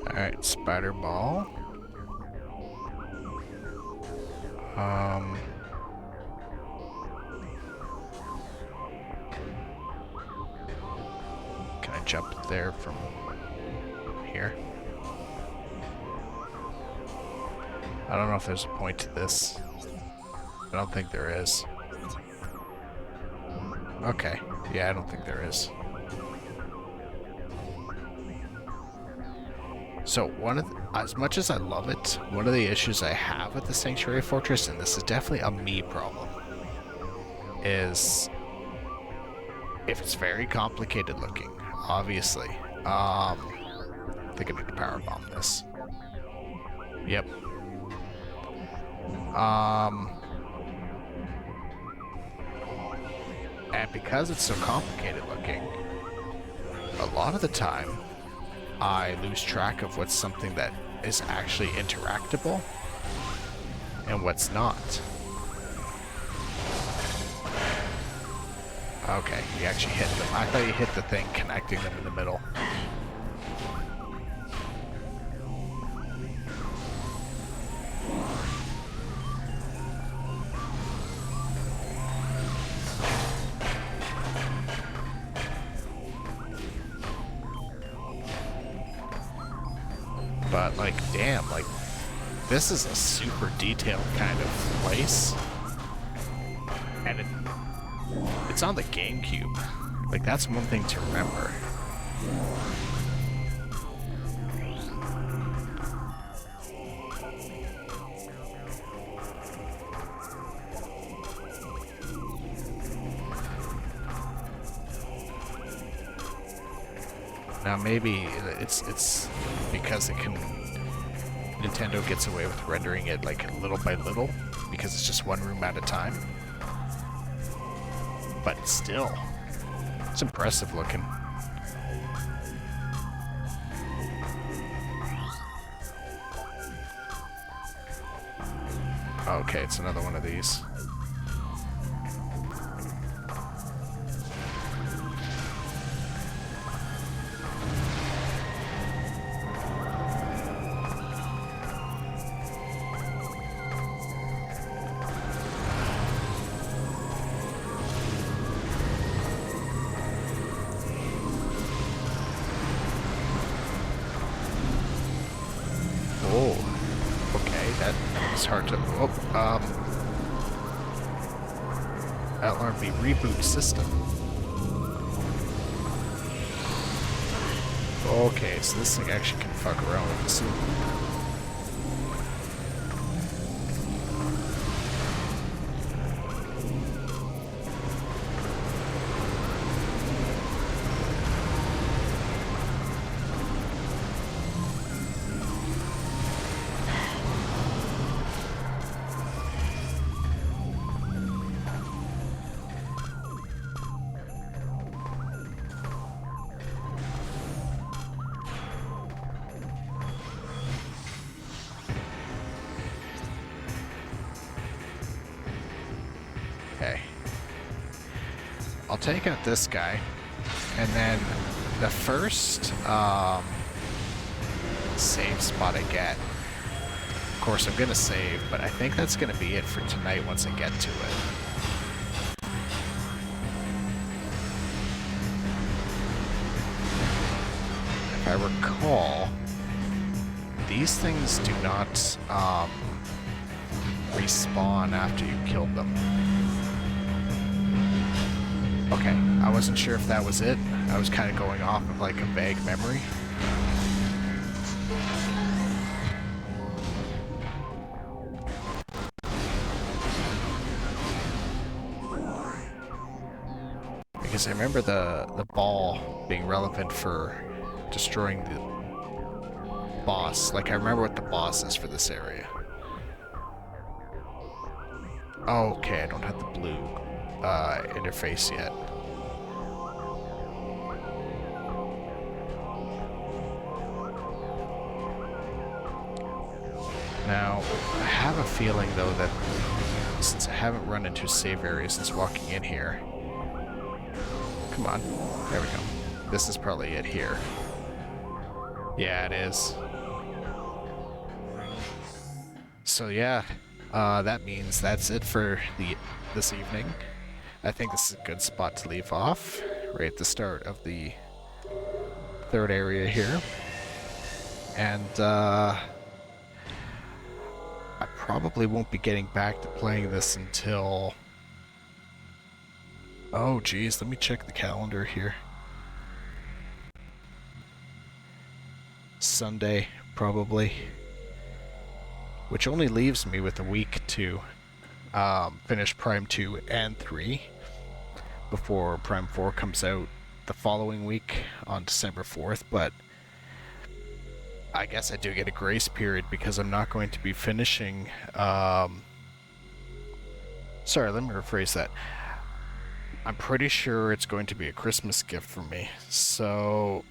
Alright, spider ball. Can I jump there from here? I don't know if there's a point to this. I don't think there is. Okay. Yeah, I don't think there is. So as much as I love it, one of the issues I have with the Sanctuary Fortress, and this is definitely a me problem, is if it's very complicated looking, obviously. I think I need to power bomb this. Yep. And because it's so complicated looking, a lot of the time, I lose track of what's something that is actually interactable and what's not. Okay, you actually hit them. I thought you hit the thing connecting them in the middle. But, like, damn, like, this is a super detailed kind of place. And it's on the GameCube. Like, that's one thing to remember. Now maybe it's because Nintendo gets away with rendering it like little by little because it's just one room at a time. But still, it's impressive looking. Okay, it's another one of these. That is hard to... Oh, LRB reboot system. Okay, so this thing actually can fuck around with the suit. Okay. I'll take out this guy, and then the first save spot I get, of course I'm gonna save, but I think that's gonna be it for tonight once I get to it. If I recall, these things do not respawn after you killed them. Okay, I wasn't sure if that was it. I was kind of going off of like a vague memory. Because I remember the ball being relevant for destroying the boss. Like, I remember what the boss is for this area. Okay, I don't have the blue interface yet. Now, I have a feeling though that since I haven't run into save areas since walking in here, come on, there we go. This is probably it here. Yeah, it is. So yeah, that means that's it for this evening. I think this is a good spot to leave off, right at the start of the third area here. And I probably won't be getting back to playing this until... Oh geez, let me check the calendar here. Sunday, probably. Which only leaves me with a week to finish Prime 2 and 3 before Prime 4 comes out the following week on December 4th, but I guess I do get a grace period because I'm not going to be finishing... Sorry, let me rephrase that. I'm pretty sure it's going to be a Christmas gift for me, so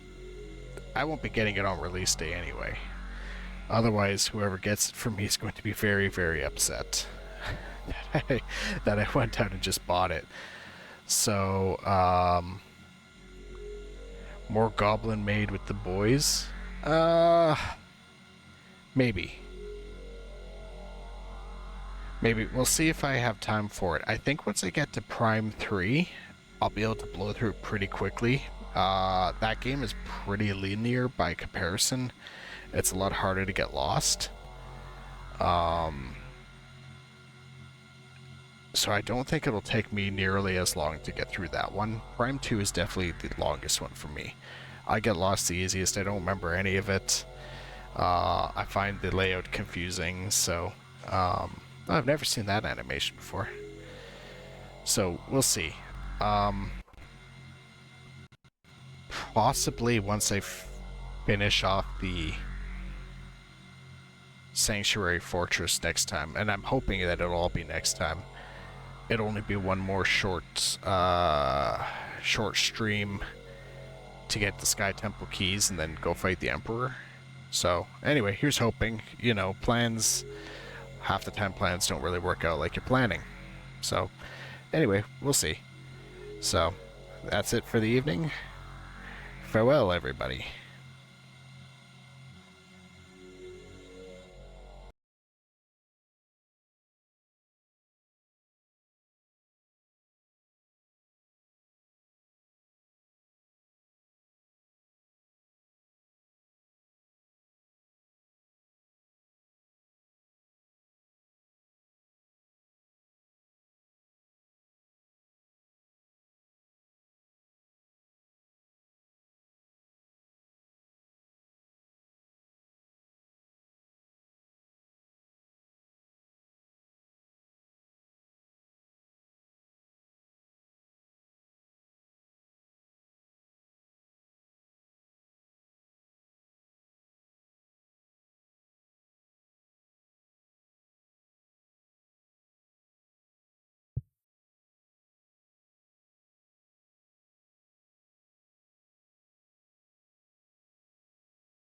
I won't be getting it on release day anyway. Otherwise, whoever gets it from me is going to be very, very upset that I went out and just bought it. So, more Goblin Maid with the boys? Maybe. Maybe. We'll see if I have time for it. I think once I get to Prime 3, I'll be able to blow through it pretty quickly. That game is pretty linear by comparison. It's a lot harder to get lost. So I don't think it'll take me nearly as long to get through that one. Prime 2 is definitely the longest one for me. I get lost the easiest. I don't remember any of it. I find the layout confusing, so I've never seen that animation before. So we'll see. Possibly once I finish off the Sanctuary Fortress next time, and I'm hoping that it'll all be next time. It'll only be one more short stream to get the Sky Temple keys and then go fight the Emperor. So anyway, here's hoping. You know, plans, half the time plans don't really work out like you're planning. So anyway, we'll see. So that's it for the evening. Farewell, everybody.